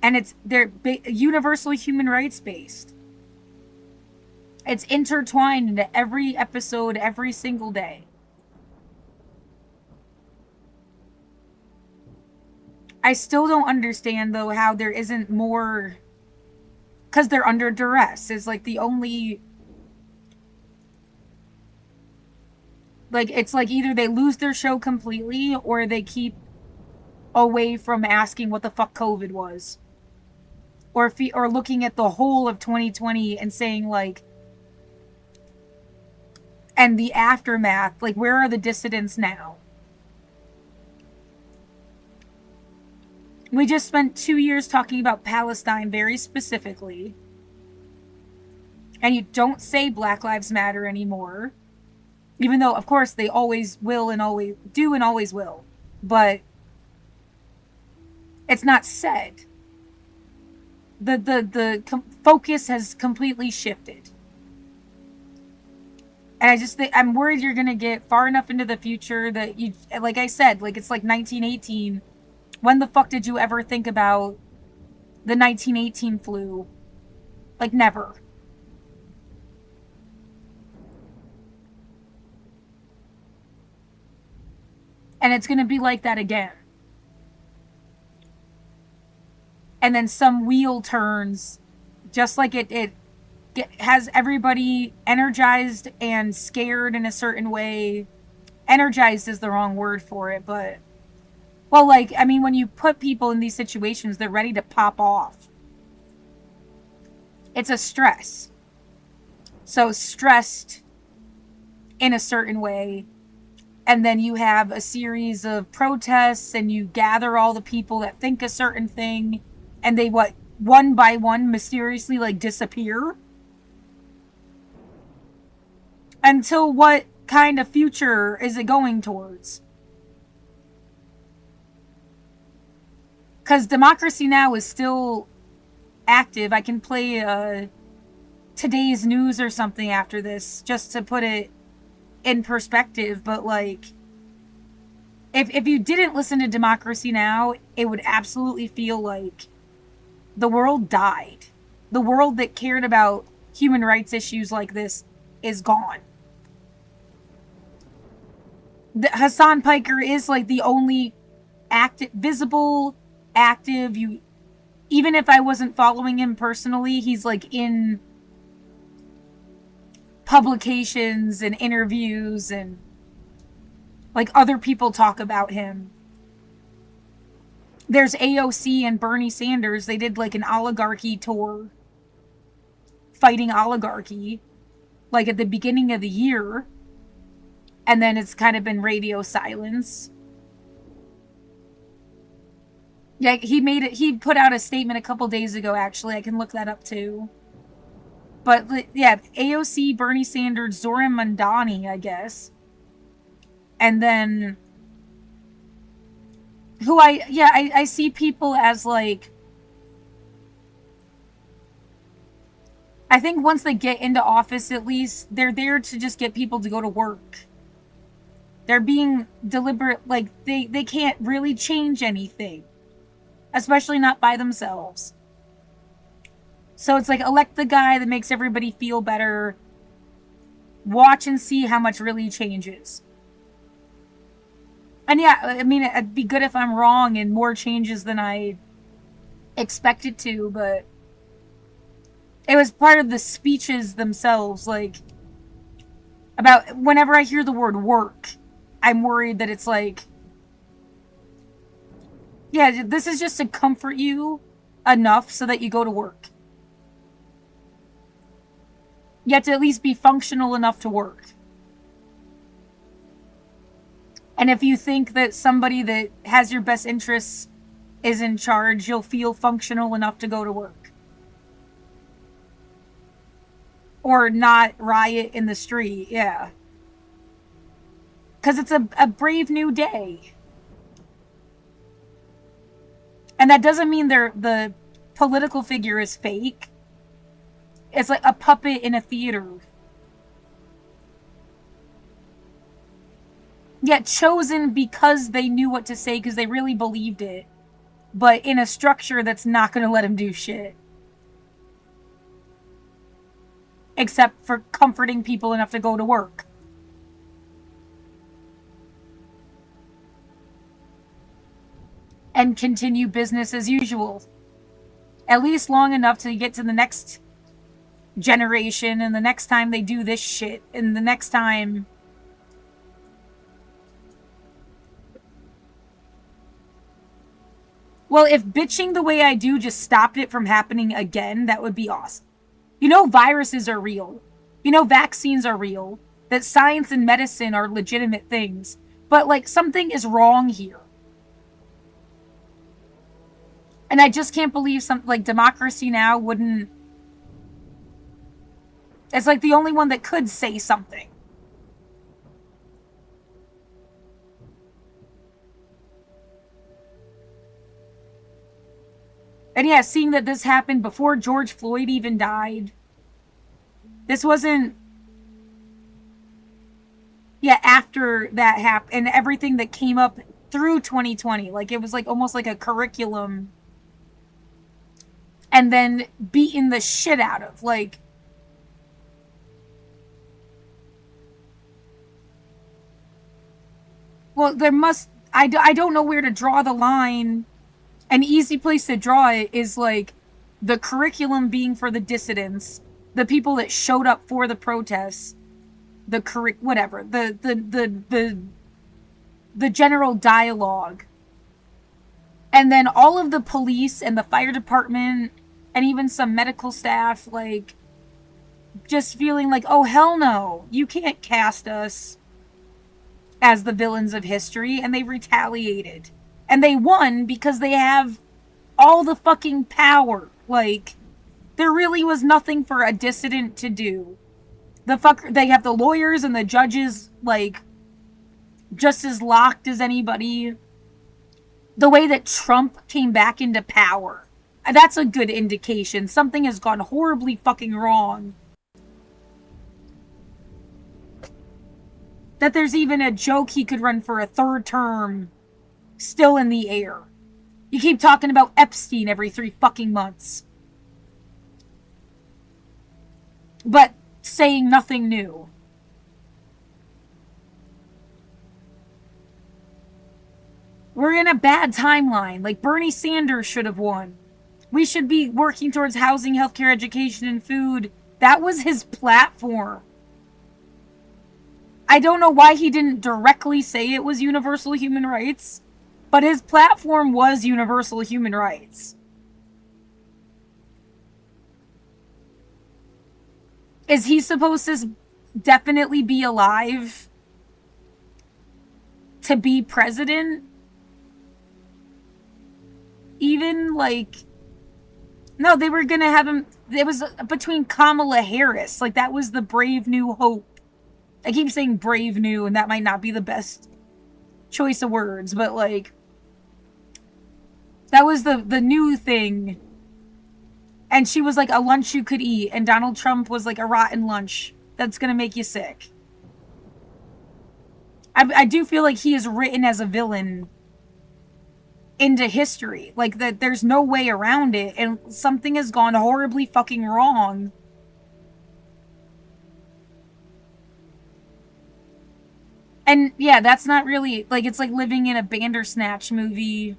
And they're universally human rights based. It's intertwined into every episode, every single day. I still don't understand, though, how there isn't more, because they're under duress is like the only, like, it's like either they lose their show completely or they keep away from asking what the fuck COVID was, or looking at the whole of 2020 and saying, like, and the aftermath, like, where are the dissidents now? We just spent 2 years talking about Palestine very specifically, and you don't say Black Lives Matter anymore, even though, of course, they always will and always do and always will, but it's not said. The focus has completely shifted. And I just think, I'm worried you're going to get far enough into the future that you, like I said, like, it's like 1918. When the fuck did you ever think about the 1918 flu? Like, never. And it's going to be like that again. And then some wheel turns, just like it has everybody energized and scared in a certain way. Energized is the wrong word for it, but, well, like, I mean, when you put people in these situations, they're ready to pop off. It's a stress. So stressed in a certain way. And then you have a series of protests and you gather all the people that think a certain thing, and they, one by one mysteriously, like, disappear. Until what kind of future is it going towards? Because Democracy Now! Is still active. I can play today's news or something after this, just to put it in perspective. But, like, if you didn't listen to Democracy Now!, it would absolutely feel like the world died. The world that cared about human rights issues like this is gone. Hassan Piker is like the only visible, active. Even if I wasn't following him personally, he's like in publications and interviews, and like other people talk about him. There's AOC and Bernie Sanders. They did like an oligarchy tour fighting oligarchy like at the beginning of the year, and then it's kind of been radio silence. Yeah, he put out a statement a couple days ago, actually. I can look that up too. But yeah, AOC, Bernie Sanders, Zoran Mandani, I guess. And then I see people as like, I think once they get into office, at least, they're there to just get people to go to work. They're being deliberate, like, they can't really change anything. Especially not by themselves. So it's like, elect the guy that makes everybody feel better. Watch and see how much really changes. And yeah, I mean, it'd be good if I'm wrong and more changes than I expected to, but it was part of the speeches themselves, like, about whenever I hear the word work, I'm worried that it's like, yeah, this is just to comfort you enough so that you go to work. You have to at least be functional enough to work. And if you think that somebody that has your best interests is in charge, you'll feel functional enough to go to work. Or not riot in the street, yeah. Because it's a brave new day. And that doesn't mean the political figure is fake. It's like a puppet in a theater. Yet chosen because they knew what to say, because they really believed it. But in a structure that's not going to let him do shit. Except for comforting people enough to go to work. And continue business as usual. At least long enough to get to the next generation, and the next time they do this shit, and the next time. Well, if bitching the way I do just stopped it from happening again, that would be awesome. You know, viruses are real. You know, vaccines are real. That science and medicine are legitimate things. But, like, something is wrong here. And I just can't believe something like Democracy Now! Wouldn't. It's like the only one that could say something. And yeah, seeing that this happened before George Floyd even died. This wasn't. Yeah, after that happened, and everything that came up through 2020. Like, it was like almost like a curriculum. And then beaten the shit out of. Like. Well, there must. I don't know where to draw the line. An easy place to draw it is like the curriculum being for the dissidents, the people that showed up for the protests, the general dialogue, and then all of the police and the fire department and even some medical staff, like, just feeling like, oh hell no, you can't cast us as the villains of history, and they retaliated. And they won because they have all the fucking power. Like, there really was nothing for a dissident to do. They have the lawyers and the judges, like, just as locked as anybody. The way that Trump came back into power, that's a good indication. Something has gone horribly fucking wrong. That there's even a joke he could run for a third term still in the air. You keep talking about Epstein every 3 fucking months. But saying nothing new. We're in a bad timeline. Like, Bernie Sanders should have won. We should be working towards housing, healthcare, education, and food. That was his platform. I don't know why he didn't directly say it was universal human rights, but his platform was universal human rights. Is he supposed to definitely be alive to be president? Even, like... No, they were gonna have him... It was between Kamala Harris. Like, that was the Brave New Hope. I keep saying Brave New, and that might not be the best choice of words, but, like... That was the new thing. And she was like a lunch you could eat, and Donald Trump was like a rotten lunch that's gonna make you sick. I do feel like he is written as a villain into history. Like, that there's no way around it, and something has gone horribly fucking wrong. And yeah, that's not really, like, it's like living in a Bandersnatch movie.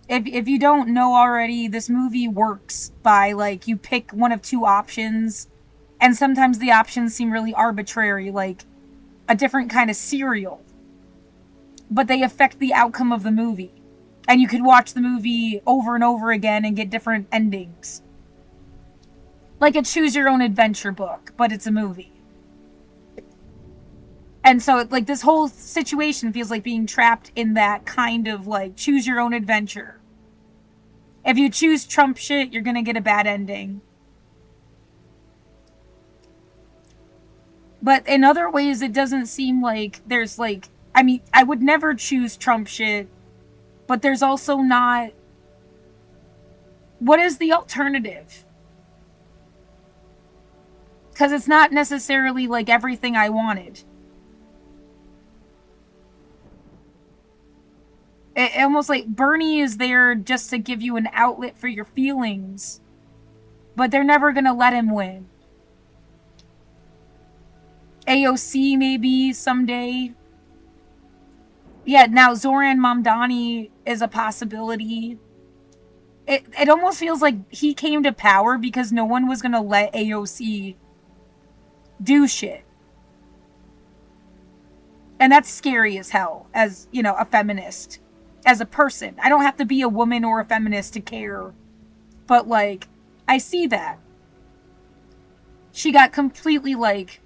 If you don't know already, this movie works by, like, you pick one of two options, and sometimes the options seem really arbitrary, like a different kind of cereal. But they affect the outcome of the movie. And you could watch the movie over and over again and get different endings. Like a choose-your-own-adventure book, but it's a movie. And so, like, this whole situation feels like being trapped in that kind of, like, choose-your-own-adventure. If you choose Trump shit, you're gonna get a bad ending. But in other ways, it doesn't seem like there's, like... I mean, I would never choose Trump shit, but there's also not... What is the alternative? Because it's not necessarily, like, everything I wanted. It almost like Bernie is there just to give you an outlet for your feelings, but they're never gonna let him win. AOC maybe someday. Yeah, now Zoran Mamdani is a possibility. It almost feels like he came to power because no one was gonna let AOC do shit. And that's scary as hell, as, you know, a feminist. As a person. I don't have to be a woman or a feminist to care. But, like, I see that. She got completely, like,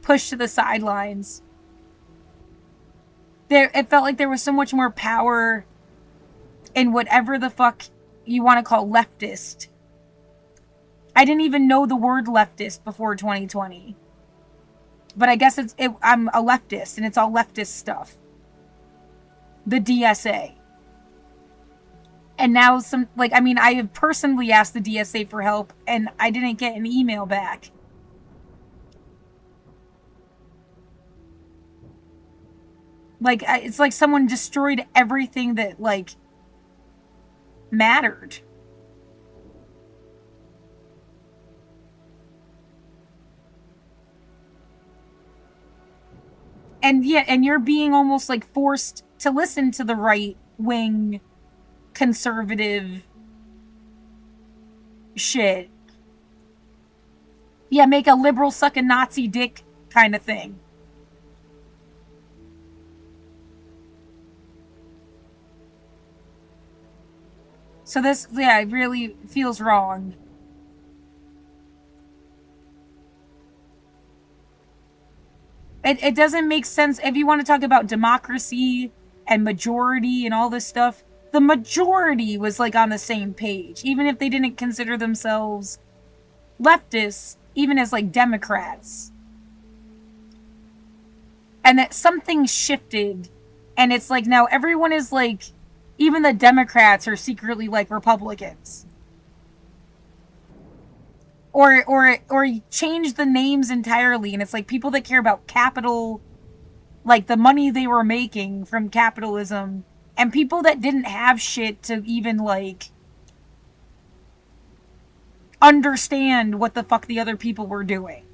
pushed to the sidelines. It felt like there was so much more power in whatever the fuck you want to call leftist. I didn't even know the word leftist before 2020. But I guess I'm a leftist, and it's all leftist stuff. The DSA. And now I have personally asked the DSA for help, and I didn't get an email back. Like, it's like someone destroyed everything that, like, mattered. And yeah, and you're being almost, like, forced to listen to the right-wing conservative shit. Yeah, make a liberal suck a Nazi dick kind of thing. So this, yeah, it really feels wrong. It doesn't make sense if you want to talk about democracy and majority and all this stuff. The majority was, like, on the same page, even if they didn't consider themselves leftists, even as, like, Democrats. And that something shifted, and it's like now everyone is like, even the Democrats are secretly like Republicans. Or change the names entirely, and it's like people that care about capital, like the money they were making from capitalism, and people that didn't have shit to even, like, understand what the fuck the other people were doing.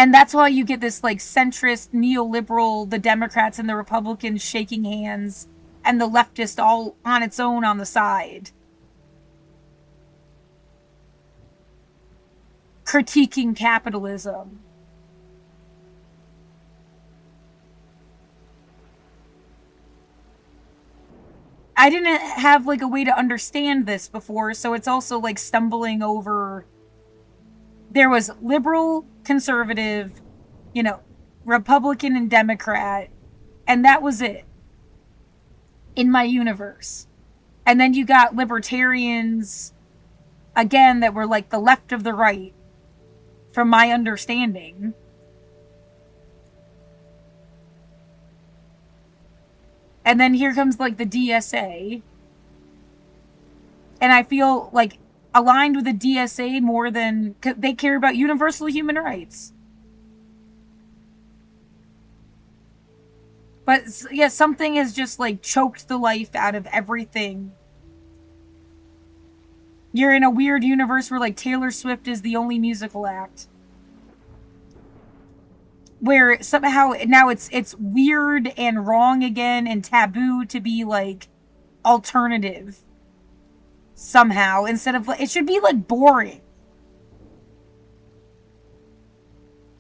And that's why you get this like centrist, neoliberal, the Democrats and the Republicans shaking hands, and the leftist all on its own on the side, critiquing capitalism. I didn't have like a way to understand this before, so it's also like stumbling over. There was liberal, conservative, Republican and Democrat, and that was it in my universe. And then you got libertarians, again, that were like the left of the right, from my understanding. And then here comes like the DSA. And I feel like aligned with the DSA more than they care about universal human rights. But yeah, something has just like choked the life out of everything. You're in a weird universe where like Taylor Swift is the only musical act. Where somehow now it's weird and wrong again and taboo to be like alternative somehow, instead of it should be like boring.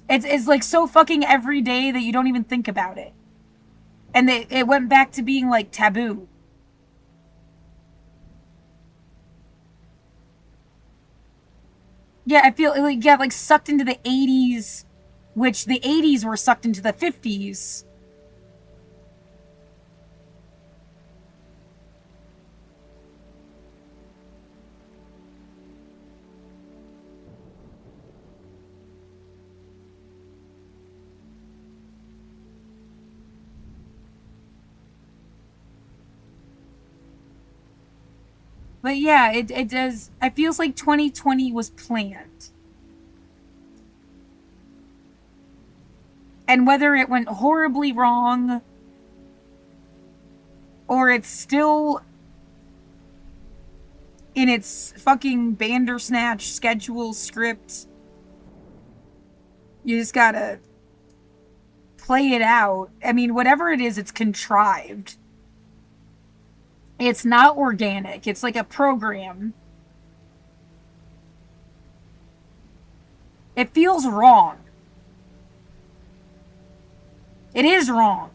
It's like so fucking everyday that you don't even think about it. And it went back to being like taboo. Yeah, I feel like sucked into the 80s, which the 80s were sucked into the 50s. But yeah, it does. It feels like 2020 was planned. And whether it went horribly wrong or it's still in its fucking Bandersnatch schedule script, you just gotta play it out. I mean, whatever it is, it's contrived. It's not organic. It's like a program. It feels wrong. It is wrong.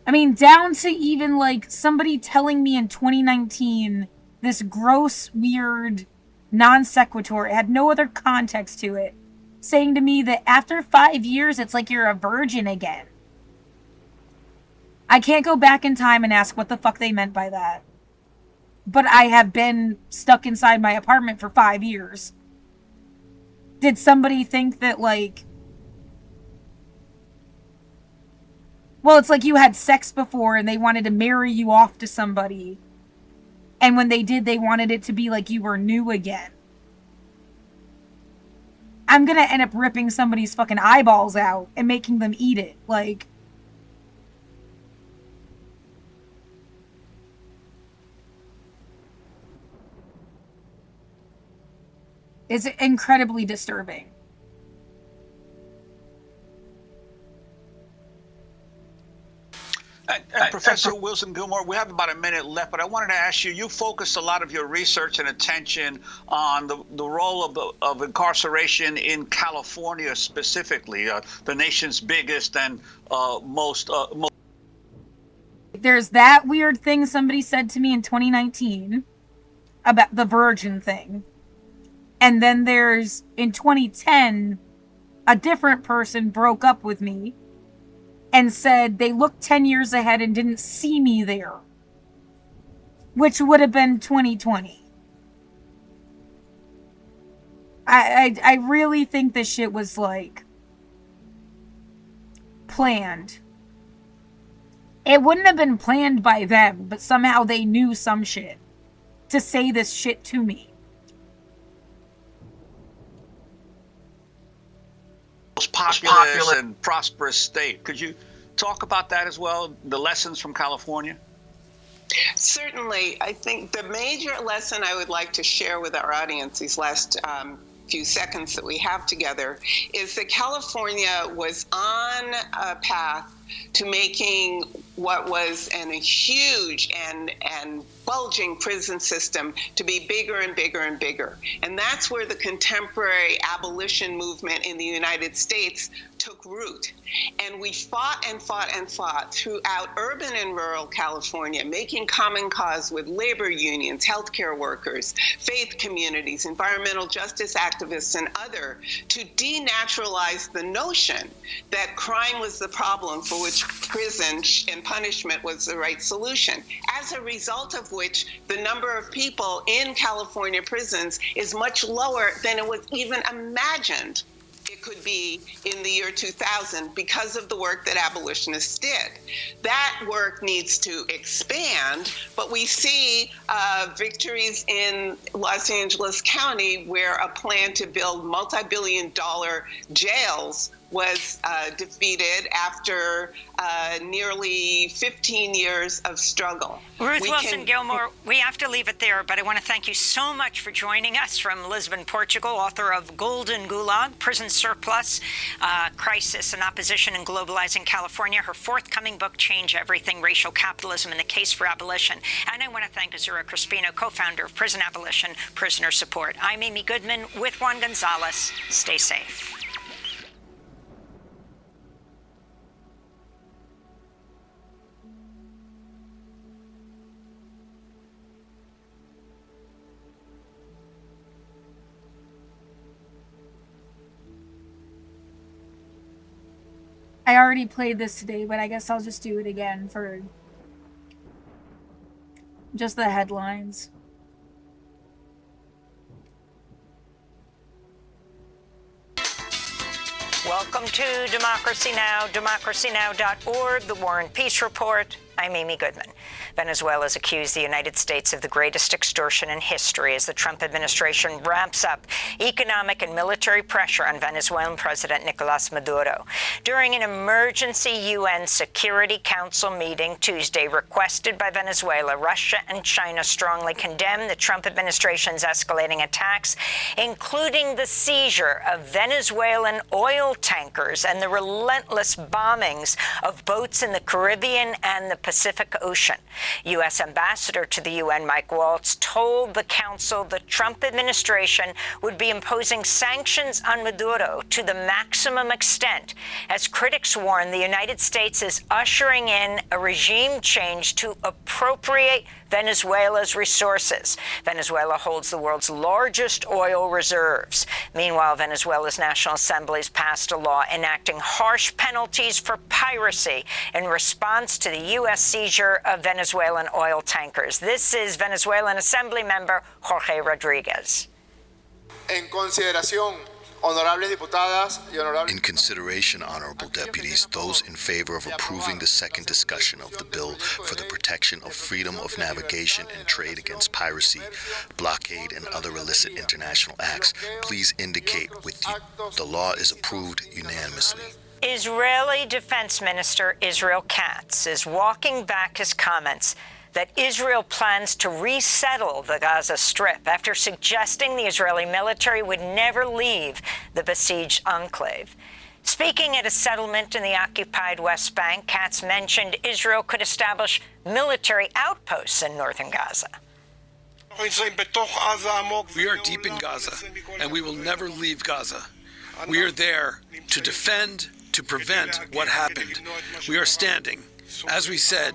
I mean, down to even like somebody telling me in 2019 this gross, weird non sequitur. It had no other context to it. Saying to me that after 5 years, it's like you're a virgin again. I can't go back in time and ask what the fuck they meant by that. But I have been stuck inside my apartment for 5 years. Did somebody think that, like... Well, it's like you had sex before and they wanted to marry you off to somebody. And when they did, they wanted it to be like you were new again. I'm gonna end up ripping somebody's fucking eyeballs out and making them eat it. Like... It's incredibly disturbing. Professor Wilson Gilmore, we have about a minute left, but I wanted to ask you, you focused a lot of your research and attention on the role of incarceration in California specifically, the nation's biggest and most... There's that weird thing somebody said to me in 2019 about the virgin thing. And then there's, in 2010, a different person broke up with me and said they looked 10 years ahead and didn't see me there. Which would have been 2020. I really think this shit was, like, planned. It wouldn't have been planned by them, but somehow they knew some shit to say this shit to me. Most populous and prosperous state. Could you talk about that as well, the lessons from California? Certainly, I think the major lesson I would like to share with our audience these last few seconds that we have together is that California was on a path to making what was a huge and bulging prison system to be bigger and bigger and bigger. And that's where the contemporary abolition movement in the United States took root. And we fought and fought and fought throughout urban and rural California, making common cause with labor unions, healthcare workers, faith communities, environmental justice activists, and other to denaturalize the notion that crime was the problem for which prison and punishment was the right solution. As a result of which, the number of people in California prisons is much lower than it was even imagined it could be in the year 2000 because of the work that abolitionists did. That work needs to expand, but we see victories in Los Angeles County where a plan to build multi-billion-dollar jails was defeated after nearly 15 years of struggle. Ruth Wilson Gilmore, we have to leave it there, but I want to thank you so much for joining us from Lisbon, Portugal, author of Golden Gulag, Prison Surplus, Crisis and Opposition in Globalizing California, her forthcoming book, Change Everything, Racial Capitalism and the Case for Abolition. And I want to thank Azura Crispino, co-founder of Prison Abolition, Prisoner Support. I'm Amy Goodman with Juan Gonzalez. Stay safe. I already played this today, but I guess I'll just do it again for just the headlines. Welcome to Democracy Now!, democracynow.org, The War and Peace Report. I'm Amy Goodman. Venezuela has accused the United States of the greatest extortion in history as the Trump administration ramps up economic and military pressure on Venezuelan President Nicolas Maduro. During an emergency UN Security Council meeting Tuesday requested by Venezuela, Russia and China strongly condemned the Trump administration's escalating attacks, including the seizure of Venezuelan oil tankers and the relentless bombings of boats in the Caribbean and the Pacific Ocean. U.S. Ambassador to the UN, Mike Waltz, told the Council the Trump administration would be imposing sanctions on Maduro to the maximum extent. As critics warn, the United States is ushering in a regime change to appropriate Venezuela's resources. Venezuela holds the world's largest oil reserves. Meanwhile, Venezuela's National Assembly has passed a law enacting harsh penalties for piracy in response to the U.S. seizure of Venezuelan oil tankers. This is Venezuelan Assembly member Jorge Rodriguez. En consideración, In consideration, honorable deputies, those in favor of approving the second discussion of the bill for the protection of freedom of navigation and trade against piracy, blockade, and other illicit international acts, please indicate with you. The law is approved unanimously. Israeli Defense Minister Israel Katz is walking back his comments that Israel plans to resettle the Gaza Strip after suggesting the Israeli military would never leave the besieged enclave. Speaking at a settlement in the occupied West Bank, Katz mentioned Israel could establish military outposts in northern Gaza. We are deep in Gaza, and we will never leave Gaza. We are there to defend, to prevent what happened. We are standing. As we said,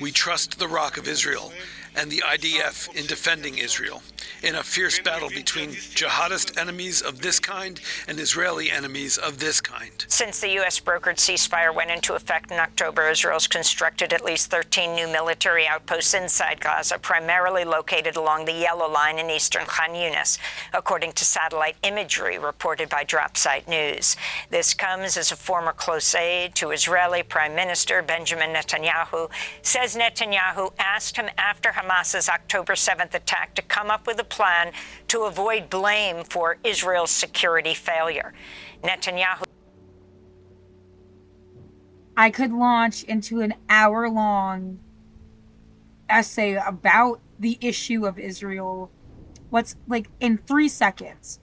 we trust the Rock of Israel and the IDF in defending Israel in a fierce battle between jihadist enemies of this kind and Israeli enemies of this kind. Since the U.S. brokered ceasefire went into effect in October, Israel's constructed at least 13 new military outposts inside Gaza, primarily located along the Yellow Line in eastern Khan Yunis, according to satellite imagery reported by Dropsite News. This comes as a former close aide to Israeli Prime Minister Benjamin Netanyahu says Netanyahu asked him after Hamas's October 7th attack to come up with a plan to avoid blame for Israel's security failure. Netanyahu. I could launch into an hour-long essay about the issue of Israel, what's like in 3 seconds.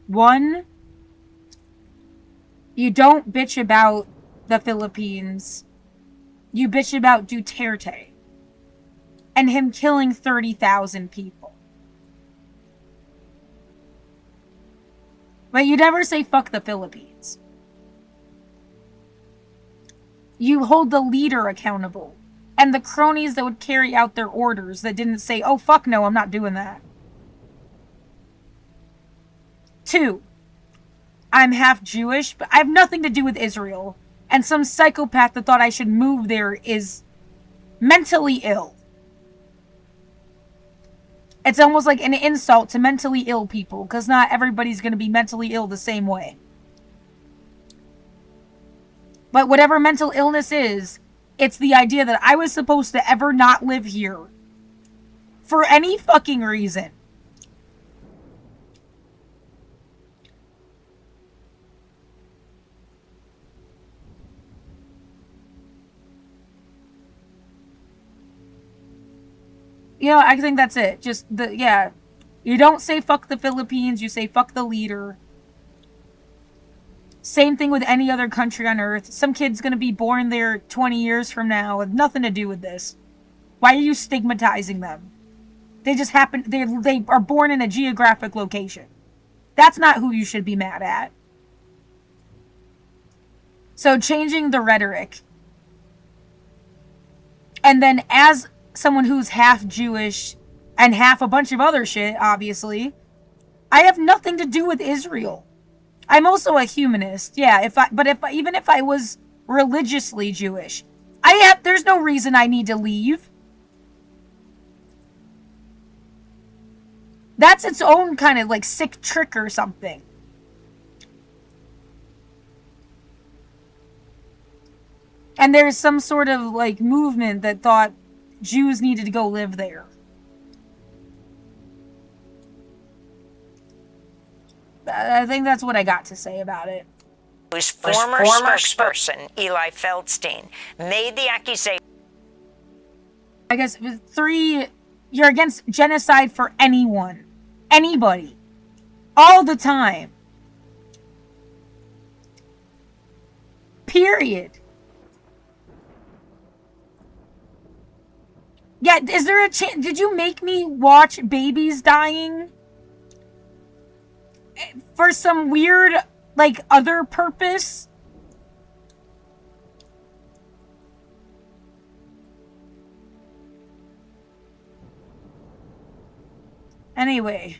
1, you don't bitch about the Philippines. You bitch about Duterte and him killing 30,000 people. But you never say fuck the Philippines. You hold the leader accountable and the cronies that would carry out their orders that didn't say, oh fuck no, I'm not doing that. 2, I'm half Jewish, but I have nothing to do with Israel. And some psychopath that thought I should move there is mentally ill. It's almost like an insult to mentally ill people, because not everybody's going to be mentally ill the same way. But whatever mental illness is, it's the idea that I was supposed to ever not live here. For any fucking reason. You know, I think that's it. Just you don't say fuck the Philippines, you say fuck the leader. Same thing with any other country on earth. Some kid's gonna be born there 20 years from now with nothing to do with this. Why are you stigmatizing them? They just happen, they are born in a geographic location. That's not who you should be mad at. So changing the rhetoric. And then as someone who's half Jewish and half a bunch of other shit, obviously, I have nothing to do with Israel. I'm also a humanist, yeah. Even if I was religiously Jewish, there's no reason I need to leave. That's its own kind of like sick trick or something. And there's some sort of like movement that thought Jews needed to go live there. I think that's what I got to say about it. Whose former spokesperson, Eli Feldstein, made the accusation. I guess 3, you're against genocide for anyone. Anybody. All the time. Period. Yeah, is there a chance? Did you make me watch babies dying? For some weird, like, other purpose? Anyway.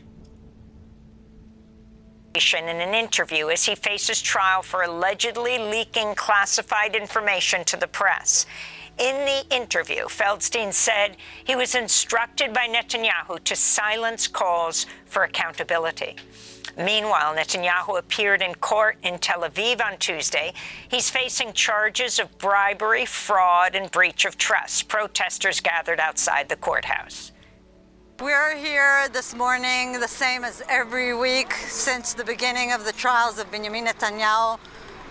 In an interview as he faces trial for allegedly leaking classified information to the press. In the interview, Feldstein said he was instructed by Netanyahu to silence calls for accountability. Meanwhile, Netanyahu appeared in court in Tel Aviv on Tuesday. He's facing charges of bribery, fraud, and breach of trust. Protesters gathered outside the courthouse. We're here this morning, the same as every week since the beginning of the trials of Benjamin Netanyahu,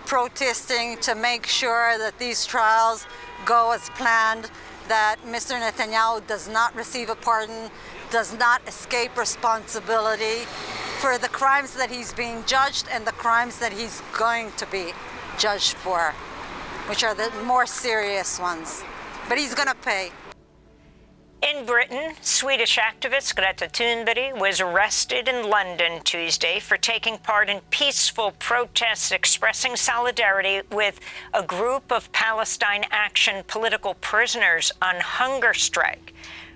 protesting to make sure that these trials go as planned, that Mr. Netanyahu does not receive a pardon, does not escape responsibility for the crimes that he's being judged and the crimes that he's going to be judged for, which are the more serious ones. But he's gonna pay. In Britain, Swedish activist Greta Thunberg was arrested in London Tuesday for taking part in peaceful protests expressing solidarity with a group of Palestine Action political prisoners on hunger strike.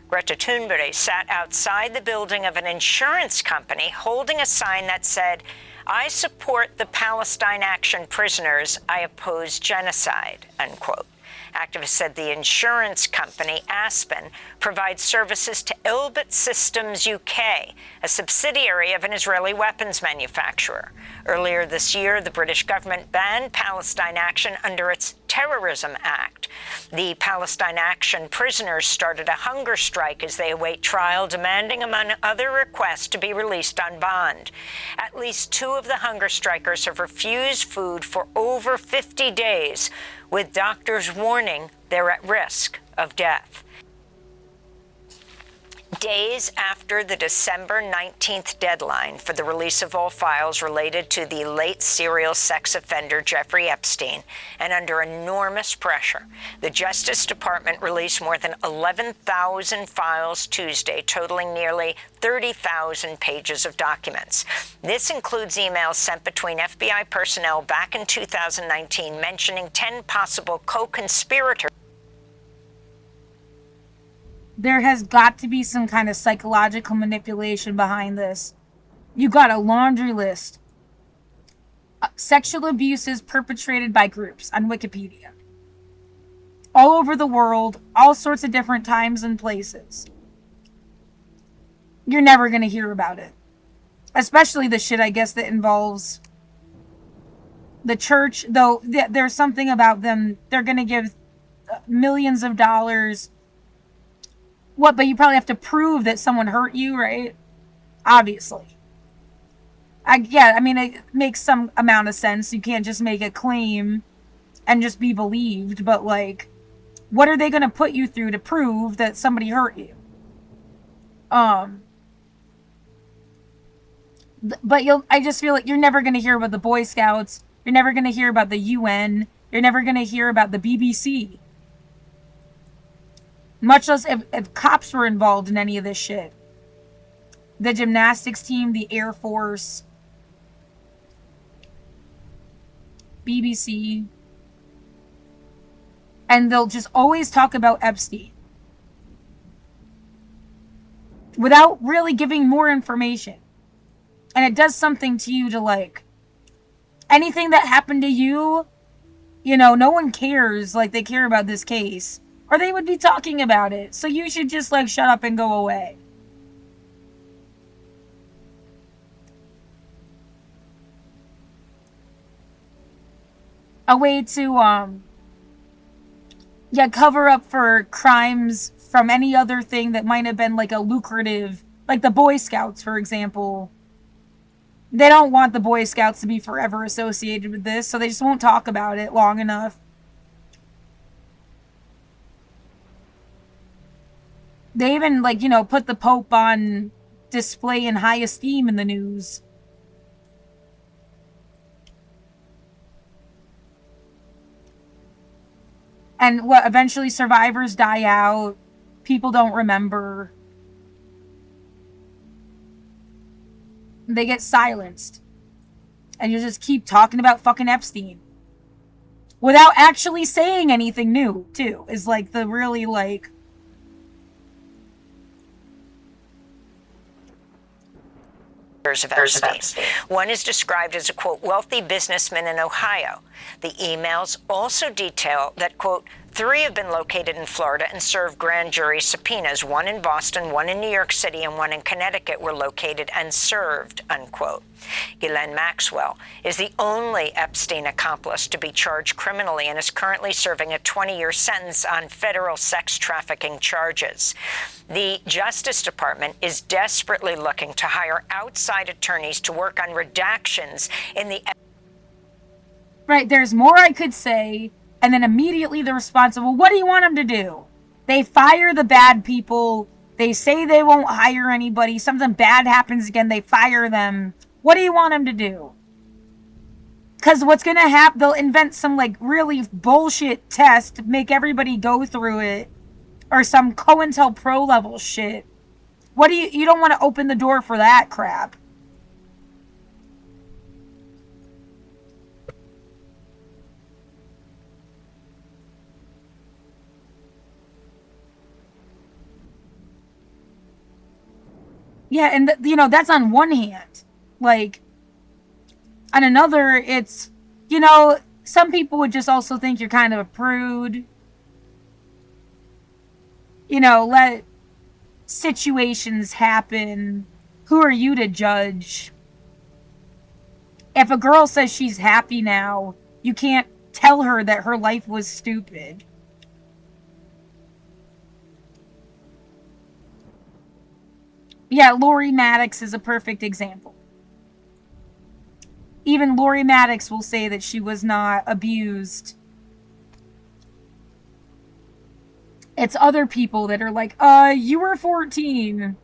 Greta Thunberg sat outside the building of an insurance company holding a sign that said, "I support the Palestine Action prisoners. I oppose genocide," unquote. Activists said the insurance company, Aspen, provides services to Elbit Systems UK, a subsidiary of an Israeli weapons manufacturer. Earlier this year, the British government banned Palestine Action under its Terrorism Act. The Palestine Action prisoners started a hunger strike as they await trial, demanding, among other requests, to be released on bond. At least 2 of the hunger strikers have refused food for over 50 days, with doctors warning they're at risk of death. Days after the December 19th deadline for the release of all files related to the late serial sex offender Jeffrey Epstein, and under enormous pressure, the Justice Department released more than 11,000 files Tuesday, totaling nearly 30,000 pages of documents. This includes emails sent between FBI personnel back in 2019 mentioning 10 possible co-conspirators. There has got to be some kind of psychological manipulation behind this. You got a laundry list. Sexual abuses perpetrated by groups on Wikipedia. All over the world, all sorts of different times and places. You're never going to hear about it. Especially the shit, I guess, that involves the church. Though there's something about them. They're going to give millions of dollars. What, but you probably have to prove that someone hurt you, right? Obviously. I mean, it makes some amount of sense. You can't just make a claim and just be believed. But, like, what are they going to put you through to prove that somebody hurt you? But I just feel like you're never going to hear about the Boy Scouts. You're never going to hear about the UN. You're never going to hear about the BBC. Much less if cops were involved in any of this shit. The gymnastics team, the Air Force, BBC. And they'll just always talk about Epstein. Without really giving more information. And it does something to you to, like, anything that happened to you, you know, no one cares like they care about this case. Or they would be talking about it. So you should just, like, shut up and go away. A way to, cover up for crimes from any other thing that might have been, like, a lucrative, like the Boy Scouts, for example. They don't want the Boy Scouts to be forever associated with this, so they just won't talk about it long enough. They even, like, you know, put the Pope on display in high esteem in the news. And what, eventually survivors die out. People don't remember. They get silenced. And you just keep talking about fucking Epstein. Without actually saying anything new, too. Is, like, the really, like... Of Epstein. One is described as a, quote, wealthy businessman in Ohio. The emails also detail that, quote, 3 have been located in Florida and served grand jury subpoenas. 1 in Boston, 1 in New York City, and 1 in Connecticut were located and served, unquote. Ghislaine Maxwell is the only Epstein accomplice to be charged criminally and is currently serving a 20-year sentence on federal sex trafficking charges. The Justice Department is desperately looking to hire outside attorneys to work on redactions in the... Right, there's more I could say, and then immediately the response of, well, what do you want them to do? They fire the bad people. They say they won't hire anybody. Something bad happens again, they fire them. What do you want them to do? Because what's going to happen, they'll invent some, like, really bullshit test, make everybody go through it, or some COINTELPRO level shit. What do you don't want to open the door for that crap. Yeah, and, you know, that's on one hand. Like, on another, it's, you know, some people would just also think you're kind of a prude. You know, let situations happen. Who are you to judge? If a girl says she's happy now, you can't tell her that her life was stupid. Yeah, Lori Maddox is a perfect example. Even Lori Maddox will say that she was not abused It's other people that are like, you were 14.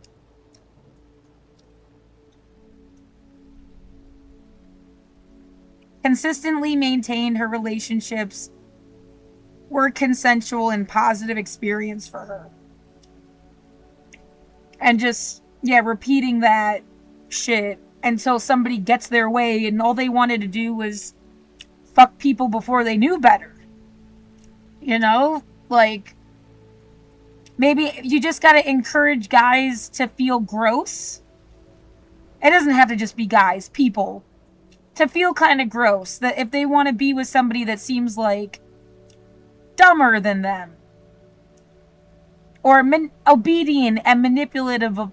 Consistently maintained her relationships were consensual and positive experience for her. And just, yeah, repeating that shit until somebody gets their way, and all they wanted to do was fuck people before they knew better. You know? Like, maybe you just gotta encourage guys to feel gross. It doesn't have to just be guys, people. To feel kind of gross. That if they want to be with somebody that seems like dumber than them, or obedient and manipulative, of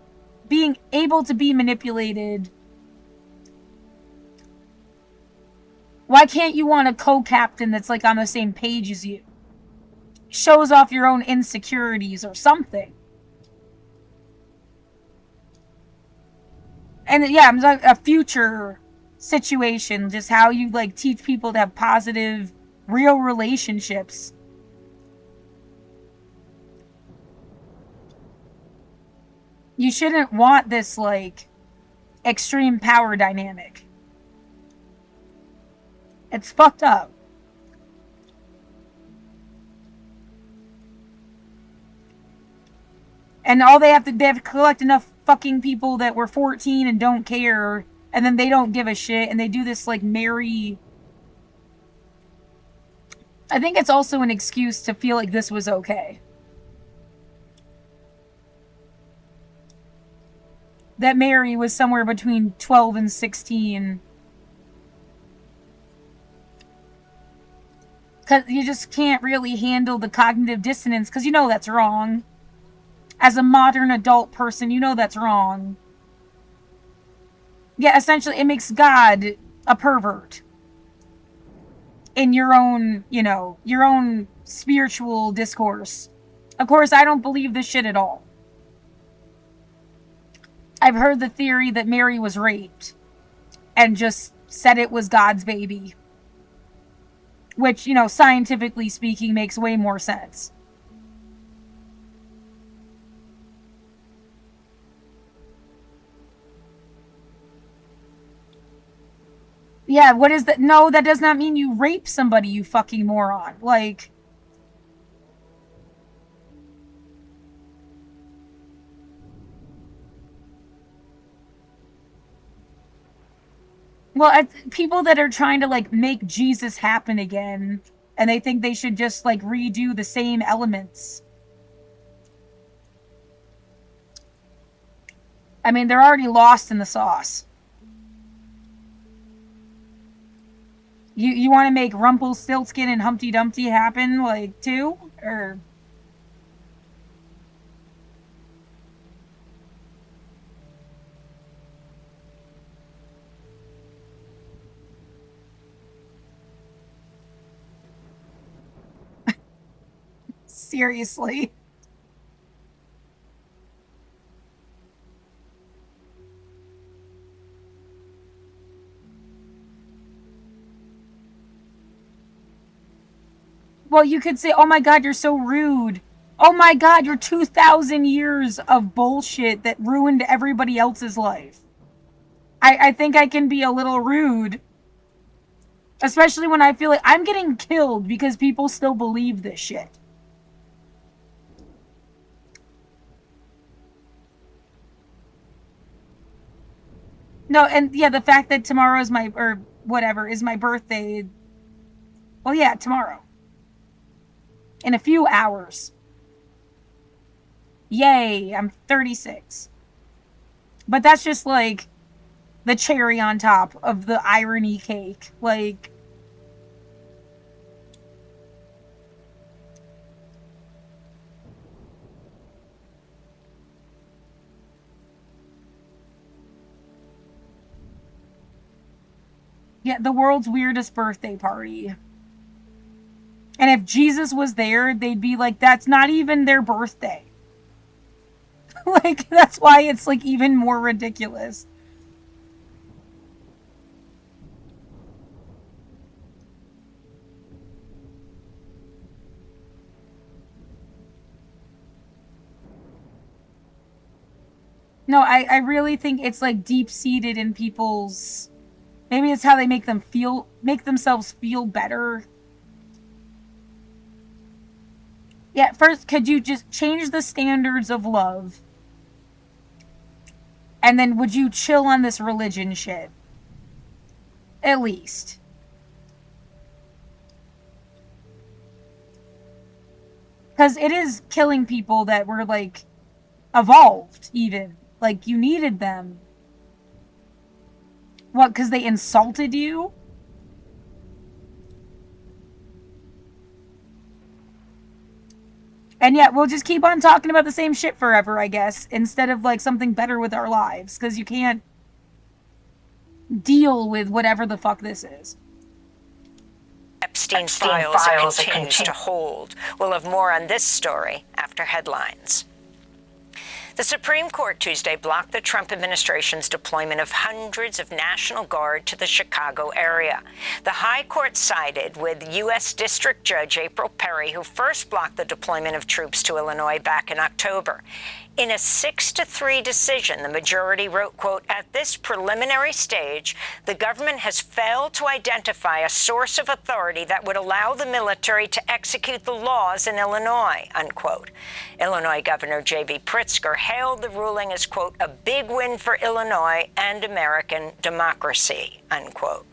being able to be manipulated. Why can't you want a co-captain that's like on the same page as you? Shows off your own insecurities or something. And yeah, I'm talking a future situation, just how you like teach people to have positive, real relationships. You shouldn't want this like extreme power dynamic. It's fucked up. And all they have to collect enough fucking people that were 14 and don't care, and then they don't give a shit, and they do this like merry. I think it's also an excuse to feel like this was okay. That Mary was somewhere between 12 and 16. Because you just can't really handle the cognitive dissonance, because you know that's wrong. As a modern adult person, you know that's wrong. Yeah, essentially, it makes God a pervert. In your own, your own spiritual discourse. Of course, I don't believe this shit at all. I've heard the theory that Mary was raped and just said it was God's baby. Which, scientifically speaking, makes way more sense. Yeah, what is that? No, that does not mean you rape somebody, you fucking moron. Like, well, people that are trying to, like, make Jesus happen again, and they think they should just, like, redo the same elements. I mean, they're already lost in the sauce. You want to make Rumpelstiltskin and Humpty Dumpty happen, like, too? Or... Seriously. Well, you could say, oh my god, you're so rude. Oh my god, you're 2,000 years of bullshit that ruined everybody else's life. I think I can be a little rude. Especially when I feel like I'm getting killed because people still believe this shit. No, and yeah, the fact that tomorrow is my birthday. Well, yeah, tomorrow. In a few hours. Yay, I'm 36. But that's just like the cherry on top of the irony cake. Like, yeah, the world's weirdest birthday party. And if Jesus was there, they'd be like, that's not even their birthday. Like, that's why it's, like, even more ridiculous. No, I really think it's like deep seated in people's. Maybe it's how they make themselves feel better. Yeah, first, could you just change the standards of love? And then would you chill on this religion shit? At least. Because it is killing people that were, like, evolved, even. Like, you needed them. What, because they insulted you? And yet, we'll just keep on talking about the same shit forever, I guess, instead of, like, something better with our lives. Because you can't deal with whatever the fuck this is. Epstein files continues to hold. We'll have more on this story after headlines. The Supreme Court Tuesday blocked the Trump administration's deployment of hundreds of National Guard to the Chicago area. The High Court sided with U.S. District Judge April Perry, who first blocked the deployment of troops to Illinois back in October. In a 6-3 decision, the majority wrote, quote, "At this preliminary stage, the government has failed to identify a source of authority that would allow the military to execute the laws in Illinois," unquote. Illinois Governor J.B. Pritzker hailed the ruling as, quote, "a big win for Illinois and American democracy," unquote.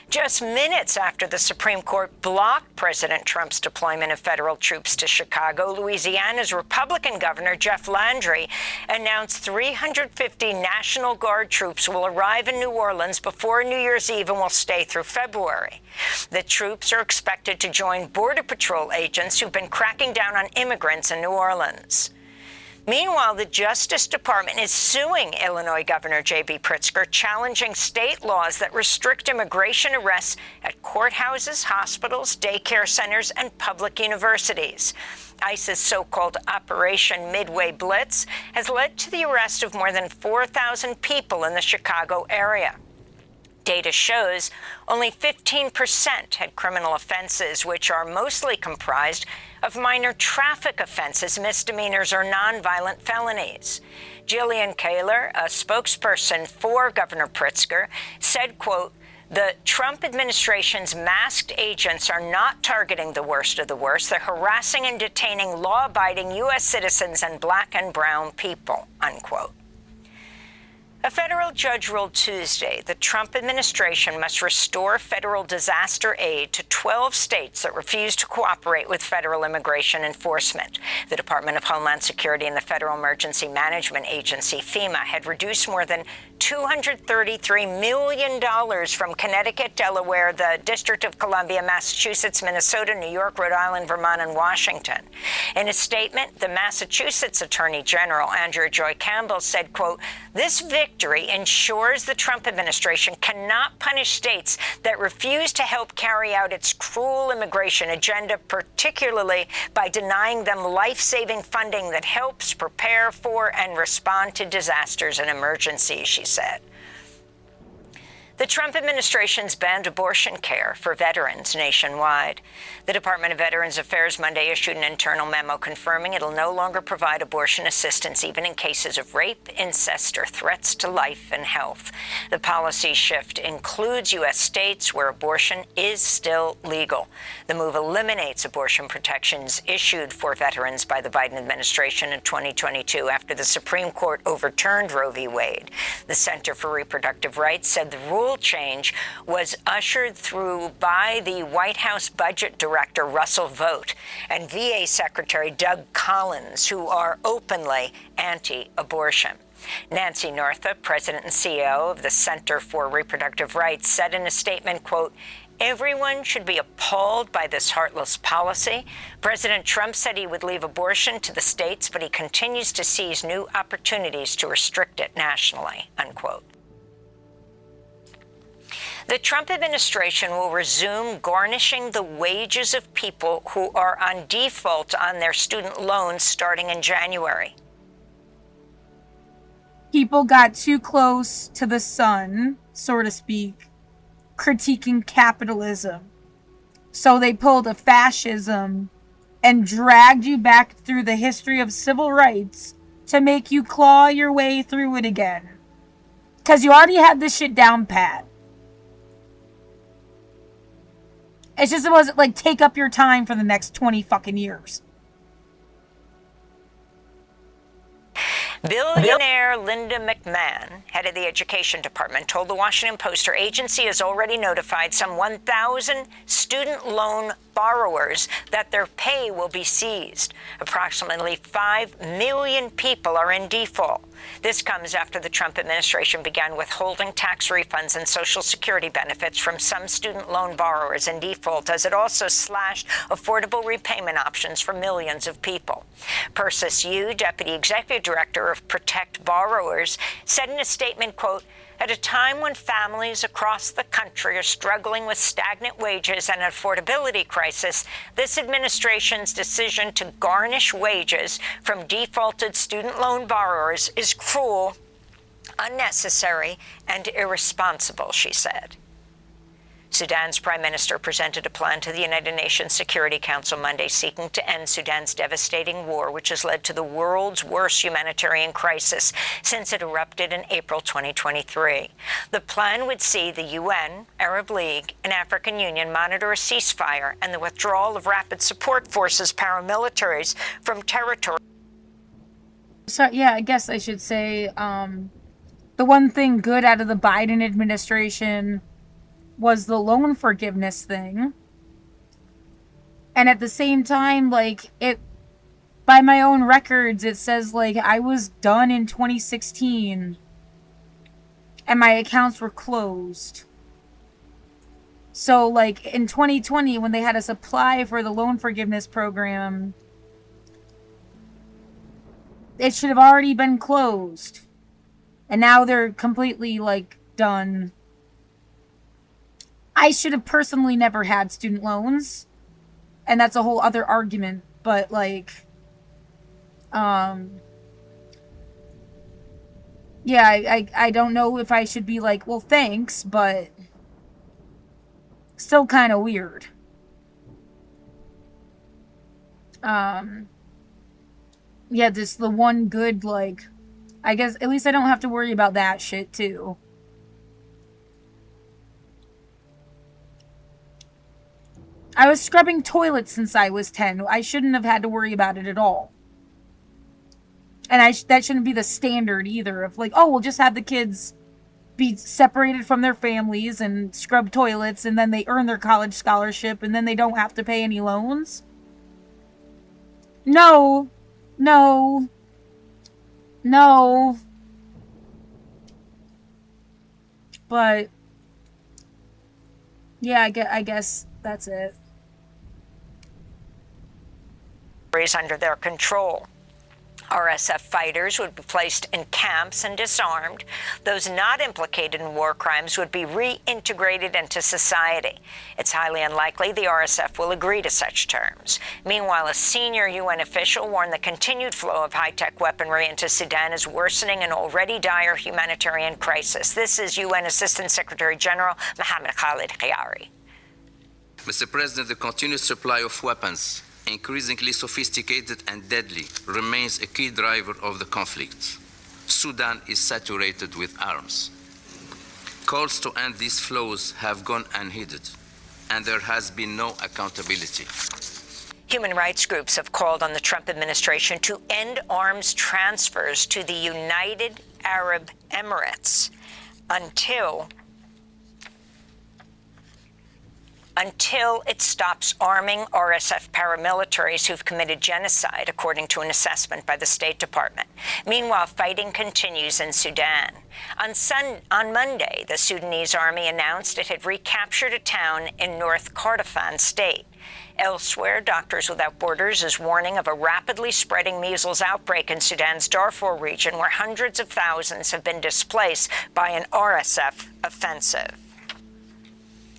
Just minutes after the Supreme Court blocked President Trump's deployment of federal troops to Chicago, Louisiana's Republican Governor Jeff Landry announced 350 National Guard troops will arrive in New Orleans before New Year's Eve and will stay through February. The troops are expected to join Border Patrol agents who've been cracking down on immigrants in New Orleans. Meanwhile, the Justice Department is suing Illinois Governor J.B. Pritzker, challenging state laws that restrict immigration arrests at courthouses, hospitals, daycare centers, and public universities. ICE's so-called Operation Midway Blitz has led to the arrest of more than 4,000 people in the Chicago area. Data shows only 15% had criminal offenses, which are mostly comprised of minor traffic offenses, misdemeanors, or nonviolent felonies. Jillian Kaler, a spokesperson for Governor Pritzker, said, quote, "The Trump administration's masked agents are not targeting the worst of the worst. They're harassing and detaining law-abiding U.S. citizens and black and brown people," unquote. A federal judge ruled Tuesday the Trump administration must restore federal disaster aid to 12 states that refuse to cooperate with federal immigration enforcement. The Department of Homeland Security and the Federal Emergency Management Agency, FEMA, had reduced more than $233 million from Connecticut, Delaware, the District of Columbia, Massachusetts, Minnesota, New York, Rhode Island, Vermont, and Washington. In a statement, the Massachusetts Attorney General, Andrew Joy Campbell, said, quote, "This victory ensures the Trump administration cannot punish states that refuse to help carry out its cruel immigration agenda, particularly by denying them life-saving funding that helps prepare for and respond to disasters and emergencies," she said. The Trump administration's banned abortion care for veterans nationwide. The Department of Veterans Affairs Monday issued an internal memo confirming it'll no longer provide abortion assistance even in cases of rape, incest, or threats to life and health. The policy shift includes U.S. states where abortion is still legal. The move eliminates abortion protections issued for veterans by the Biden administration in 2022 after the Supreme Court overturned Roe v. Wade. The Center for Reproductive Rights said the rule change was ushered through by the White House Budget Director Russell Vought and VA Secretary Doug Collins, who are openly anti-abortion. Nancy Northup, president and CEO of the Center for Reproductive Rights, said in a statement, quote, "Everyone should be appalled by this heartless policy. President Trump said he would leave abortion to the states, but he continues to seize new opportunities to restrict it nationally," unquote. The Trump administration will resume garnishing the wages of people who are on default on their student loans starting in January. People got too close to the sun, so to speak, critiquing capitalism. So they pulled a fascism and dragged you back through the history of civil rights to make you claw your way through it again. Because you already had this shit down pat. It's just supposed to, like, take up your time for the next 20 fucking years. Billionaire Linda McMahon, head of the education department, told the Washington Post her agency has already notified some 1,000 student loan borrowers that their pay will be seized. Approximately 5 million people are in default. This comes after the Trump administration began withholding tax refunds and Social Security benefits from some student loan borrowers in default, as it also slashed affordable repayment options for millions of people. Persis Yu, Deputy Executive Director of Protect Borrowers, said in a statement, quote, "At a time when families across the country are struggling with stagnant wages and an affordability crisis, this administration's decision to garnish wages from defaulted student loan borrowers is cruel, unnecessary, and irresponsible," she said. Sudan's prime minister presented a plan to the United Nations Security Council Monday seeking to end Sudan's devastating war, which has led to the world's worst humanitarian crisis since it erupted in April 2023. The plan would see the UN, Arab League, and African Union monitor a ceasefire and the withdrawal of rapid support forces, paramilitaries, from territory. So, yeah, I guess I should say the one thing good out of the Biden administration was the loan forgiveness thing. And at the same time, like, it, by my own records, it says, like, I was done in 2016 and my accounts were closed. So, like, in 2020, when they had us apply for the loan forgiveness program, it should have already been closed. And now they're completely, like, done. I should have personally never had student loans. And that's a whole other argument. But, like, yeah, I don't know if I should be like, well, thanks, but still kind of weird. Yeah, this the one good, like, I guess at least I don't have to worry about that shit too. I was scrubbing toilets since I was 10. I shouldn't have had to worry about it at all. And that shouldn't be the standard either of like, oh, we'll just have the kids be separated from their families and scrub toilets and then they earn their college scholarship and then they don't have to pay any loans. No. No. No. But yeah, I guess that's it. Under their control. RSF fighters would be placed in camps and disarmed. Those not implicated in war crimes would be reintegrated into society. It's highly unlikely the RSF will agree to such terms. Meanwhile, a senior UN official warned the continued flow of high-tech weaponry into Sudan is worsening an already dire humanitarian crisis. This is UN Assistant Secretary General Mohammed Khalid Khiari. Mr. President, the continuous supply of weapons, increasingly sophisticated and deadly, remains a key driver of the conflict. Sudan is saturated with arms. Calls to end these flows have gone unheeded, and there has been no accountability. Human rights groups have called on the Trump administration to end arms transfers to the United Arab Emirates until it stops arming RSF paramilitaries who've committed genocide, according to an assessment by the State Department. Meanwhile, fighting continues in Sudan. On Monday, the Sudanese army announced it had recaptured a town in North Kordofan state. Elsewhere, Doctors Without Borders is warning of a rapidly spreading measles outbreak in Sudan's Darfur region, where hundreds of thousands have been displaced by an RSF offensive.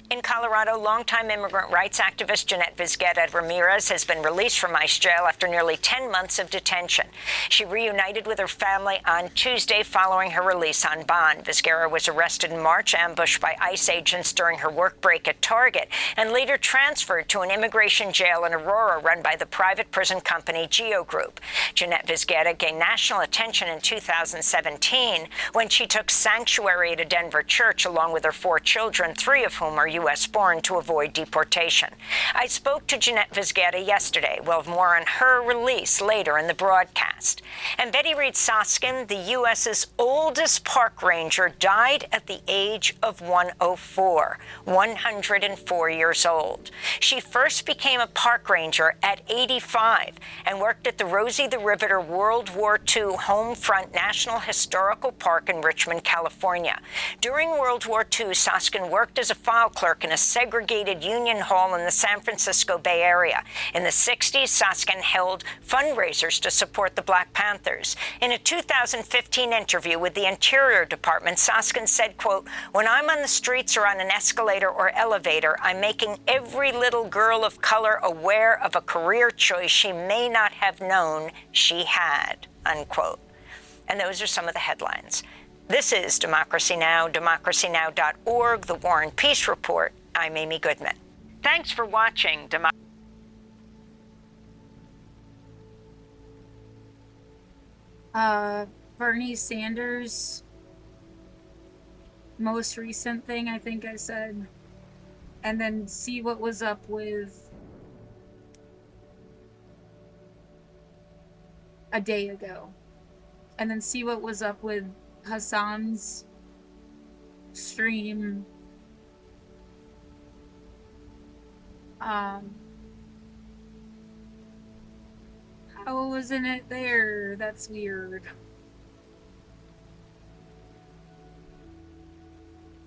In Colorado, longtime immigrant rights activist Jeanette Vizqueta Ramirez has been released from ICE jail after nearly 10 months of detention. She reunited with her family on Tuesday following her release on bond. Vizqueta was arrested in March, ambushed by ICE agents during her work break at Target, and later transferred to an immigration jail in Aurora run by the private prison company Geo Group. Jeanette Vizqueta gained national attention in 2017 when she took sanctuary at a Denver church along with her 4 children, 3 of whom are U.S. born, to avoid deportation. I spoke to Jeanette Vizqueta yesterday. We'll have more on her release later in the broadcast. And Betty Reed Soskin, the U.S.'s oldest park ranger, died at the age of 104, 104 years old. She first became a park ranger at 85 and worked at the Rosie the Riveter World War II Homefront National Historical Park in Richmond, California. During World War II, Soskin worked as a file clerk in a segregated union hall in the San Francisco Bay Area. In the 60s, Soskin held fundraisers to support the Black Panthers. In a 2015 interview with the Interior Department, Soskin said, quote, "When I'm on the streets or on an escalator or elevator, I'm making every little girl of color aware of a career choice she may not have known she had," unquote. And those are some of the headlines. This is Democracy Now!, democracynow.org, The War and Peace Report. I'm Amy Goodman. Thanks for watching Bernie Sanders, most recent thing I think I said, and then see what was up with a day ago, and then see what was up with Hassan's stream. How wasn't it there? That's weird.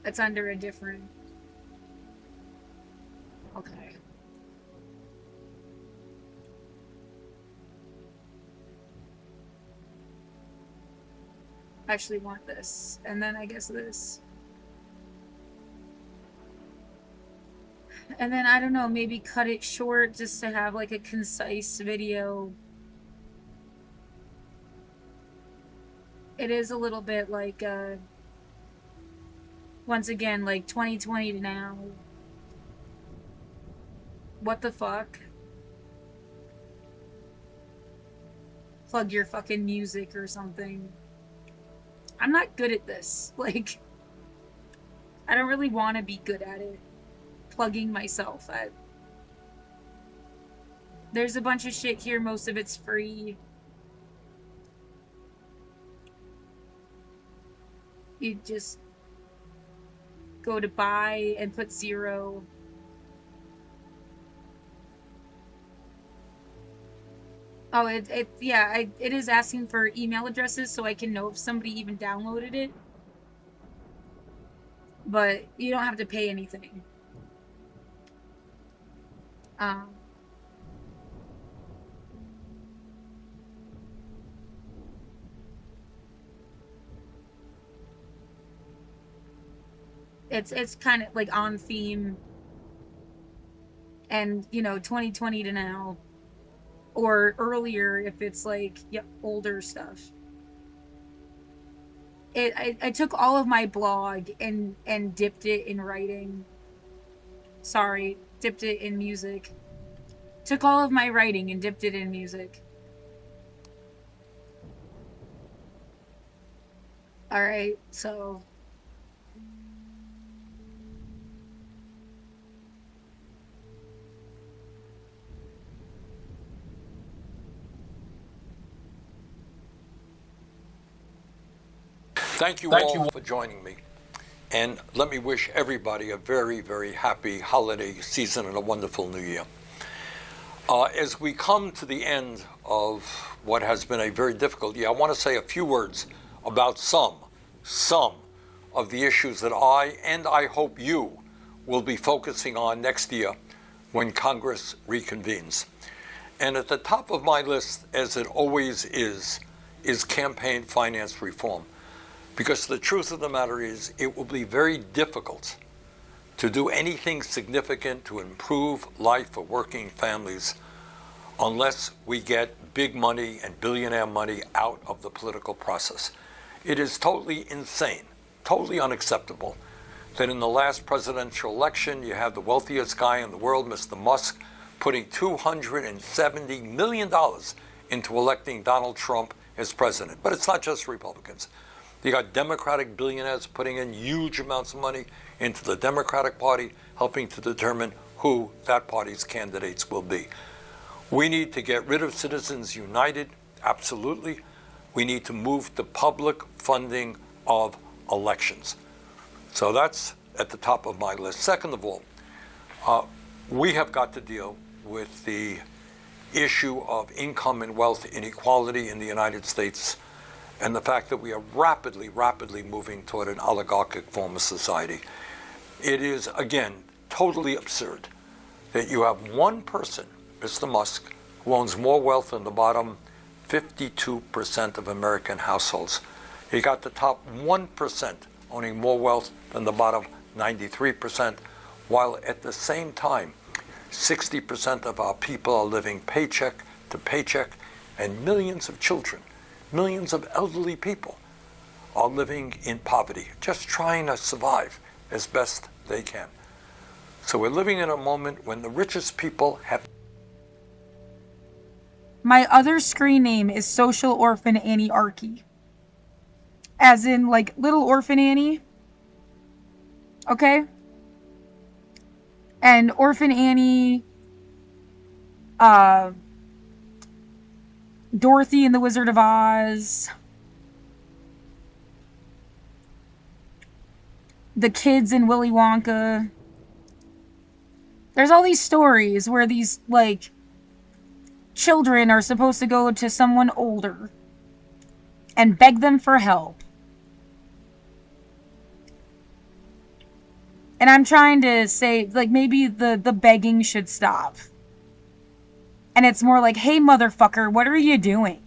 It's under a different... Okay. I actually want this, and then I guess this. And then, I don't know, maybe cut it short just to have like a concise video. It is a little bit like, once again, like 2020 to now. What the fuck? Plug your fucking music or something. I'm not good at this. Like, I don't really want to be good at it. Plugging myself. There's a bunch of shit here. Most of it's free. You just go to buy and put 0. Oh, it is asking for email addresses so I can know if somebody even downloaded it. But you don't have to pay anything. It's kind of like on theme. And, you know, 2020 to now. Or earlier if it's like, yep, older stuff. I took all of my blog and dipped it in writing. Sorry, dipped it in music. Took all of my writing and dipped it in music. Alright, so... Thank you all for joining me. And let me wish everybody a very, very happy holiday season and a wonderful new year. As we come to the end of what has been a very difficult year, I want to say a few words about some of the issues that I hope you will be focusing on next year when Congress reconvenes. And at the top of my list, as it always is campaign finance reform. Because the truth of the matter is, it will be very difficult to do anything significant to improve life for working families unless we get big money and billionaire money out of the political process. It is totally insane, totally unacceptable that in the last presidential election you have the wealthiest guy in the world, Mr. Musk, putting $270 million into electing Donald Trump as president. But it's not just Republicans. You got Democratic billionaires putting in huge amounts of money into the Democratic Party, helping to determine who that party's candidates will be. We need to get rid of Citizens United, absolutely. We need to move to public funding of elections. So that's at the top of my list. Second of all, we have got to deal with the issue of income and wealth inequality in the United States and the fact that we are rapidly moving toward an oligarchic form of society. It is, again, totally absurd that you have one person, Mr. Musk, who owns more wealth than the bottom 52% of American households. You got the top 1% owning more wealth than the bottom 93%, while at the same time, 60% of our people are living paycheck to paycheck, and millions of children, millions of elderly people are living in poverty, just trying to survive as best they can. So we're living in a moment when the richest people have... My other screen name is Social Orphan Annie Archie. As in, like, Little Orphan Annie. Okay? And Orphan Annie, Dorothy and the Wizard of Oz, the kids in Willy Wonka. There's all these stories where these, like, children are supposed to go to someone older and beg them for help. And I'm trying to say, like, maybe the begging should stop. And it's more like, hey, motherfucker, what are you doing?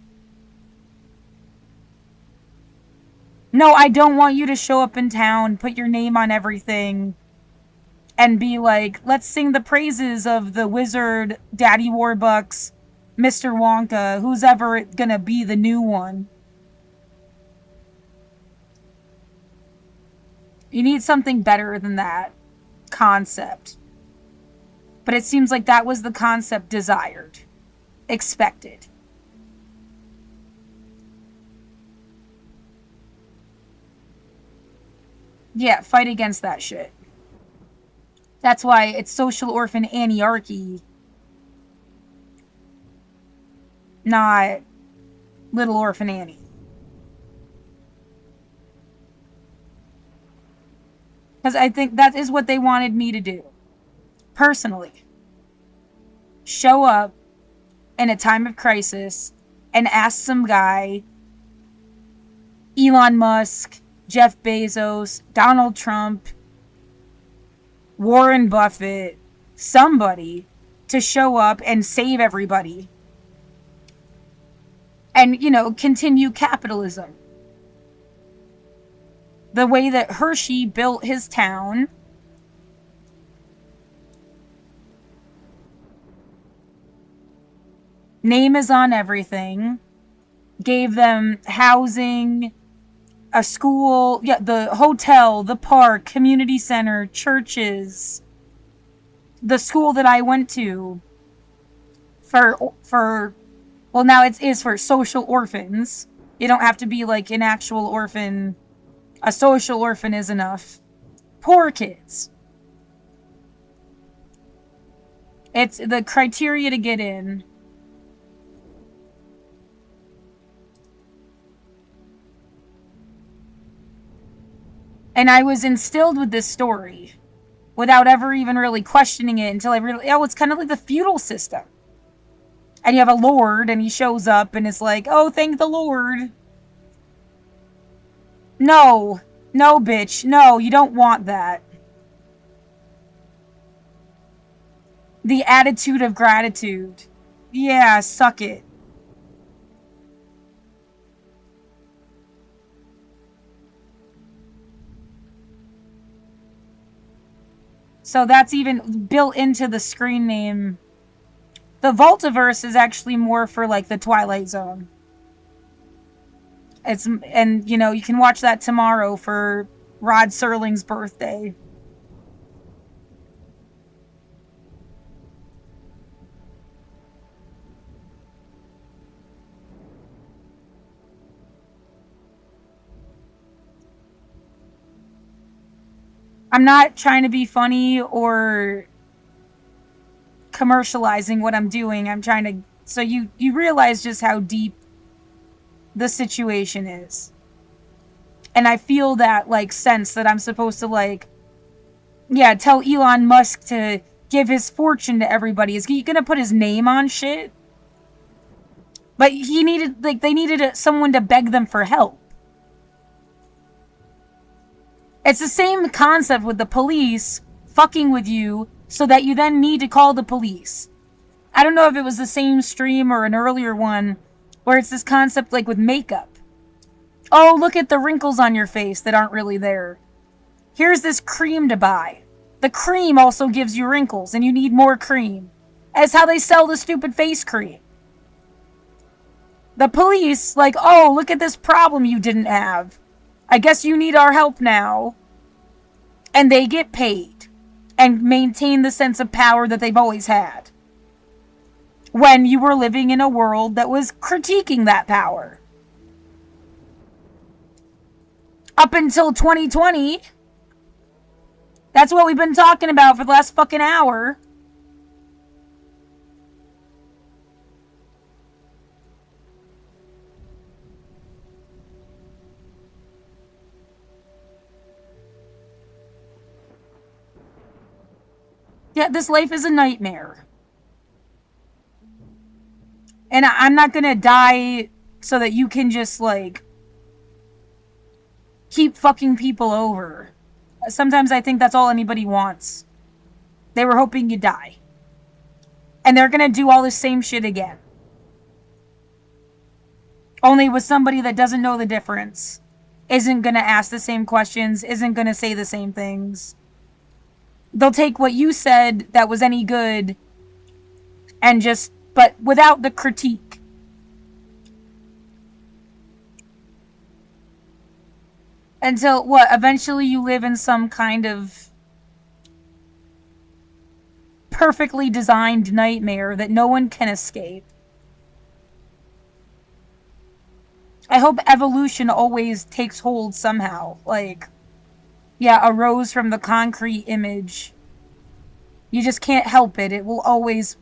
No, I don't want you to show up in town, put your name on everything, and be like, let's sing the praises of the wizard, Daddy Warbucks, Mr. Wonka, who's ever gonna be the new one. You need something better than that concept. But it seems like that was the concept desired, expected. Yeah, fight against that shit. That's why it's Social Orphan Anarchy, not Little Orphan Annie. Because I think that is what they wanted me to do. Personally. Show up in a time of crisis and ask some guy, Elon Musk, Jeff Bezos, Donald Trump, Warren Buffett, somebody to show up and save everybody. And, you know, continue capitalism. The way that Hershey built his town. Name is on everything. Gave them housing, a school, yeah, the hotel, the park, community center, churches. The school that I went to for well, now it is for social orphans. You don't have to be like an actual orphan. A social orphan is enough. Poor kids. It's the criteria to get in. And I was instilled with this story without ever even really questioning it until I really, oh, it's kind of like the feudal system. And you have a lord and he shows up and is like, oh, thank the Lord. No, bitch. No, you don't want that. The attitude of gratitude. Yeah, suck it. So that's even built into the screen name. The Voltaverse is actually more for like the Twilight Zone. And you know, you can watch that tomorrow for Rod Serling's birthday. I'm not trying to be funny or commercializing what I'm doing. I'm trying to, so you realize just how deep the situation is. And I feel that like sense that I'm supposed to like, yeah, tell Elon Musk to give his fortune to everybody. Is he gonna put his name on shit? But he needed, like, they needed someone to beg them for help. It's the same concept with the police fucking with you so that you then need to call the police. I don't know if it was the same stream or an earlier one where it's this concept like with makeup. Oh, look at the wrinkles on your face that aren't really there. Here's this cream to buy. The cream also gives you wrinkles and you need more cream. That's how they sell the stupid face cream. The police, like, oh, look at this problem you didn't have. I guess you need our help now. And they get paid and maintain the sense of power that they've always had. When you were living in a world that was critiquing that power. Up until 2020, that's what we've been talking about for the last fucking hour. Yeah, this life is a nightmare. And I'm not gonna die so that you can just, like, keep fucking people over. Sometimes I think that's all anybody wants. They were hoping you die. And they're gonna do all the same shit again. Only with somebody that doesn't know the difference. Isn't gonna ask the same questions. Isn't gonna say the same things. They'll take what you said that was any good and just, but without the critique. Until, what, eventually you live in some kind of perfectly designed nightmare that no one can escape. I hope evolution always takes hold somehow. Like, yeah, arose from the concrete image. You just can't help it. It will always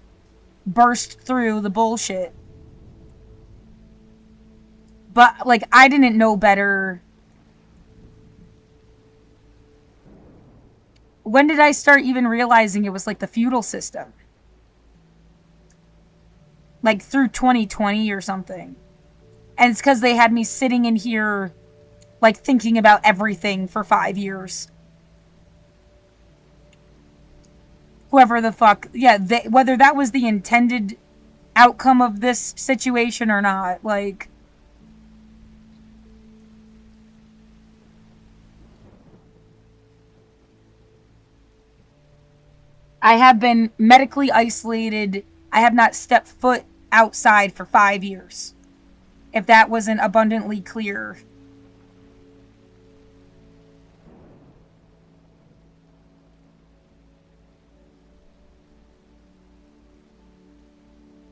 burst through the bullshit. But, like, I didn't know better. When did I start even realizing it was like the feudal system? Like through 2020 or something. And it's because they had me sitting in here, like, thinking about everything for 5 years. Whoever the fuck, yeah, whether that was the intended outcome of this situation or not, like. I have been medically isolated. I have not stepped foot outside for 5 years. If that wasn't abundantly clear.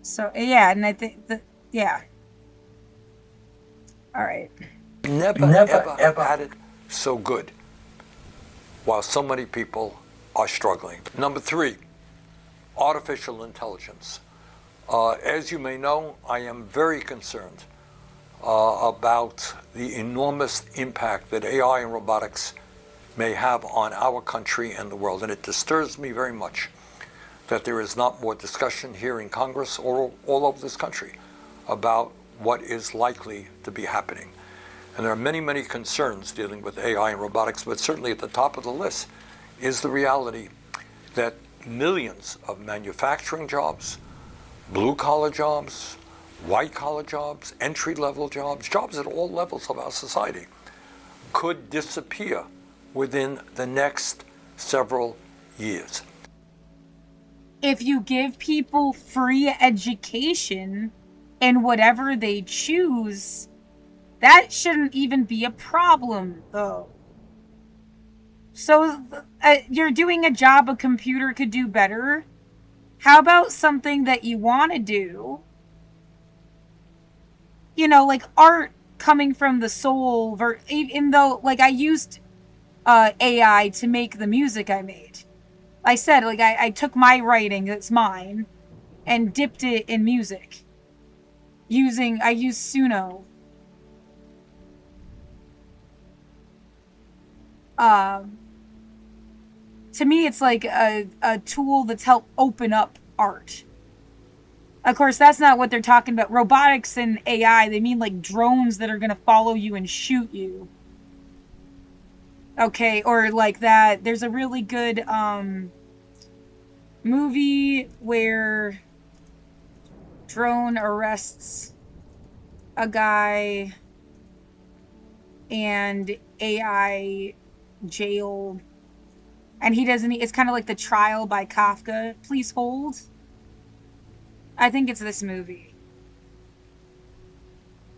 So, yeah, and I think that, yeah. All right. Never ever had it so good while so many people are struggling. Number 3, artificial intelligence. As you may know, I am very concerned about the enormous impact that AI and robotics may have on our country and the world. And it disturbs me very much that there is not more discussion here in Congress or all over this country about what is likely to be happening. And there are many, many concerns dealing with AI and robotics, but certainly at the top of the list is the reality that millions of manufacturing jobs, blue-collar jobs, white-collar jobs, entry-level jobs, jobs at all levels of our society, could disappear within the next several years. If you give people free education in whatever they choose, that shouldn't even be a problem, though. So, you're doing a job a computer could do better. How about something that you want to do? You know, like art coming from the soul, even though, like, I used AI to make the music I made. I said, like, I took my writing, that's mine, and dipped it in music. I used Suno. To me, it's like a tool that's helped open up art. Of course, that's not what they're talking about. Robotics and AI, they mean like drones that are going to follow you and shoot you. Okay, or like that. There's a really good movie where drone arrests a guy and AI jail, and he doesn't. It's kind of like The Trial by Kafka. Please hold. I think it's this movie.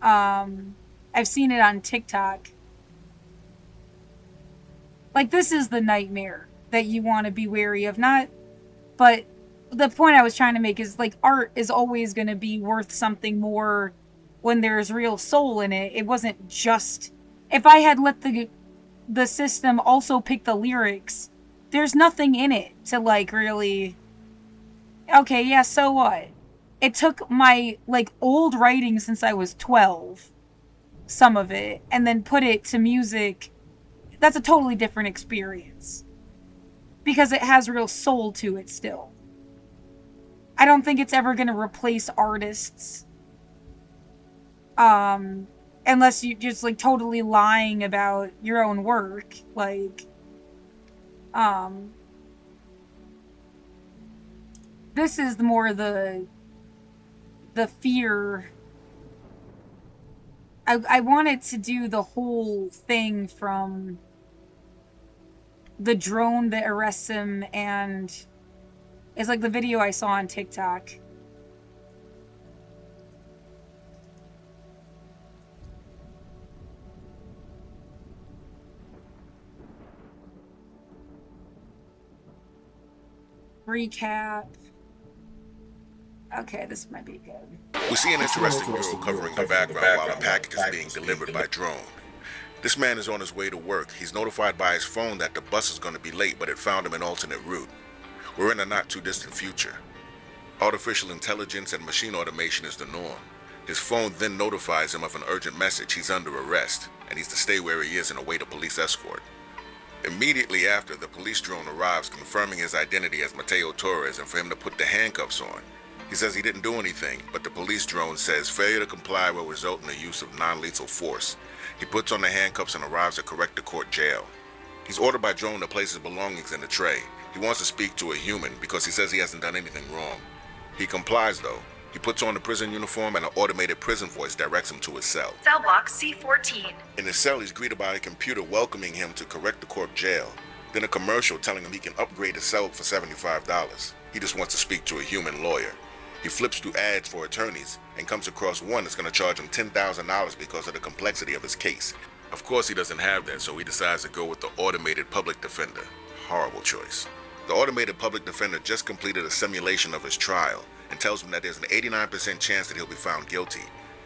I've seen it on TikTok. Like, this is the nightmare that you want to be wary of. But the point I was trying to make is, like, art is always going to be worth something more when there's real soul in it. It wasn't just... If I had let the system also pick the lyrics, there's nothing in it to, like, really... Okay, yeah, so what? It took my, like, old writing since I was 12, some of it, and then put it to music. That's a totally different experience. Because it has real soul to it still. I don't think it's ever going to replace artists. Unless you're just, like, totally lying about your own work. Like, this is more the fear. I wanted to do the whole thing from the drone that arrests him, and it's like the video I saw on TikTok. Recap. Okay, this might be good. We see an interesting mural covering the background while a package is being delivered by drone. This man is on his way to work. He's notified by his phone that the bus is going to be late, but it found him an alternate route. We're in a not too distant future. Artificial intelligence and machine automation is the norm. His phone then notifies him of an urgent message. He's under arrest, and he's to stay where he is and await a police escort. Immediately after, the police drone arrives, confirming his identity as Mateo Torres and for him to put the handcuffs on. He says he didn't do anything, but the police drone says failure to comply will result in the use of non-lethal force. He puts on the handcuffs and arrives at Corrector Court Jail. He's ordered by drone to place his belongings in the tray. He wants to speak to a human because he says he hasn't done anything wrong. He complies though. He puts on the prison uniform and an automated prison voice directs him to his cell. Cell block C14. In his cell, he's greeted by a computer welcoming him to Corrector Court Jail. Then a commercial telling him he can upgrade his cell for $75. He just wants to speak to a human lawyer. He flips through ads for attorneys and comes across one that's going to charge him $10,000 because of the complexity of his case. Of course he doesn't have that, so he decides to go with the automated public defender. Horrible choice. The automated public defender just completed a simulation of his trial and tells him that there's an 89% chance that he'll be found guilty.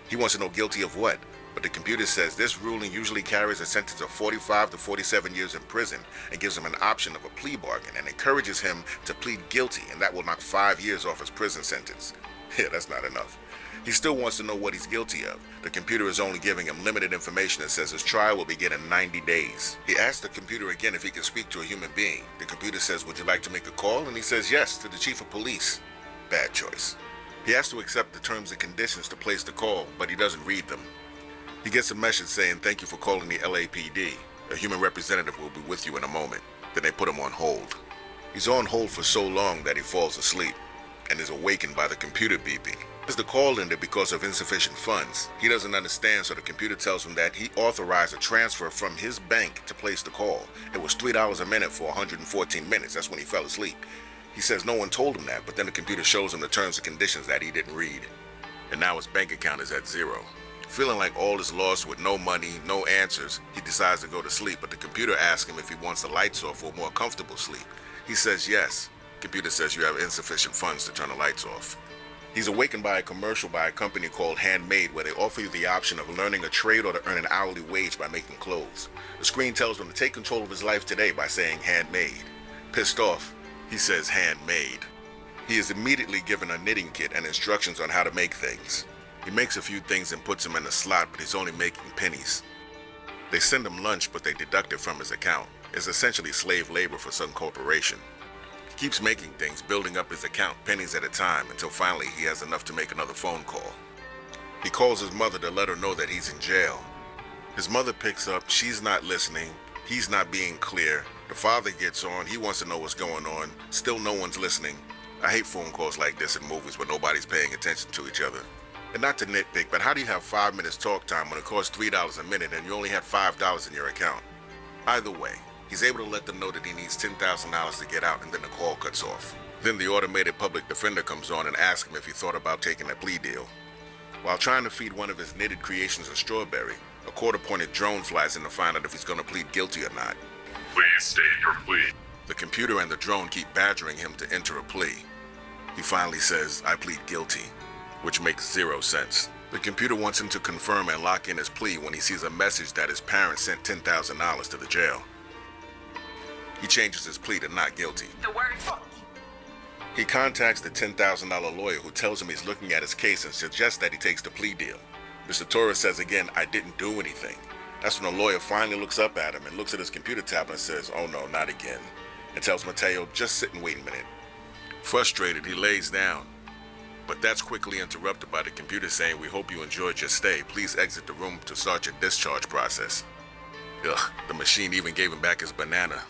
He wants to know guilty of what, but the computer says this ruling usually carries a sentence of 45 to 47 years in prison and gives him an option of a plea bargain and encourages him to plead guilty, and that will knock 5 years off his prison sentence. Yeah, that's not enough. He still wants to know what he's guilty of. The computer is only giving him limited information and says his trial will begin in 90 days. He asks the computer again if he can speak to a human being. The computer says, "Would you like to make a call?" And he says yes, to the chief of police. Bad choice. He has to accept the terms and conditions to place the call, but he doesn't read them. He gets a message saying, "Thank you for calling the LAPD. A human representative will be with you in a moment." Then they put him on hold. He's on hold for so long that he falls asleep and is awakened by the computer beeping. The call ended because of insufficient funds. He doesn't understand, so the computer tells him that he authorized a transfer from his bank to place the call. It was $3 a minute for 114 minutes. That's when he fell asleep. He says no one told him that, but then the computer shows him the terms and conditions that he didn't read. And now his bank account is at zero. Feeling like all is lost with no money, no answers, he decides to go to sleep, but the computer asks him if he wants the lights off for a more comfortable sleep. He says yes. Computer says you have insufficient funds to turn the lights off. He's awakened by a commercial by a company called Handmade, where they offer you the option of learning a trade or to earn an hourly wage by making clothes. The screen tells him to take control of his life today by saying handmade. Pissed off, he says handmade. He is immediately given a knitting kit and instructions on how to make things. He makes a few things and puts them in a slot, but he's only making pennies. They send him lunch, but they deduct it from his account. It's essentially slave labor for some corporation. He keeps making things, building up his account pennies at a time, until finally he has enough to make another phone call. He calls his mother to let her know that he's in jail. His mother picks up, she's not listening, he's not being clear. The father gets on, he wants to know what's going on, still no one's listening. I hate phone calls like this in movies where nobody's paying attention to each other. And not to nitpick, but how do you have 5 minutes talk time when it costs $3 a minute and you only had $5 in your account? Either way, he's able to let them know that he needs $10,000 to get out, and then the call cuts off. Then the automated public defender comes on and asks him if he thought about taking a plea deal. While trying to feed one of his knitted creations a strawberry, a quarter-pointed drone flies in to find out if he's going to plead guilty or not. Please state your plea. The computer and the drone keep badgering him to enter a plea. He finally says, I plead guilty, which makes zero sense. The computer wants him to confirm and lock in his plea when he sees a message that his parents sent $10,000 to the jail. He changes his plea to not guilty. The word fuck. He contacts the $10,000 lawyer, who tells him he's looking at his case and suggests that he takes the plea deal. Mr. Torres says again, I didn't do anything. That's when the lawyer finally looks up at him and looks at his computer tablet and says, oh no, not again, and tells Mateo, just sit and wait a minute. Frustrated, he lays down. But that's quickly interrupted by the computer saying, we hope you enjoyed your stay. Please exit the room to start your discharge process. Ugh, the machine even gave him back his banana.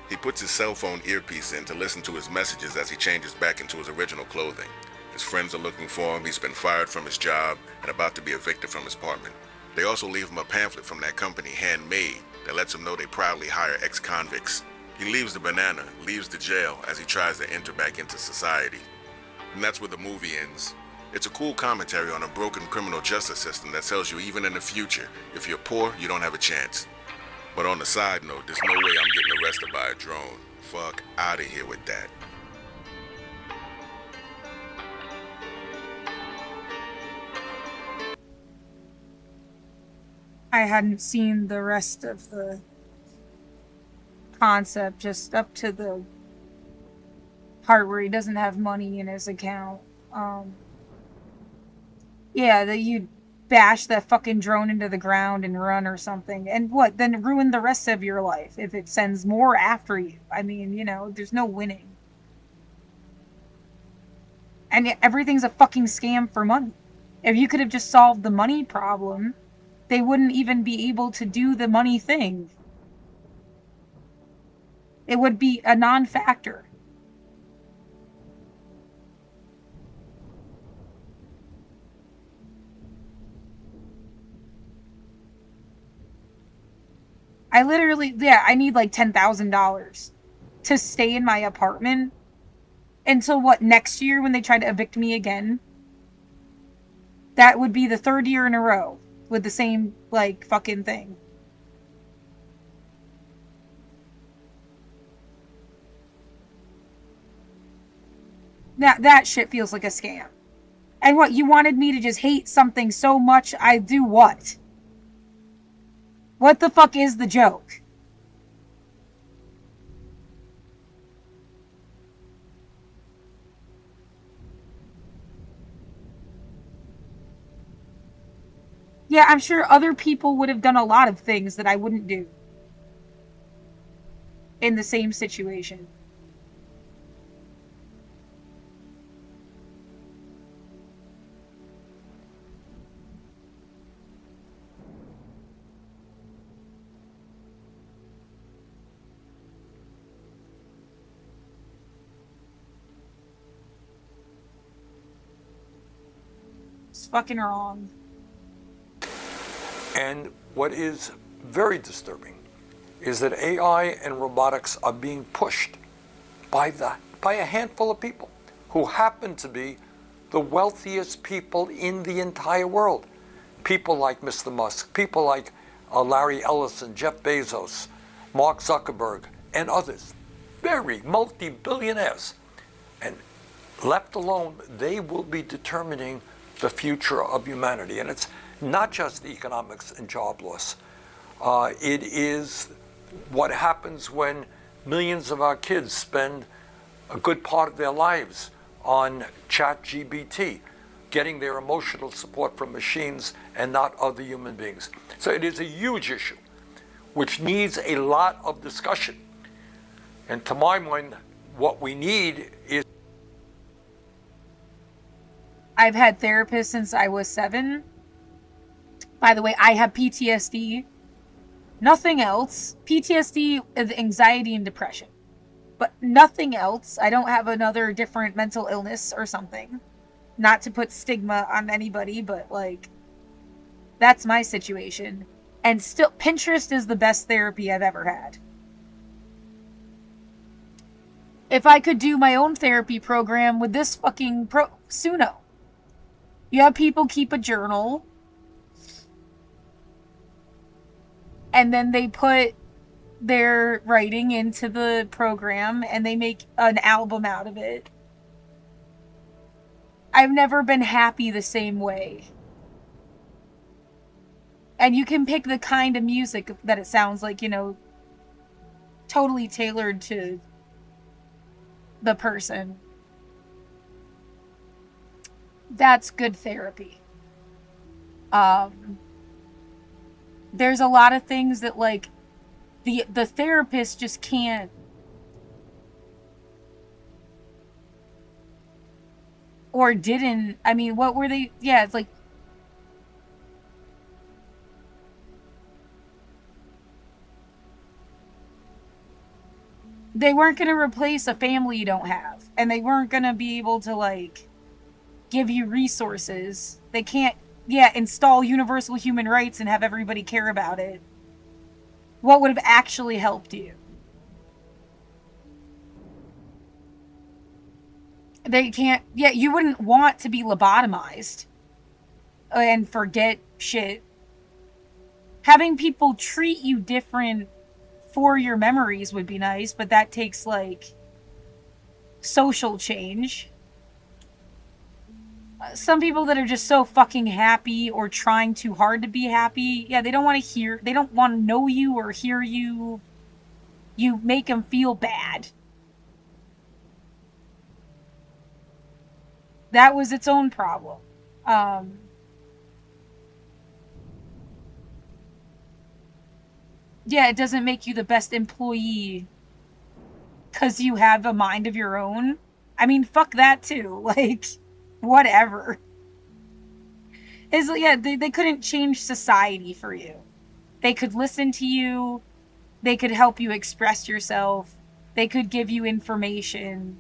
He puts his cell phone earpiece in to listen to his messages as he changes back into his original clothing. His friends are looking for him, he's been fired from his job, and about to be evicted from his apartment. They also leave him a pamphlet from that company, Handmade, that lets him know they proudly hire ex-convicts. He leaves the banana, leaves the jail as he tries to enter back into society. And that's where the movie ends. It's a cool commentary on a broken criminal justice system that tells you even in the future, if you're poor, you don't have a chance. But on the side note, there's no way I'm getting arrested by a drone. Fuck out of here with that. I hadn't seen the rest of the concept, just up to the part where he doesn't have money in his account. Yeah, that you bash that fucking drone into the ground and run or something. And what? Then ruin the rest of your life if it sends more after you. I mean, you know, there's no winning. And yet everything's a fucking scam for money. If you could have just solved the money problem, they wouldn't even be able to do the money thing. It would be a non-factor. I need like $10,000 to stay in my apartment until what, next year when they try to evict me again? That would be the third year in a row with the same, like, fucking thing. That shit feels like a scam. And what, you wanted me to just hate something so much I do what? What the fuck is the joke? Yeah, I'm sure other people would have done a lot of things that I wouldn't do in the same situation. It's fucking wrong. And what is very disturbing is that AI and robotics are being pushed by a handful of people who happen to be the wealthiest people in the entire world. People like Mr. Musk, people like Larry Ellison, Jeff Bezos, Mark Zuckerberg, and others. Very multi-billionaires. And left alone, they will be determining the future of humanity. And it's not just economics and job loss. It is what happens when millions of our kids spend a good part of their lives on ChatGPT, getting their emotional support from machines and not other human beings. So it is a huge issue, which needs a lot of discussion. And to my mind, what we need is... I've had therapists since I was 7. By the way, I have PTSD. Nothing else. PTSD is anxiety and depression. But nothing else. I don't have another different mental illness or something. Not to put stigma on anybody, but like, that's my situation. And still, Pinterest is the best therapy I've ever had. If I could do my own therapy program with this fucking Suno. You have people keep a journal. And then they put their writing into the program and they make an album out of it. I've never been happy the same way. And you can pick the kind of music that it sounds like, you know, totally tailored to the person. That's good therapy. There's a lot of things that, like, the therapist just can't. Or didn't. I mean, what were they? Yeah, it's like. They weren't going to replace a family you don't have. And they weren't going to be able to, like, give you resources. They can't, install universal human rights and have everybody care about it. What would have actually helped you? They can't, you wouldn't want to be lobotomized and forget shit. Having people treat you different for your memories would be nice, but that takes, like, social change. Some people that are just so fucking happy or trying too hard to be happy, they don't want to know you or hear you. You make them feel bad. That was its own problem. It doesn't make you the best employee because you have a mind of your own. I mean, fuck that too. Like, whatever. They couldn't change society for you. They could listen to you. They could help you express yourself. They could give you information.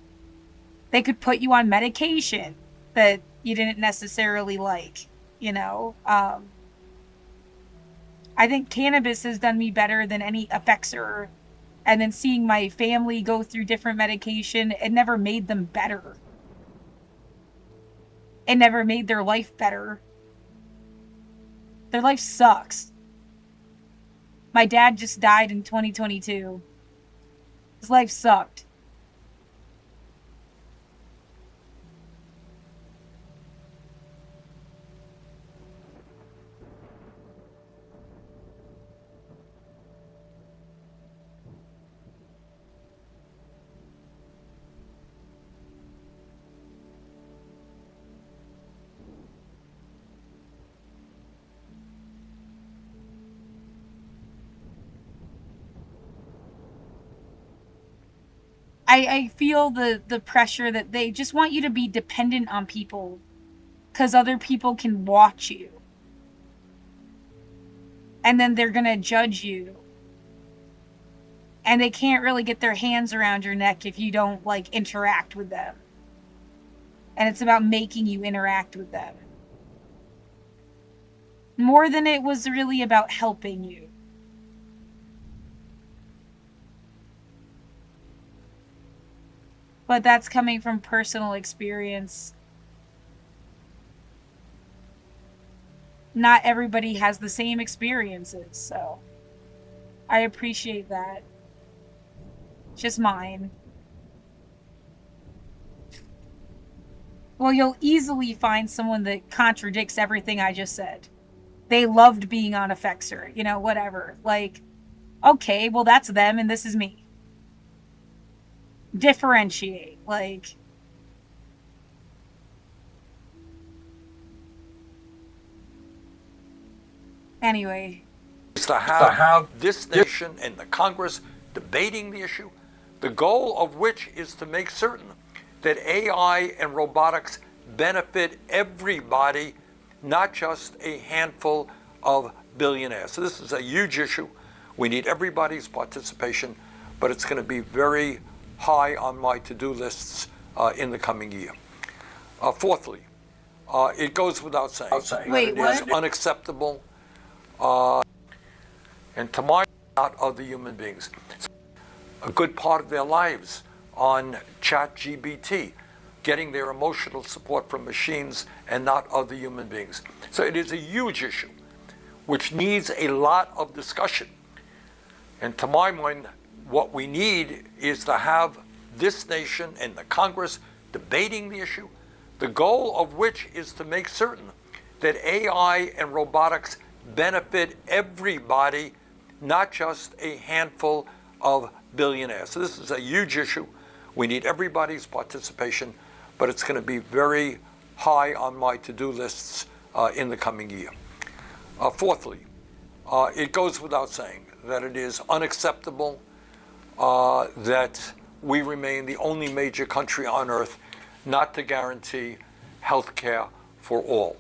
They could put you on medication that you didn't necessarily like, you know? I think cannabis has done me better than any Effexor. And then seeing my family go through different medication, it never made them better. It never made their life better. Their life sucks. My dad just died in 2022. His life sucked. I feel the pressure that they just want you to be dependent on people because other people can watch you. And then they're going to judge you. And they can't really get their hands around your neck if you don't, like, interact with them. And it's about making you interact with them. More than it was really about helping you. But that's coming from personal experience. Not everybody has the same experiences, so I appreciate that. Just mine. Well, you'll easily find someone that contradicts everything I just said. They loved being on Effexor, whatever. Like, okay, well, that's them and this is me. Differentiate. Like, anyway. Is to have this nation and the Congress debating the issue, the goal of which is to make certain that AI and robotics benefit everybody, not just a handful of billionaires. So this is a huge issue. We need everybody's participation, but it's going to be very high on my to-do lists in the coming year. Fourthly, it goes without saying that it is unacceptable and to my not other human beings. A good part of their lives on ChatGPT, getting their emotional support from machines and not other human beings. So it is a huge issue, which needs a lot of discussion. And to my mind, what we need is to have this nation and the Congress debating the issue, the goal of which is to make certain that AI and robotics benefit everybody, not just a handful of billionaires. So this is a huge issue. We need everybody's participation, but it's going to be very high on my to-do lists in the coming year. Fourthly, it goes without saying that it is unacceptable that we remain the only major country on earth not to guarantee health care for all.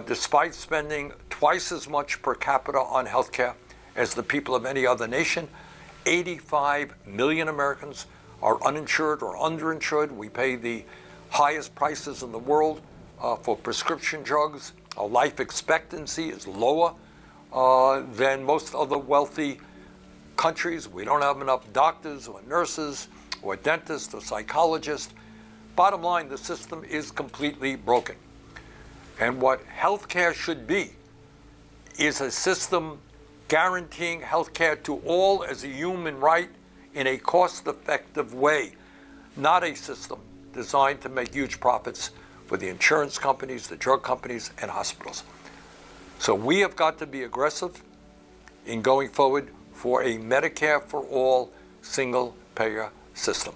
Despite spending twice as much per capita on health care as the people of any other nation, 85 million Americans are uninsured or underinsured. We pay the highest prices in the world for prescription drugs. Our life expectancy is lower than most other wealthy countries. We don't have enough doctors or nurses or dentists or psychologists. Bottom line, the system is completely broken. And what healthcare should be is a system guaranteeing healthcare to all as a human right in a cost-effective way, not a system designed to make huge profits for the insurance companies, the drug companies, and hospitals. So we have got to be aggressive in going forward for a Medicare for all single-payer system.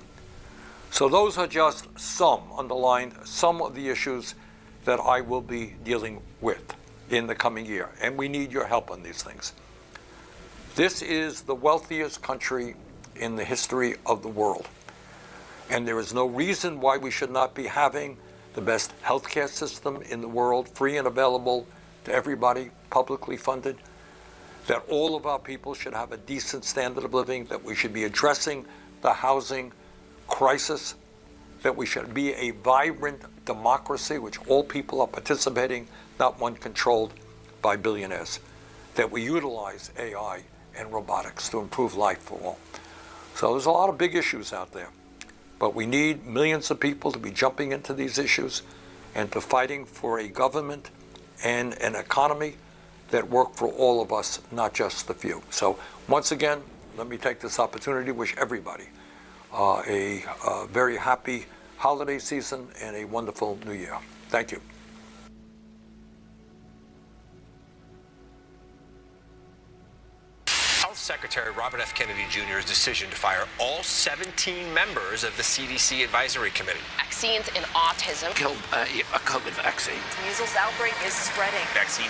So those are just some of the issues that I will be dealing with in the coming year, and we need your help on these things. This is the wealthiest country in the history of the world, and there is no reason why we should not be having the best healthcare system in the world, free and available to everybody, publicly funded, that all of our people should have a decent standard of living, that we should be addressing the housing crisis, that we should be a vibrant democracy which all people are participating, not one controlled by billionaires, that we utilize AI and robotics to improve life for all. So there's a lot of big issues out there, but we need millions of people to be jumping into these issues and to fighting for a government and an economy that work for all of us, not just the few. So once again, let me take this opportunity to wish everybody a very happy holiday season and a wonderful new year. Thank you. Health Secretary Robert F. Kennedy Jr.'s decision to fire all 17 members of the CDC Advisory Committee. Vaccines in autism. Killed a COVID vaccine. Measles outbreak is spreading. Vaccine.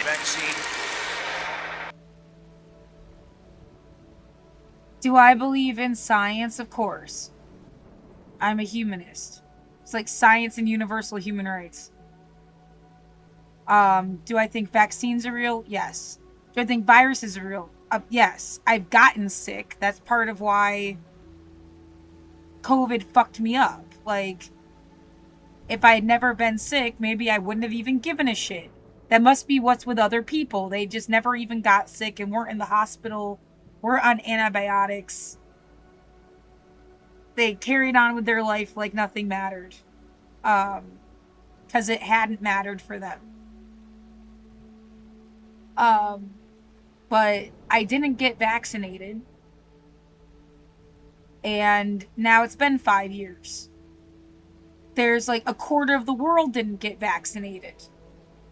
Do I believe in science? Of course. I'm a humanist. It's like science and universal human rights. Do I think vaccines are real? Yes. Do I think viruses are real? Yes. I've gotten sick. That's part of why COVID fucked me up. Like, if I had never been sick, maybe I wouldn't have even given a shit That must be what's with other people. They just never even got sick and weren't in the hospital, weren't on antibiotics. They carried on with their life like nothing mattered. Because it hadn't mattered for them. But I didn't get vaccinated. And now it's been 5 years. There's like a quarter of the world didn't get vaccinated.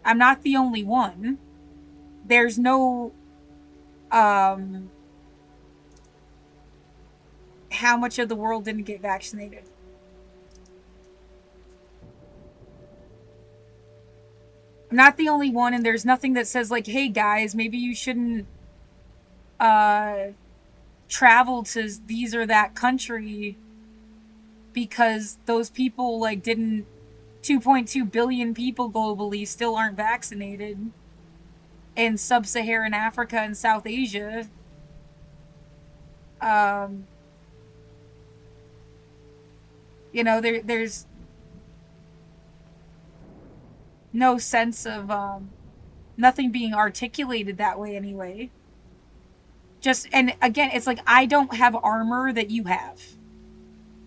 I'm not the only one. There's no, how much of the world didn't get vaccinated? I'm not the only one, and there's nothing that says like, hey guys, maybe you shouldn't travel to these or that country because those people like didn't 2.2 billion people globally still aren't vaccinated in sub-Saharan Africa and South Asia. You know, there's no sense of nothing being articulated that way anyway. Just, and again, it's like, I don't have armor that you have.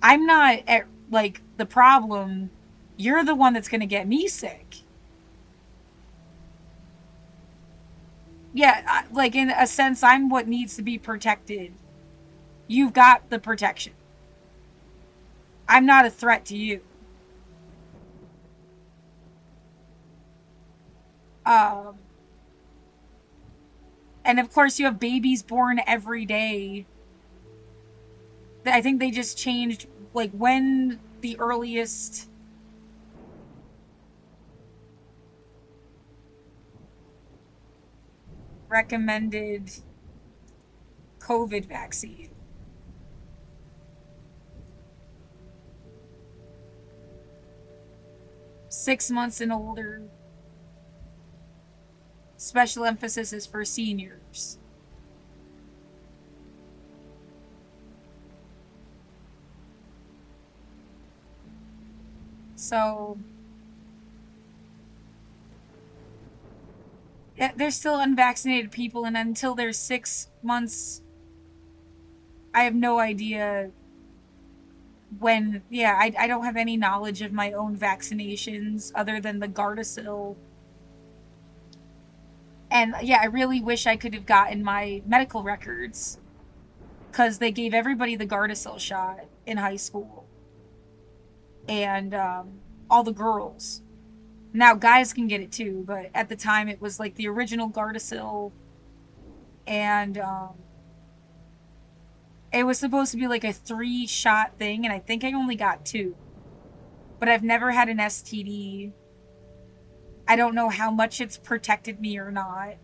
I'm not at, like, the problem. You're the one that's going to get me sick. Yeah, like, in a sense, I'm what needs to be protected. You've got the protection. I'm not a threat to you. And of course you have babies born every day. I think they just changed, like, when the earliest recommended COVID vaccine. Six months and older. Special emphasis is for seniors. So, yeah, there's still unvaccinated people, and until they're 6 months, I have no idea when. Yeah, I don't have any knowledge of my own vaccinations other than the Gardasil. And yeah, I really wish I could have gotten my medical records, because they gave everybody the Gardasil shot in high school. And all the girls. Now guys can get it too, but at the time it was like the original Gardasil. And it was supposed to be like a 3-shot thing, and I think I only got 2. But I've never had an STD. I don't know how much it's protected me or not.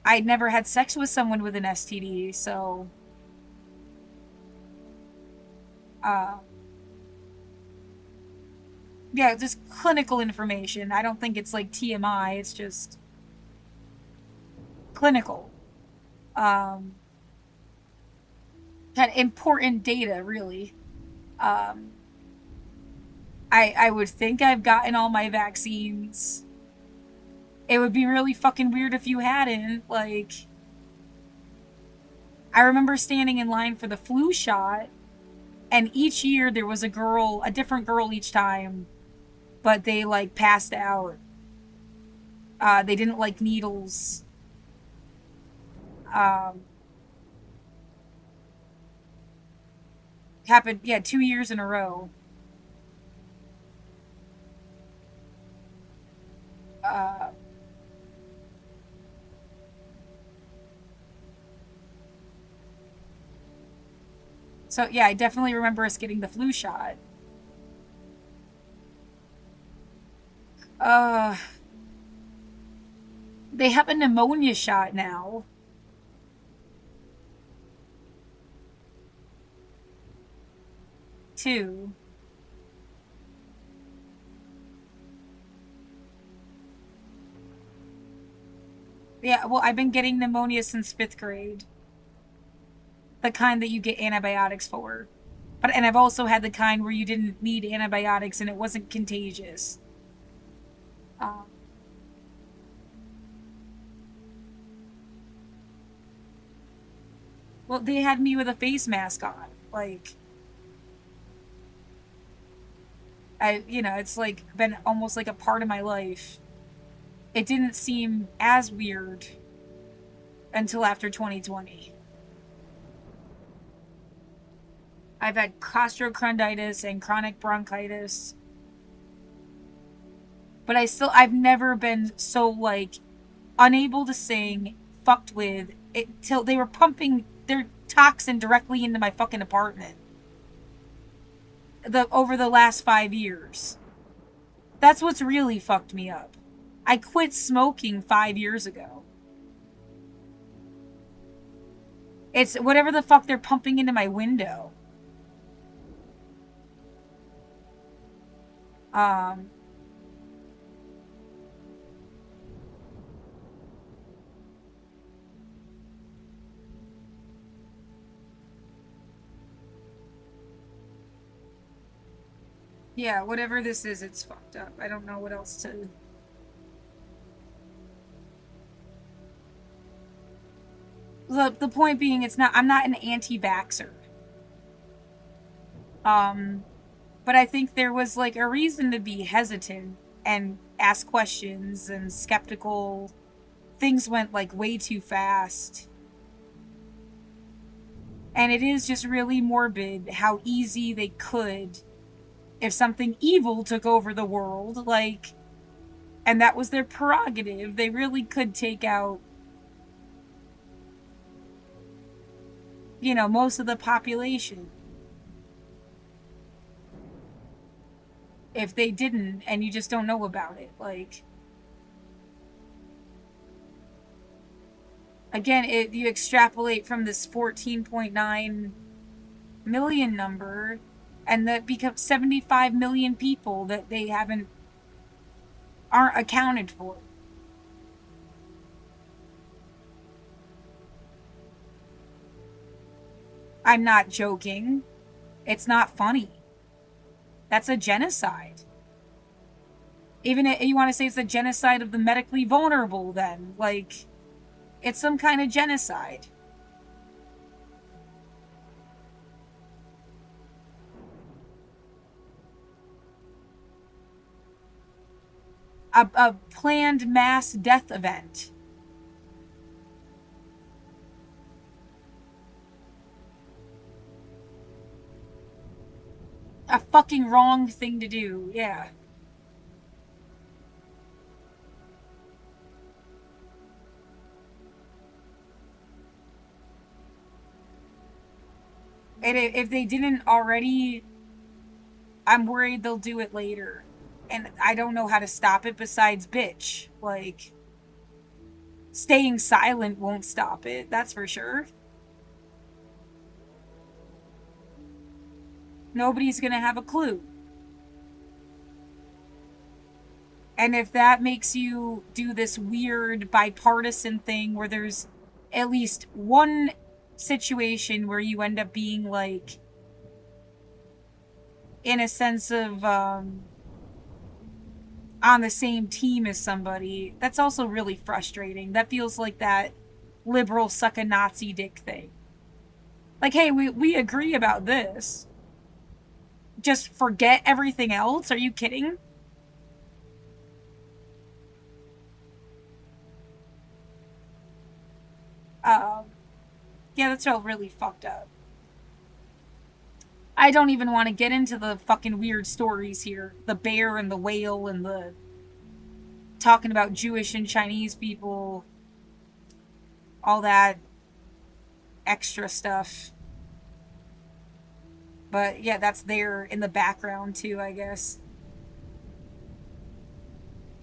I'd never had sex with someone with an STD, so yeah, just clinical information. I don't think it's like TMI, it's just clinical. Kind of important data, really. I would think I've gotten all my vaccines. It would be really fucking weird if you hadn't. Like, I remember standing in line for the flu shot, and each year there was a different girl each time, but they, like, passed out. They didn't like needles. Happened, 2 years in a row. So yeah, I definitely remember us getting the flu shot. They have a pneumonia shot now. Too. Yeah, well, I've been getting pneumonia since 5th grade. The kind that you get antibiotics for. And I've also had the kind where you didn't need antibiotics and it wasn't contagious. Well, they had me with a face mask on. Like, it's like been almost like a part of my life. It didn't seem as weird until after 2020. I've had costochondritis and chronic bronchitis. But I've never been so, like, unable to sing, fucked with, till they were pumping their toxin directly into my fucking apartment. Over the last 5 years. That's what's really fucked me up. I quit smoking 5 years ago. It's whatever the fuck they're pumping into my window. Yeah, whatever this is, it's fucked up. I don't know what else to... The point being, I'm not an anti-vaxxer. But I think there was, like, a reason to be hesitant and ask questions and skeptical. Things went, like, way too fast. And it is just really morbid how easy they could, if something evil took over the world, like, and that was their prerogative, they really could take out, most of the population. If they didn't, and you just don't know about it, like... Again, you extrapolate from this 14.9 million number, and that becomes 75 million people that they aren't accounted for. I'm not joking. It's not funny. That's a genocide. Even if you want to say it's a genocide of the medically vulnerable, then, like, it's some kind of genocide. A planned mass death event. A fucking wrong thing to do, yeah. And if they didn't already, I'm worried they'll do it later. And I don't know how to stop it besides bitch. Like, staying silent won't stop it, that's for sure. Nobody's gonna have a clue. And if that makes you do this weird bipartisan thing where there's at least one situation where you end up being, like, in a sense of on the same team as somebody, that's also really frustrating. That feels like that liberal suck a Nazi dick thing. Like, hey, we agree about this. Just forget everything else? Are you kidding? Yeah, that's all really fucked up. I don't even want to get into the fucking weird stories here. The bear and the whale and the talking about Jewish and Chinese people. All that extra stuff. But yeah, that's there in the background too, I guess.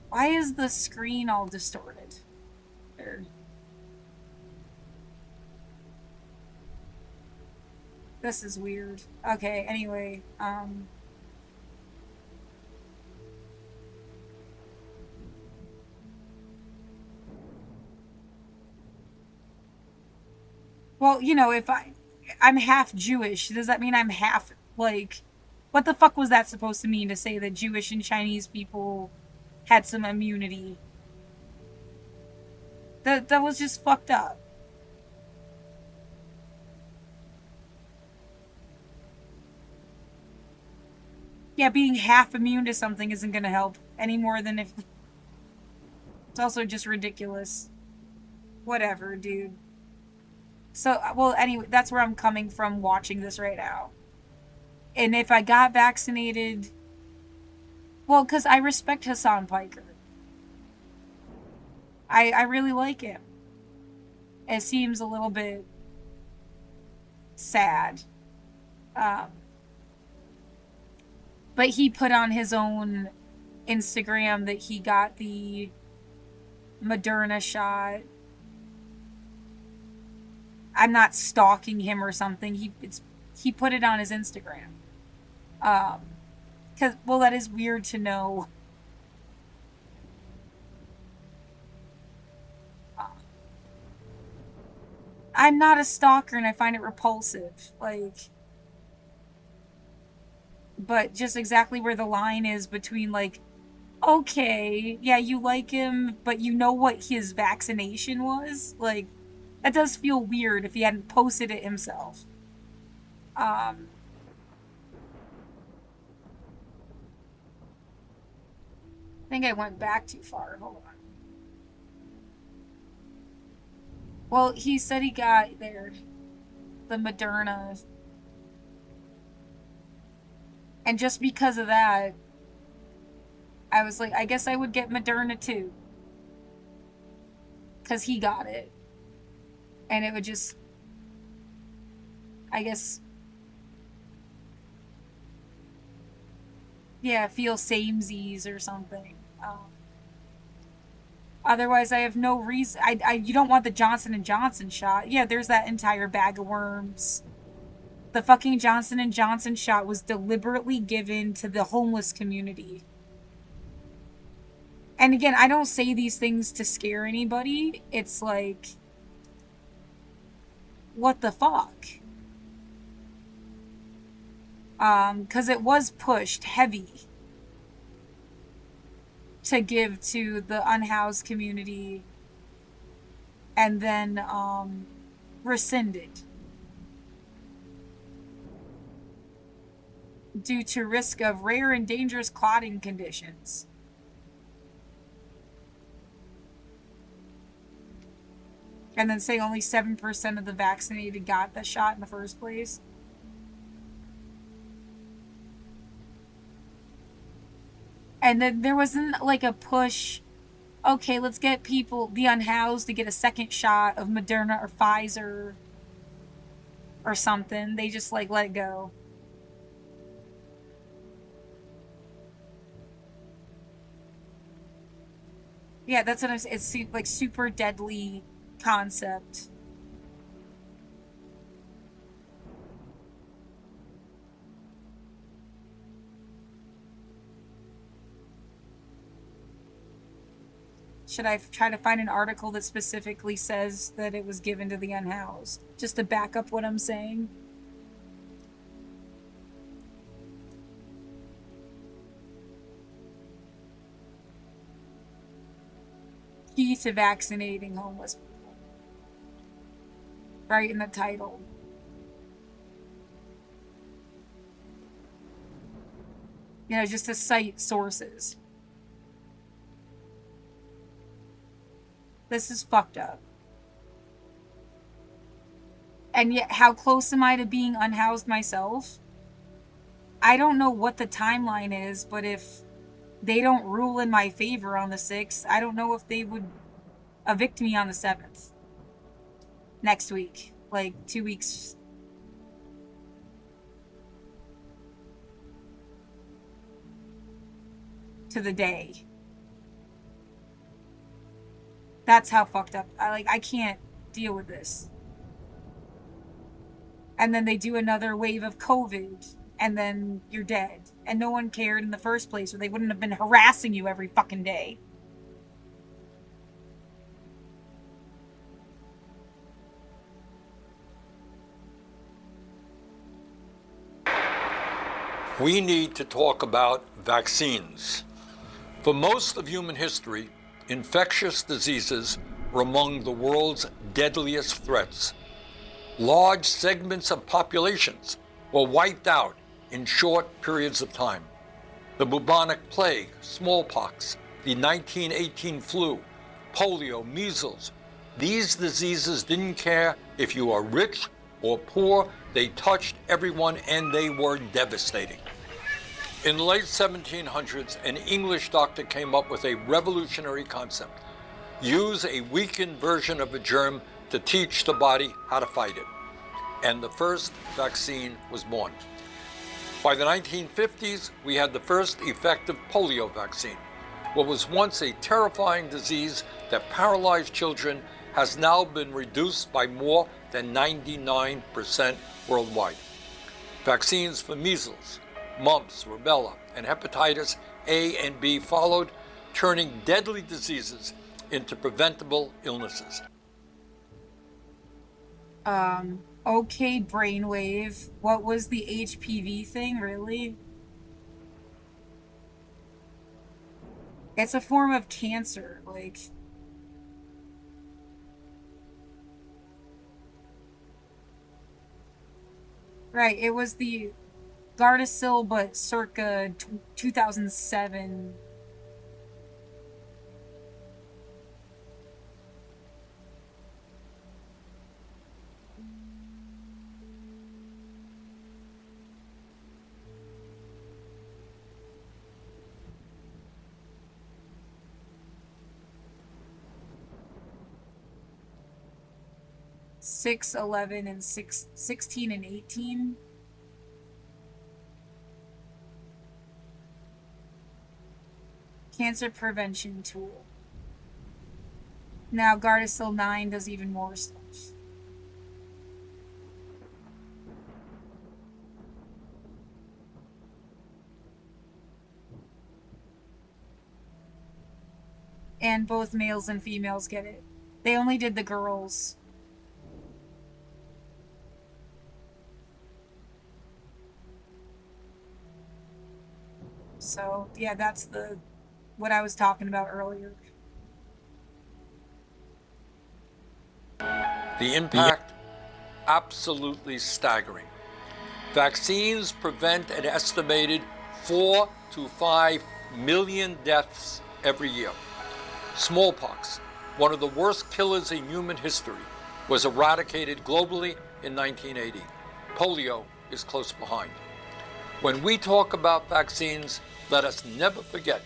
Why is the screen all distorted? There. This is weird. Okay, anyway, well, if I'm half Jewish, does that mean I'm half, like, what the fuck was that supposed to mean, to say that Jewish and Chinese people had some immunity? That was just fucked up. Yeah, being half immune to something isn't going to help any more than if... It's also just ridiculous. Whatever, dude. So, well, anyway, that's where I'm coming from watching this right now. And if I got vaccinated... Well, because I respect Hassan Piker. I really like him. It seems a little bit sad. But he put on his own Instagram that he got the Moderna shot. I'm not stalking him or something. He put it on his Instagram. Well, that is weird to know. I'm not a stalker and I find it repulsive. Like, but just exactly where the line is between, like, okay, yeah, you like him, but you know what his vaccination was? Like, that does feel weird if he hadn't posted it himself. I think I went back too far. Hold on. Well, he said he got the Moderna. And just because of that, I was like, I guess I would get Moderna too. Because he got it. And it would just, I guess, yeah, feel samesies or something. Otherwise, I have no reason. You don't want the Johnson & Johnson shot. Yeah, there's that entire bag of worms. The fucking Johnson & Johnson shot was deliberately given to the homeless community. And again, I don't say these things to scare anybody. It's like, what the fuck? Because it was pushed heavy to give to the unhoused community and then rescinded due to risk of rare and dangerous clotting conditions. And then say only 7% of the vaccinated got the shot in the first place. And then there wasn't like a push, okay, let's get people, the unhoused, to get a second shot of Moderna or Pfizer or something. They just like let it go. Yeah, that's what I'm saying. It's like super deadly concept. Should I try to find an article that specifically says that it was given to the unhoused? Just to back up what I'm saying? Key to vaccinating homeless people. Right in the title. You know, just to cite sources. This is fucked up. And yet, how close am I to being unhoused myself? I don't know what the timeline is, but if they don't rule in my favor on the 6th, I don't know if they would evict me on the 7th. Next week. Like, 2 weeks. To the day. That's how fucked up. I can't deal with this. And then they do another wave of COVID, and then you're dead. And no one cared in the first place, or they wouldn't have been harassing you every fucking day. We need to talk about vaccines. For most of human history, infectious diseases were among the world's deadliest threats. Large segments of populations were wiped out in short periods of time. The bubonic plague, smallpox, the 1918 flu, polio, measles. These diseases didn't care if you are rich or poor. They touched everyone and they were devastating. In the late 1700s, an English doctor came up with a revolutionary concept. Use a weakened version of a germ to teach the body how to fight it. And the first vaccine was born. By the 1950s, we had the first effective polio vaccine. What was once a terrifying disease that paralyzed children has now been reduced by more than 99% worldwide. Vaccines for measles, mumps, rubella, and hepatitis A and B followed, turning deadly diseases into preventable illnesses. Okay, brainwave. What was the HPV thing, really? It's a form of cancer, like... Right, it was the Gardasil, but circa 2007. Six, 11, and 16 and 18. Cancer prevention tool. Now Gardasil 9 does even more stuff. And both males and females get it. They only did the girls. So, yeah, that's what I was talking about earlier. The impact, absolutely staggering. Vaccines prevent an estimated 4 to 5 million deaths every year. Smallpox, one of the worst killers in human history, was eradicated globally in 1980. Polio is close behind. When we talk about vaccines, let us never forget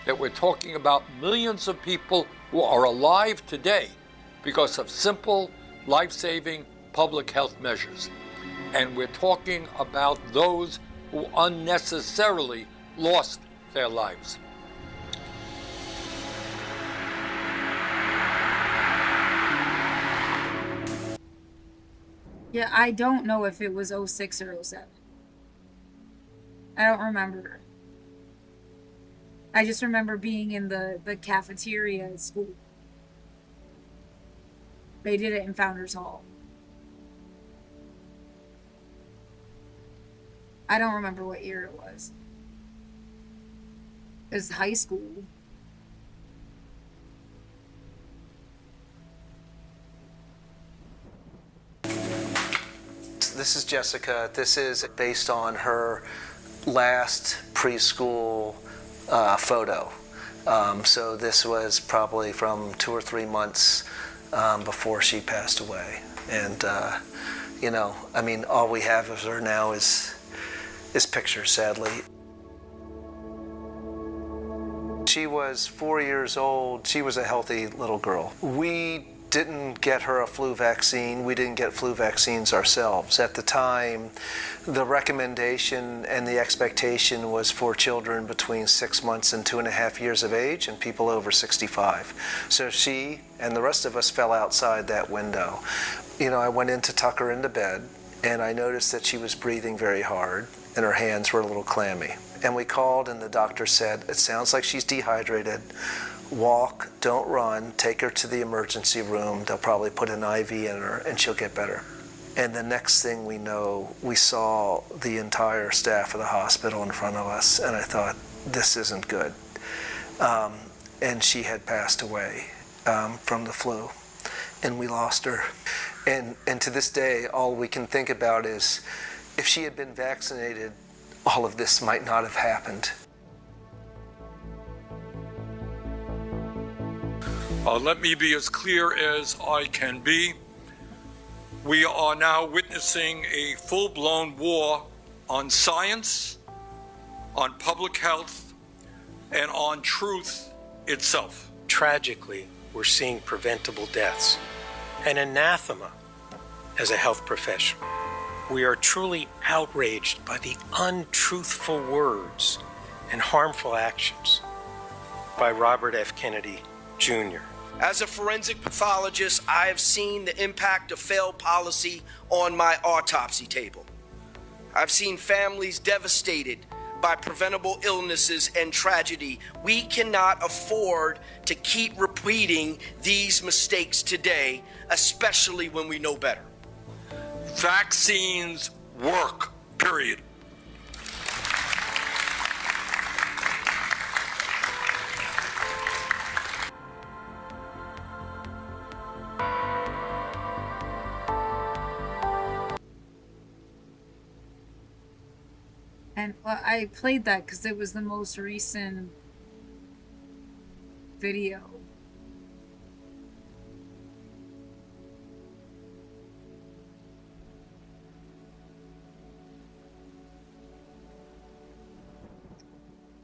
that we're talking about millions of people who are alive today because of simple, life-saving public health measures. And we're talking about those who unnecessarily lost their lives. Yeah, I don't know if it was 06 or 07. I don't remember. I just remember being in the cafeteria at school. They did it in Founders Hall. I don't remember what year it was. It was high school. This is Jessica. This is based on her last preschool photo. So this was probably from 2 or 3 months before she passed away. And, you know, I mean, all we have of her now is pictures, sadly. She was 4 years old. She was a healthy little girl. We didn't get her a flu vaccine. We didn't get flu vaccines ourselves. At the time, the recommendation and the expectation was for children between 6 months and 2.5 years of age and people over 65. So she and the rest of us fell outside that window. You know, I went in to tuck her into bed and I noticed that she was breathing very hard and her hands were a little clammy. And we called and the doctor said, "It sounds like she's dehydrated. Walk, don't run, take her to the emergency room. They'll probably put an IV in her and she'll get better." And the next thing we know, we saw the entire staff of the hospital in front of us, and I thought, this isn't good. And she had passed away from the flu, and we lost her. And to this day, all we can think about is, if she had been vaccinated, all of this might not have happened. Let me be as clear as I can be. We are now witnessing a full-blown war on science, on public health, and on truth itself. Tragically, we're seeing preventable deaths. An anathema as a health professional. We are truly outraged by the untruthful words and harmful actions by Robert F. Kennedy Jr. As a forensic pathologist, I have seen the impact of failed policy on my autopsy table. I've seen families devastated by preventable illnesses and tragedy. We cannot afford to keep repeating these mistakes today, especially when we know better. Vaccines work, period. And I played that because it was the most recent video.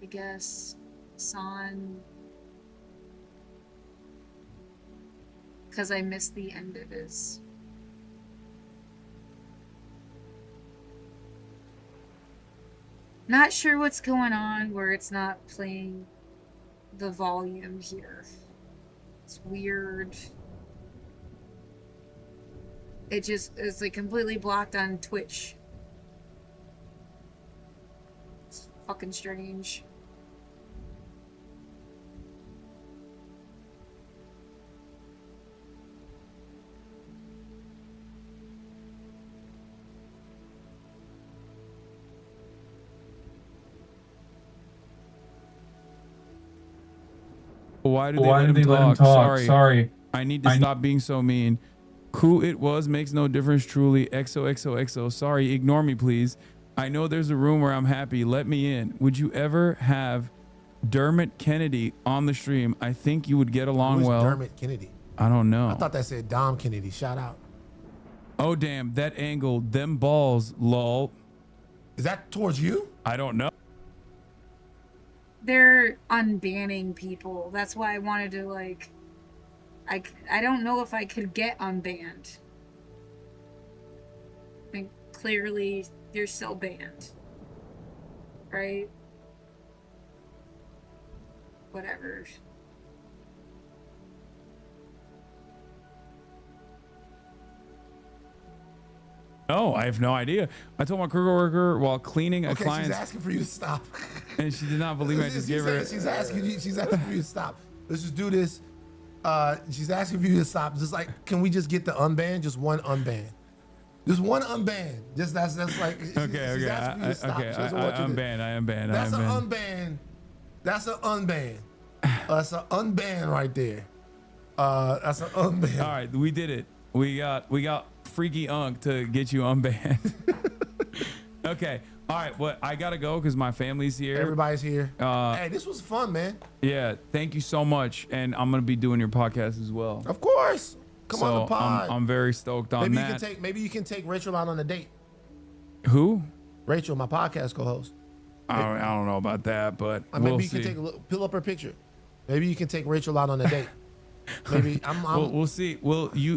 I guess San, because I missed the end of his. Not sure what's going on where it's not playing the volume here. It's weird. It just is like completely blocked on Twitch. It's fucking strange. Why did they let him talk? Sorry. I need to stop being so mean. Who it was makes no difference, truly. XOXOXO. Sorry, ignore me, please. I know there's a room where I'm happy. Let me in. Would you ever have Dermot Kennedy on the stream? I think you would get along well. Dermot Kennedy? I don't know. I thought that said Dom Kennedy. Shout out. Oh, damn. That angle. Them balls, lol. Is that towards you? I don't know. They're unbanning people. That's why I wanted to, like, I don't know if I could get unbanned. I think clearly you're still banned. Right? Whatever. No, I have no idea. I told my coworker while cleaning a client's... she's asking for you to stop. And she did not believe me. I just gave her... She's asking for you to stop. Let's just do this. She's asking for you to stop. Just like, can we just get the unban? Just one unban. Just one unban. Just that's like... Okay. I unban. That's an unban. That's an unban. That's an unban right there. That's an unban. All right, we did it. We got Freaky Unk to get you unbanned. Okay. All right. Well, I gotta go because my family's here. Everybody's here. Hey, this was fun, man. Yeah. Thank you so much, and I'm gonna be doing your podcast as well. Of course. Come on the pod. I'm very stoked on that. Maybe you can take Rachel out on a date. Who? Rachel, my podcast co-host. I don't know about that, but maybe we'll you see. can take a look, pull up her picture. Maybe you can take Rachel out on a date. Maybe we'll see.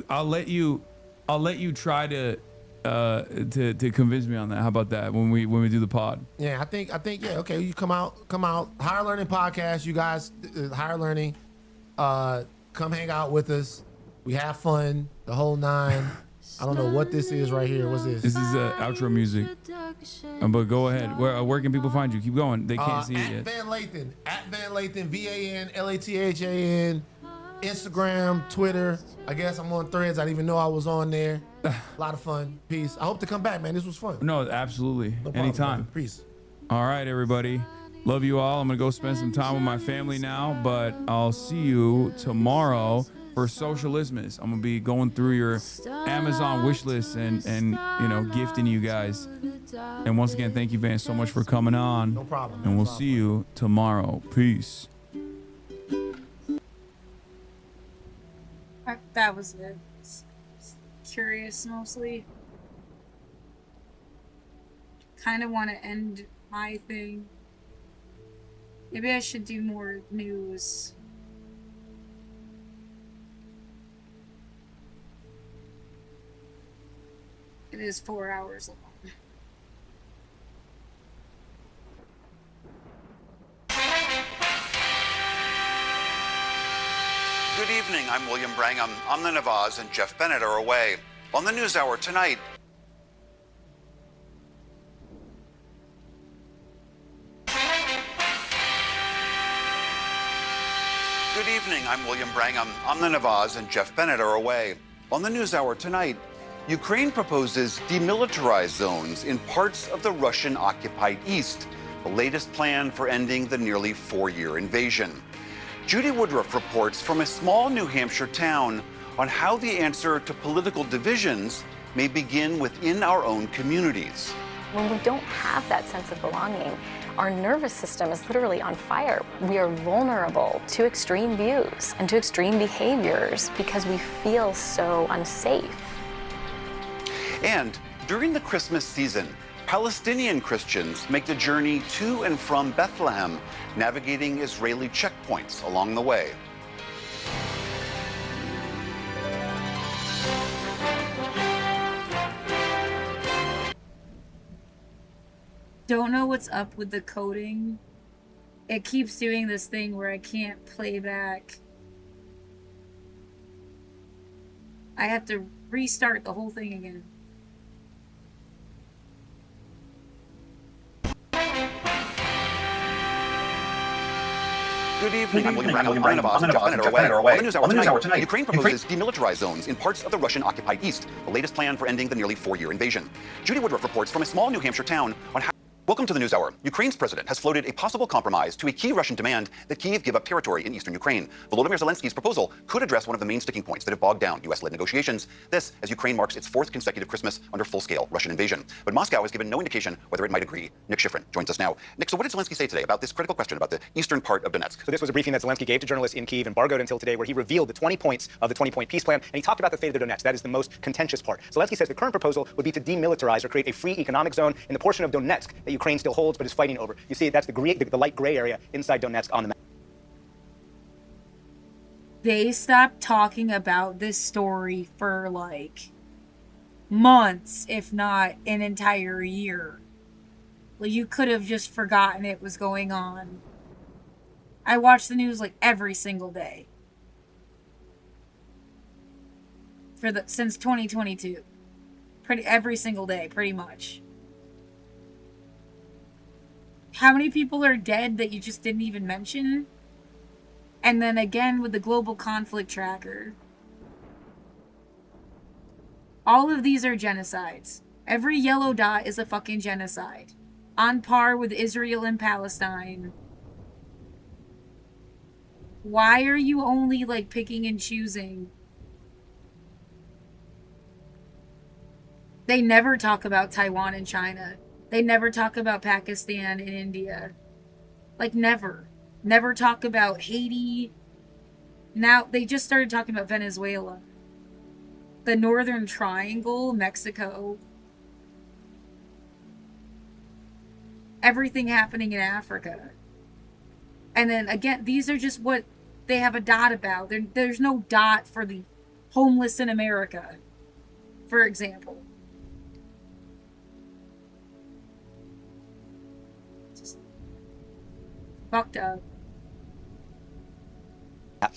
I'll let you try to convince me on that. How about that when we do the pod? Yeah, I think yeah. Okay, you come out. Higher Learning Podcast. You guys, Higher Learning. Come hang out with us. We have fun. The whole nine. I don't know what this is right here. What's this? This is outro music. But go ahead. Where can people find you? Keep going. They can't see it yet. Van Lathan. At Van Lathan. VanLathan. Instagram, Twitter. I guess I'm on Threads. I didn't even know I was on there. A lot of fun. Peace. I hope to come back, man. This was fun. No, absolutely. No problem, anytime. Man. Peace. All right, everybody. Love you all. I'm going to go spend some time with my family now, but I'll see you tomorrow for Socialismus. I'm going to be going through your Amazon wish list and gifting you guys. And once again, thank you, Van, so much for coming on. No problem. And we'll see you tomorrow. Peace. That was it. Curious mostly. Kind of want to end my thing. Maybe I should do more news. It is 4 hours long. Good evening, I'm William Brangham. Amna Nawaz and Jeff Bennett are away. On the NewsHour tonight, Good evening, I'm William Brangham. Amna Nawaz and Jeff Bennett are away. On the NewsHour tonight, Ukraine proposes demilitarized zones in parts of the Russian-occupied East, the latest plan for ending the nearly 4-year invasion. Judy Woodruff reports from a small New Hampshire town on how the answer to political divisions may begin within our own communities. When we don't have that sense of belonging, our nervous system is literally on fire. We are vulnerable to extreme views and to extreme behaviors because we feel so unsafe. And during the Christmas season, Palestinian Christians make the journey to and from Bethlehem, navigating Israeli checkpoints along the way. Don't know what's up with the coding. It keeps doing this thing where I can't play back. I have to restart the whole thing again. Good evening, I'm William Brangham. I'm Nawaz and Jeff Bennett are away. On the NewsHour tonight, Ukraine proposes demilitarized zones in parts of the Russian-occupied East, the latest plan for ending the nearly 4-year invasion. Judy Woodruff reports from a small New Hampshire town on how... Welcome to the NewsHour. Ukraine's president has floated a possible compromise to a key Russian demand that Kyiv give up territory in eastern Ukraine. Volodymyr Zelensky's proposal could address one of the main sticking points that have bogged down U.S.-led negotiations. This, as Ukraine marks its 4th consecutive Christmas under full-scale Russian invasion. But Moscow has given no indication whether it might agree. Nick Schifrin joins us now. Nick, so what did Zelensky say today about this critical question about the eastern part of Donetsk? So this was a briefing that Zelensky gave to journalists in Kyiv, embargoed until today, where he revealed the 20 points of the 20-point peace plan, and he talked about the fate of the Donetsk. That is the most contentious part. Zelensky says the current proposal would be to demilitarize or create a free economic zone in the portion of Donetsk that Ukraine still holds but is fighting over. You see, that's the light gray area inside Donetsk on the map. They stopped talking about this story for like months, if not an entire year. Like, you could have just forgotten it was going on. I watch the news like every single day since 2022. Every single day, pretty much. How many people are dead that you just didn't even mention? And then again with the global conflict tracker. All of these are genocides. Every yellow dot is a fucking genocide. On par with Israel and Palestine. Why are you only like picking and choosing? They never talk about Taiwan and China. They never talk about Pakistan and India. Like, never. Never talk about Haiti. Now, they just started talking about Venezuela. The Northern Triangle, Mexico. Everything happening in Africa. And then, again, these are just what they have a dot about. There's no dot for the homeless in America, for example. Fucked up.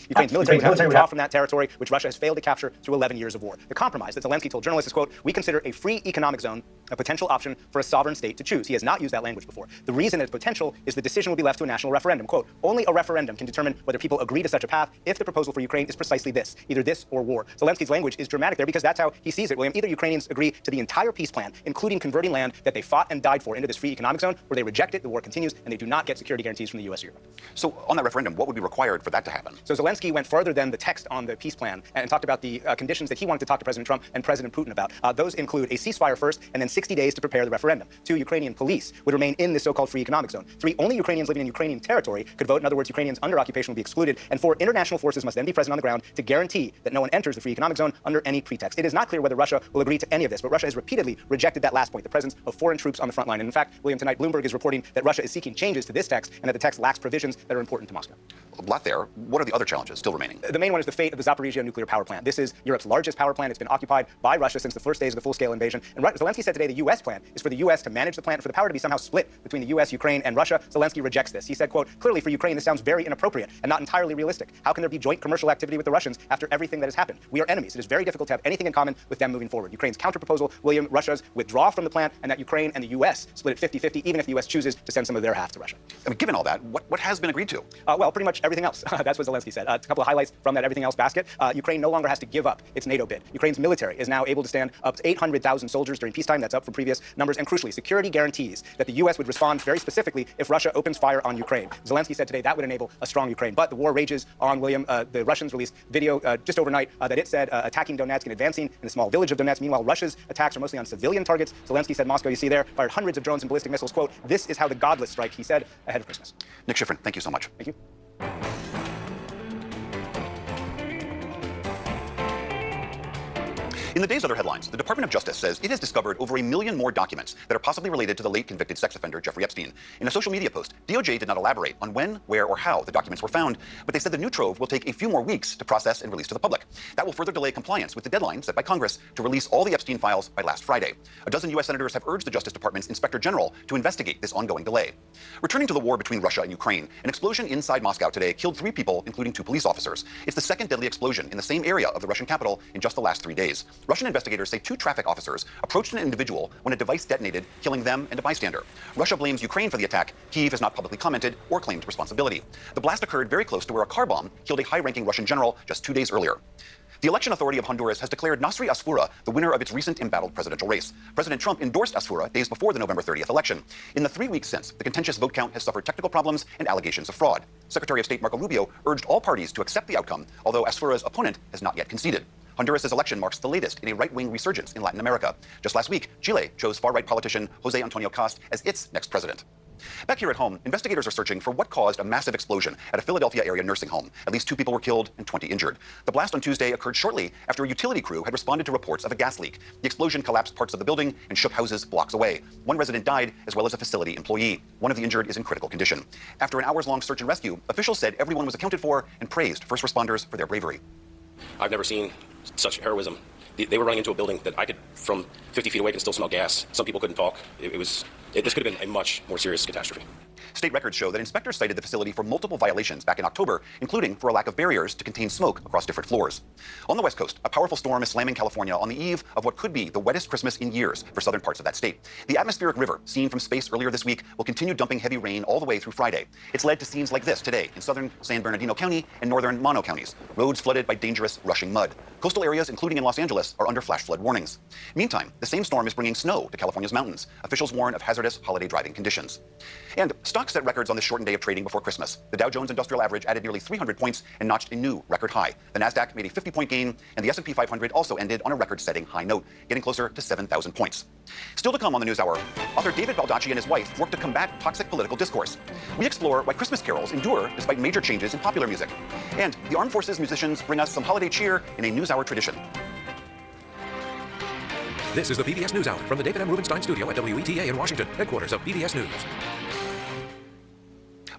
Ukraine's military would have to withdraw from that territory, which Russia has failed to capture through 11 years of war. The compromise that Zelensky told journalists is, quote, "We consider a free economic zone a potential option for a sovereign state to choose." He has not used that language before. The reason it's potential is the decision will be left to a national referendum. Quote, "Only a referendum can determine whether people agree to such a path if the proposal for Ukraine is precisely this, either this or war." Zelensky's language is dramatic there because that's how he sees it, William. Either Ukrainians agree to the entire peace plan, including converting land that they fought and died for into this free economic zone, or they reject it, the war continues, and they do not get security guarantees from the US or Europe. So on that referendum, what would be required for that to happen? So Zelensky went further than the text on the peace plan, and talked about the conditions that he wanted to talk to President Trump and President Putin about. Those include a ceasefire first, and then 60 60 days to prepare the referendum. 2, Ukrainian police would remain in the so-called free economic zone. 3, only Ukrainians living in Ukrainian territory could vote. In other words, Ukrainians under occupation will be excluded. And 4, international forces must then be present on the ground to guarantee that no one enters the free economic zone under any pretext. It is not clear whether Russia will agree to any of this, but Russia has repeatedly rejected that last point, the presence of foreign troops on the front line. And in fact, William, tonight Bloomberg is reporting that Russia is seeking changes to this text and that the text lacks provisions that are important to Moscow. A lot there. What are the other challenges still remaining? The main one is the fate of the Zaporizhzhia nuclear power plant. This is Europe's largest power plant. It's been occupied by Russia since the first days of the full-scale invasion. And Zelensky said today the U.S. plan is for the U.S. to manage the plant, for the power to be somehow split between the U.S., Ukraine, and Russia. Zelensky rejects this. He said, quote, clearly for Ukraine this sounds very inappropriate and not entirely realistic. How can there be joint commercial activity with the Russians after everything that has happened? We are enemies. It is very difficult to have anything in common with them moving forward. Ukraine's counterproposal, William, Russia's withdraw from the plant, and that Ukraine and the U.S. split it 50-50, even if the U.S. chooses to send some of their half to Russia. I mean, given all that, what has been agreed to? Well, pretty much everything else. That's what Zelensky said. A couple of highlights from that everything else basket. Ukraine no longer has to give up its NATO bid. Ukraine's military is now able to stand up to 800,000 soldiers during peacetime. That's up from previous numbers. And crucially, security guarantees that the U.S. would respond very specifically if Russia opens fire on Ukraine. Zelensky said today that would enable a strong Ukraine. But the war rages on, William. The Russians released video just overnight that it said attacking Donetsk and advancing in the small village of Donetsk. Meanwhile, Russia's attacks are mostly on civilian targets. Zelensky said Moscow, you see there, fired hundreds of drones and ballistic missiles. Quote, this is how the godless strike, he said, ahead of Christmas. Nick Schifrin, thank you so much. Thank you. In the day's other headlines, the Department of Justice says it has discovered over 1 million more documents that are possibly related to the late convicted sex offender Jeffrey Epstein. In a social media post, DOJ did not elaborate on when, where, or how the documents were found, but they said the new trove will take a few more weeks to process and release to the public. That will further delay compliance with the deadline set by Congress to release all the Epstein files by last Friday. A dozen U.S. senators have urged the Justice Department's Inspector General to investigate this ongoing delay. Returning to the war between Russia and Ukraine, an explosion inside Moscow today killed 3 people, including 2 police officers. It's the second deadly explosion in the same area of the Russian capital in just the last 3 days. Russian investigators say 2 traffic officers approached an individual when a device detonated, killing them and a bystander. Russia blames Ukraine for the attack. Kyiv has not publicly commented or claimed responsibility. The blast occurred very close to where a car bomb killed a high-ranking Russian general just 2 days earlier. The election authority of Honduras has declared Nasri Asfura the winner of its recent embattled presidential race. President Trump endorsed Asfura days before the November 30th election. In the 3 weeks since, the contentious vote count has suffered technical problems and allegations of fraud. Secretary of State Marco Rubio urged all parties to accept the outcome, although Asfura's opponent has not yet conceded. Honduras' election marks the latest in a right-wing resurgence in Latin America. Just last week, Chile chose far-right politician Jose Antonio Cast as its next president. Back here at home, investigators are searching for what caused a massive explosion at a Philadelphia area nursing home. At least 2 people were killed and 20 injured. The blast on Tuesday occurred shortly after a utility crew had responded to reports of a gas leak. The explosion collapsed parts of the building and shook houses blocks away. 1 resident died, as well as a facility employee. One of the injured is in critical condition. After an hours-long search and rescue, officials said everyone was accounted for and praised first responders for their bravery. I've never seen such heroism. They were running into a building that I could, from 50 feet away, can still smell gas. Some people couldn't talk. This could have been a much more serious catastrophe. State records show that inspectors cited the facility for multiple violations back in October, including for a lack of barriers to contain smoke across different floors. On the West Coast, a powerful storm is slamming California on the eve of what could be the wettest Christmas in years for southern parts of that state. The atmospheric river, seen from space earlier this week, will continue dumping heavy rain all the way through Friday. It's led to scenes like this today in southern San Bernardino County and northern Mono counties. Roads flooded by dangerous, rushing mud. Coastal areas, including in Los Angeles, are under flash flood warnings. Meantime, the same storm is bringing snow to California's mountains. Officials warn of hazardous holiday driving conditions. And stocks set records on this shortened day of trading before Christmas. The Dow Jones Industrial Average added nearly 300 points and notched a new record high. The Nasdaq made a 50-point gain, and the S&P 500 also ended on a record-setting high note, getting closer to 7,000 points. Still to come on the NewsHour, author David Baldacci and his wife work to combat toxic political discourse. We explore why Christmas carols endure despite major changes in popular music. And the Armed Forces musicians bring us some holiday cheer in a NewsHour tradition. This is the PBS NewsHour from the David M. Rubenstein studio at WETA in Washington, headquarters of PBS News.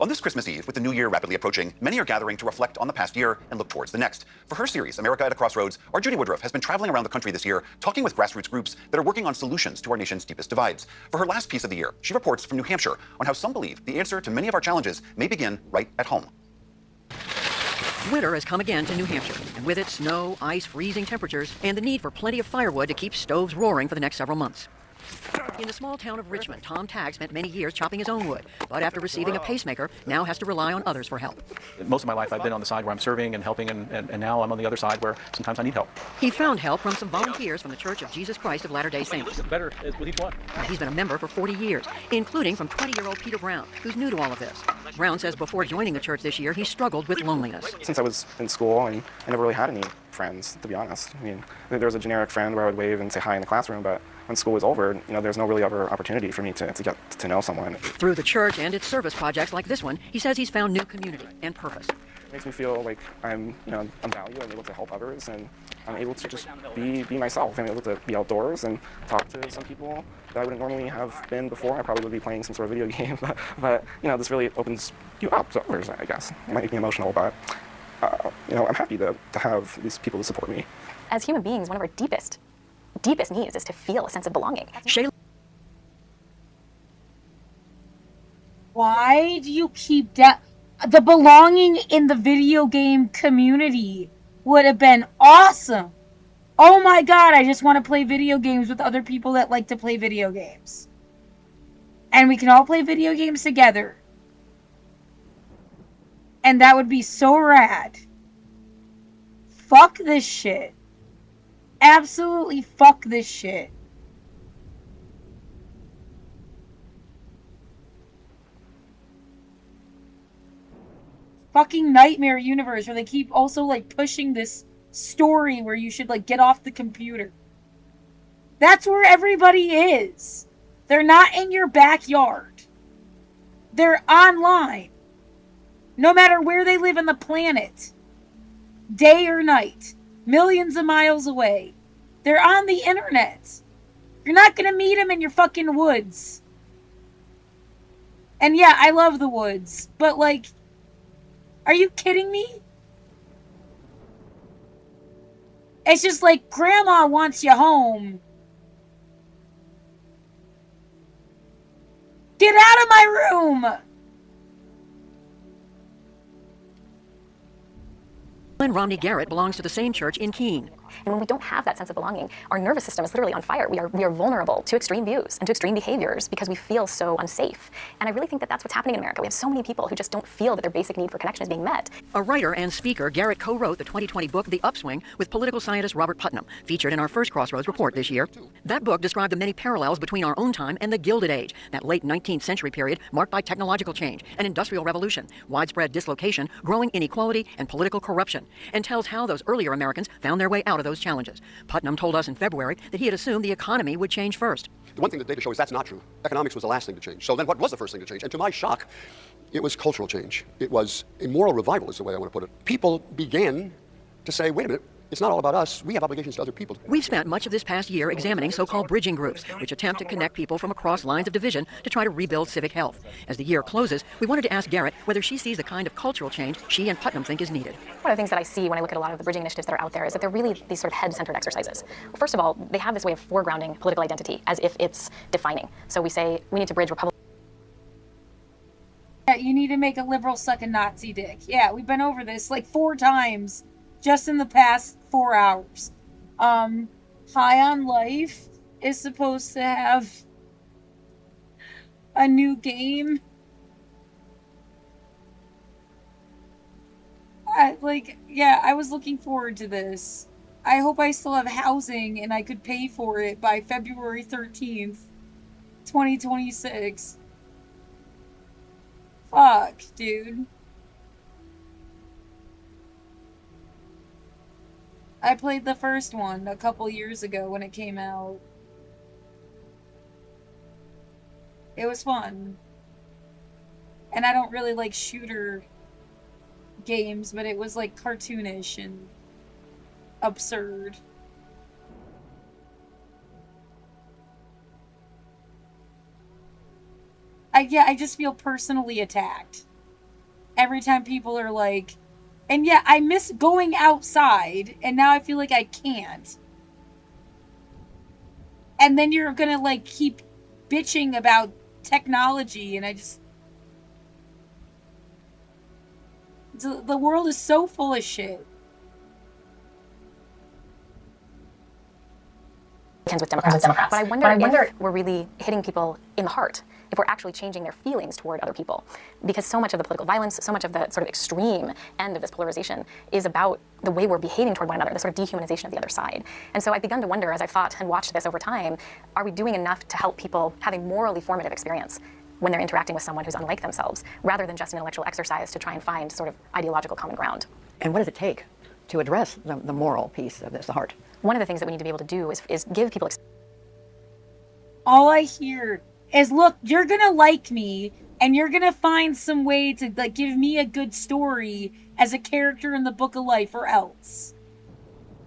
On this Christmas Eve, with the new year rapidly approaching, many are gathering to reflect on the past year and look towards the next. For her series, America at a Crossroads, our Judy Woodruff has been traveling around the country this year, talking with grassroots groups that are working on solutions to our nation's deepest divides. For her last piece of the year, she reports from New Hampshire on how some believe the answer to many of our challenges may begin right at home. Winter has come again to New Hampshire, and with it, snow, ice, freezing temperatures, and the need for plenty of firewood to keep stoves roaring for the next several months. In the small town of Richmond, Tom Tagg spent many years chopping his own wood, but after receiving a pacemaker, now has to rely on others for help. Most of my life I've been on the side where I'm serving and helping, and now I'm on the other side where sometimes I need help. He found help from some volunteers from the Church of Jesus Christ of Latter-day Saints. Better with each one. He's been a member for 40 years, including from 20-year-old Peter Brown, who's new to all of this. Brown says before joining the church this year, he struggled with loneliness. Since I was in school, I never really had any friends, to be honest. I mean, there was a generic friend where I would wave and say hi in the classroom, but when school is over, there's no really other opportunity for me to get to know someone. Through the church and its service projects like this one, he says he's found new community and purpose. It makes me feel like I'm valued, I'm able to help others, and I'm able to just be myself. I'm able to be outdoors and talk to some people that I wouldn't normally have been before. I probably would be playing some sort of video game, but this really opens you up to others, I guess. It might make me emotional, but I'm happy to have these people to support me. As human beings, one of our deepest needs is to feel a sense of belonging. Why do you keep that? The belonging in the video game community would have been awesome. Oh my god, I just want to play video games with other people that like to play video games. And we can all play video games together. And that would be so rad. Fuck this shit. Absolutely fuck this shit. Fucking nightmare universe where they keep also like pushing this story where you should like get off the computer. That's where everybody is. They're not in your backyard. They're online. No matter where they live on the planet. Day or night. Millions of miles away. They're on the internet. You're not gonna meet them in your fucking woods. And yeah, I love the woods. But like, are you kidding me? It's just like, Grandma wants you home. Get out of my room! Romney Garrett belongs to the same church in Keene. And when we don't have that sense of belonging, our nervous system is literally on fire. We are vulnerable to extreme views and to extreme behaviors because we feel so unsafe. And I really think that that's what's happening in America. We have so many people who just don't feel that their basic need for connection is being met. A writer and speaker, Garrett co-wrote the 2020 book, The Upswing, with political scientist Robert Putnam, featured in our first Crossroads report this year. That book described the many parallels between our own time and the Gilded Age, that late 19th century period marked by technological change, an industrial revolution, widespread dislocation, growing inequality, and political corruption, and tells how those earlier Americans found their way out of those challenges. Putnam told us in February that he had assumed the economy would change first. The one thing that data show is that's not true. Economics was the last thing to change. So then what was the first thing to change? And to my shock, it was cultural change. It was a moral revival is the way I want to put it. People began to say, wait a minute, it's not all about us. We have obligations to other people. We've spent much of this past year examining so-called bridging groups, which attempt to connect people from across lines of division to try to rebuild civic health. As the year closes, we wanted to ask Garrett whether she sees the kind of cultural change she and Putnam think is needed. One of the things that I see when I look at a lot of the bridging initiatives that are out there is that they're really these sort of head-centered exercises. Well, first of all, they have this way of foregrounding political identity as if it's defining. So we say we need to bridge Republican. Yeah, you need to make a liberal suck a Nazi dick. Yeah, we've been over this like 4 times just in the past 4 hours. High on Life is supposed to have a new game. I was looking forward to this. I hope I still have housing and I could pay for it by February 13th, 2026. Fuck, dude. I played the first one a couple years ago when it came out. It was fun. And I don't really like shooter games, but it was like cartoonish and absurd. I just feel personally attacked. Every time people are like, and yeah, I miss going outside, and now I feel like I can't. And then you're gonna like keep bitching about technology, and I just... The world is so full of shit. With Democrats. But I wonder if we're really hitting people in the heart, if we're actually changing their feelings toward other people. Because so much of the political violence, so much of the sort of extreme end of this polarization is about the way we're behaving toward one another, the sort of dehumanization of the other side. And so I've begun to wonder, as I've thought and watched this over time, are we doing enough to help people have a morally formative experience when they're interacting with someone who's unlike themselves, rather than just an intellectual exercise to try and find sort of ideological common ground? And what does it take to address the moral piece of this, the heart? One of the things that we need to be able to do is give people all I hear is, look, you're gonna like me, and you're gonna find some way to like give me a good story as a character in the book of life, or else.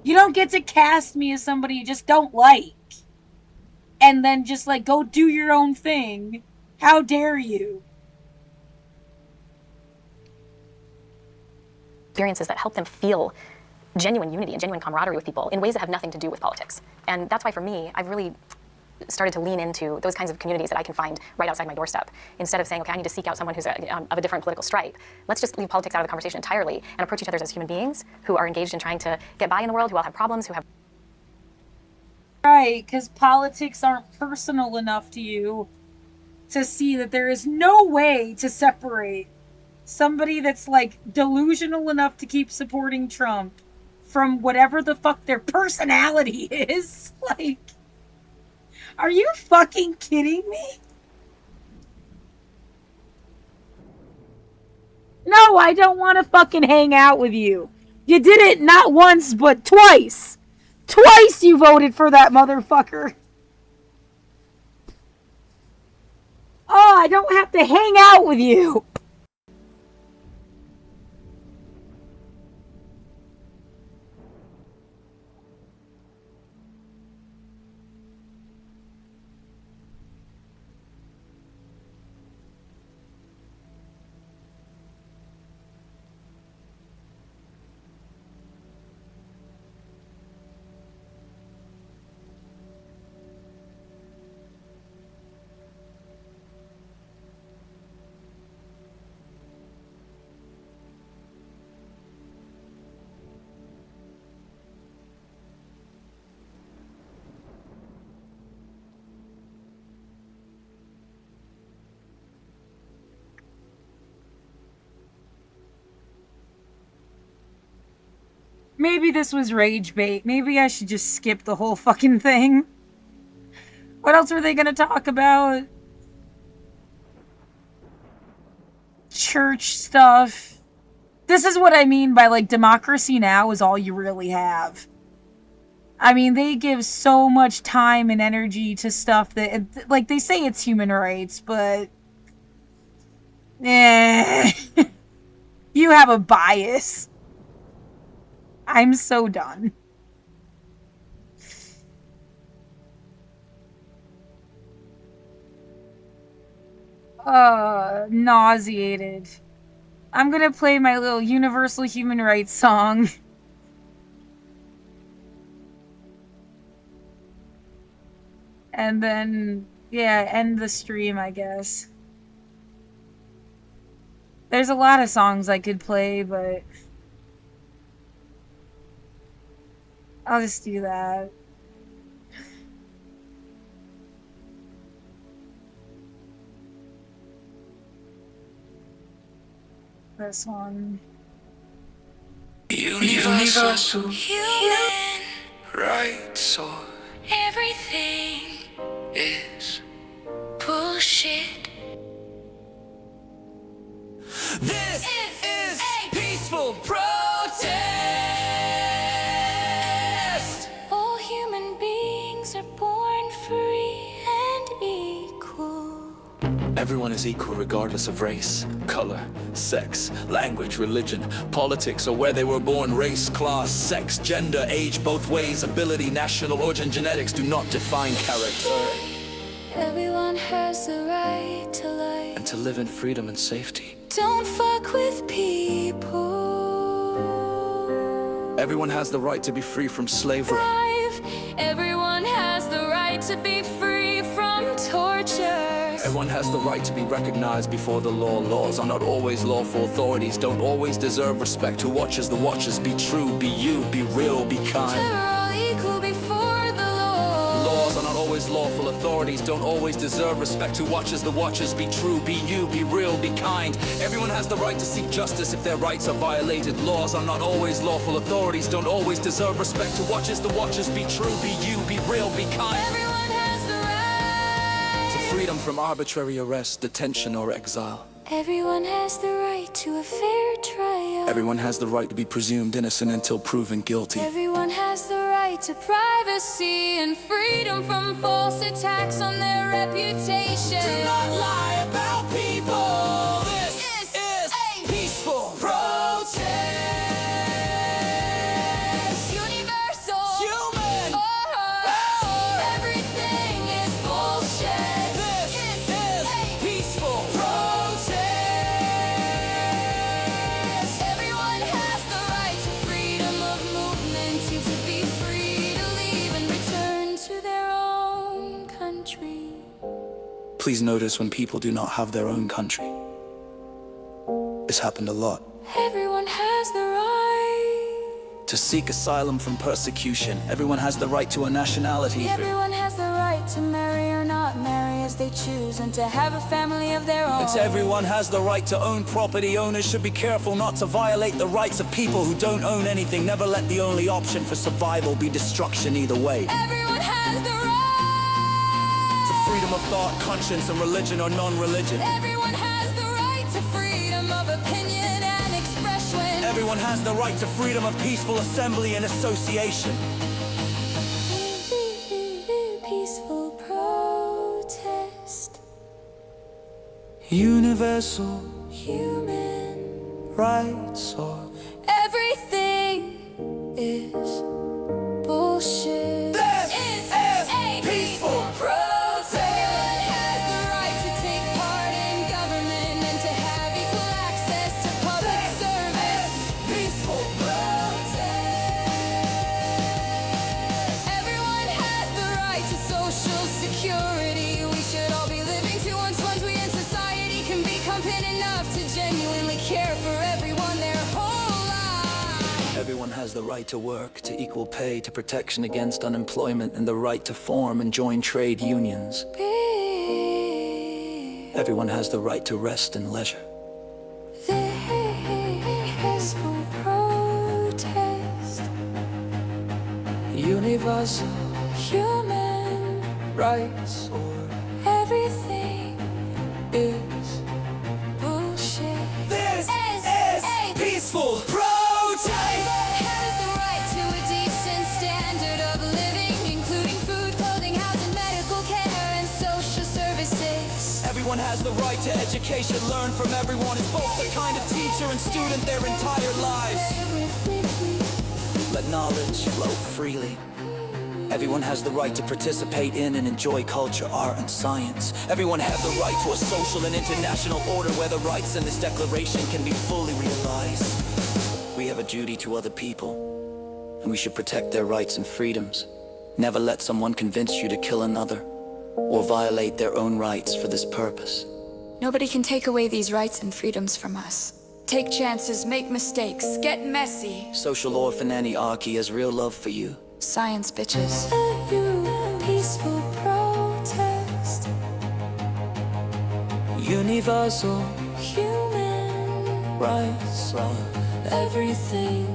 You don't get to cast me as somebody you just don't like. And then just like go do your own thing. How dare you? Experiences that help them feel genuine unity and genuine camaraderie with people in ways that have nothing to do with politics. And that's why for me, I've really started to lean into those kinds of communities that I can find right outside my doorstep. Instead of saying, okay, I need to seek out someone who's of a different political stripe, let's just leave politics out of the conversation entirely and approach each other as human beings who are engaged in trying to get by in the world, who all have problems, who have... Right, because politics aren't personal enough to you to see that there is no way to separate somebody that's like delusional enough to keep supporting Trump from whatever the fuck their personality is. Like, are you fucking kidding me? No, I don't want to fucking hang out with you. You did it not once, but twice. Twice you voted for that motherfucker. Oh, I don't have to hang out with you. Maybe this was rage bait. Maybe I should just skip the whole fucking thing. What else were they gonna talk about? Church stuff. This is what I mean by, like, democracy now is all you really have. I mean, they give so much time and energy to stuff that, like, they say it's human rights, but... You have a bias. I'm so done. Nauseated. I'm gonna play my little universal human rights song. And then, yeah, end the stream, I guess. There's a lot of songs I could play, but... I'll just do that. This one. Universal human rights, or everything is bullshit. This is peaceful protest. All human beings are born free and equal. Everyone is equal regardless of race, color, sex, language, religion, politics, or where they were born. Race, class, sex, gender, age, both ways, ability, national origin, genetics do not define character. Everyone has the right to life And to live in freedom and safety. Don't fuck with people. Everyone has the right to be free from slavery. Everyone has the right to be free from torture. Everyone has the right to be recognized before the law. Laws are not always lawful. Authorities don't always deserve respect. Who watches the watchers? Be true, be you, be real, be kind. We're all equal before the law. Laws are not always lawful. Authorities don't always deserve respect. Who watches the watchers? Be true, be you, be real, be kind. Everyone has the right to seek justice if their rights are violated. Laws are not always lawful. Authorities don't always deserve respect. Who watches the watchers? Be true, be you, be real, be kind. Everyone has the right to freedom from arbitrary arrest, detention, or exile. Everyone has the right to a fair trial. Everyone has the right to be presumed innocent until proven guilty. Everyone has the right right to privacy and freedom from false attacks on their reputation. Do not lie about people. This is a peaceful protest. Universal. Human. Everything is bullshit. This is a peaceful protest. Everyone has the right to freedom of movement, to be free to leave and return to their own country. Please notice when people do not have their own country. It's happened a lot. Everyone has the right. To seek asylum from persecution, everyone has the right to a nationality. Everyone has the right to marry or not marry as they choose, and to have a family of their own. It's everyone has the right to own property. Owners should be careful not to violate the rights of people who don't own anything. Never let the only option for survival be destruction either way. Everyone has the right To freedom of thought, conscience, and religion or non-religion. Everyone has the right to freedom of opinion and expression. Everyone has the right to freedom of peaceful assembly and association. Peaceful protest. Universal Human rights or everything is bullshit. This is a peaceful protest. Everyone has the right to take part in government and to have equal access to public service. Peaceful Everyone has the right to social security. We should all be living to once we in society can be competent enough to genuinely care for everyone their whole life. Everyone has the right to work, to equal pay, to protection against unemployment, and the right to form and join trade unions. Everyone has the right to rest and leisure. Peaceful protest. Universal Human rights or everything is bullshit. This is a peaceful protest. Everyone has the right to a decent standard of living, including food, clothing, housing, medical care, and social services. Everyone has the right to education. Learn from everyone. It's both the kind of teacher and student their entire lives. Let knowledge flow freely. Everyone has the right to participate in and enjoy culture, art, and science. Everyone has the right to a social and international order where the rights in this declaration can be fully realized. We have a duty to other people, and we should protect their rights and freedoms. Never let someone convince you to kill another or violate their own rights for this purpose. Nobody can take away these rights and freedoms from us. Take chances, make mistakes, get messy. Social orphananarchy has real love for you. Science, bitches. Peaceful protest. Universal Human rights. everything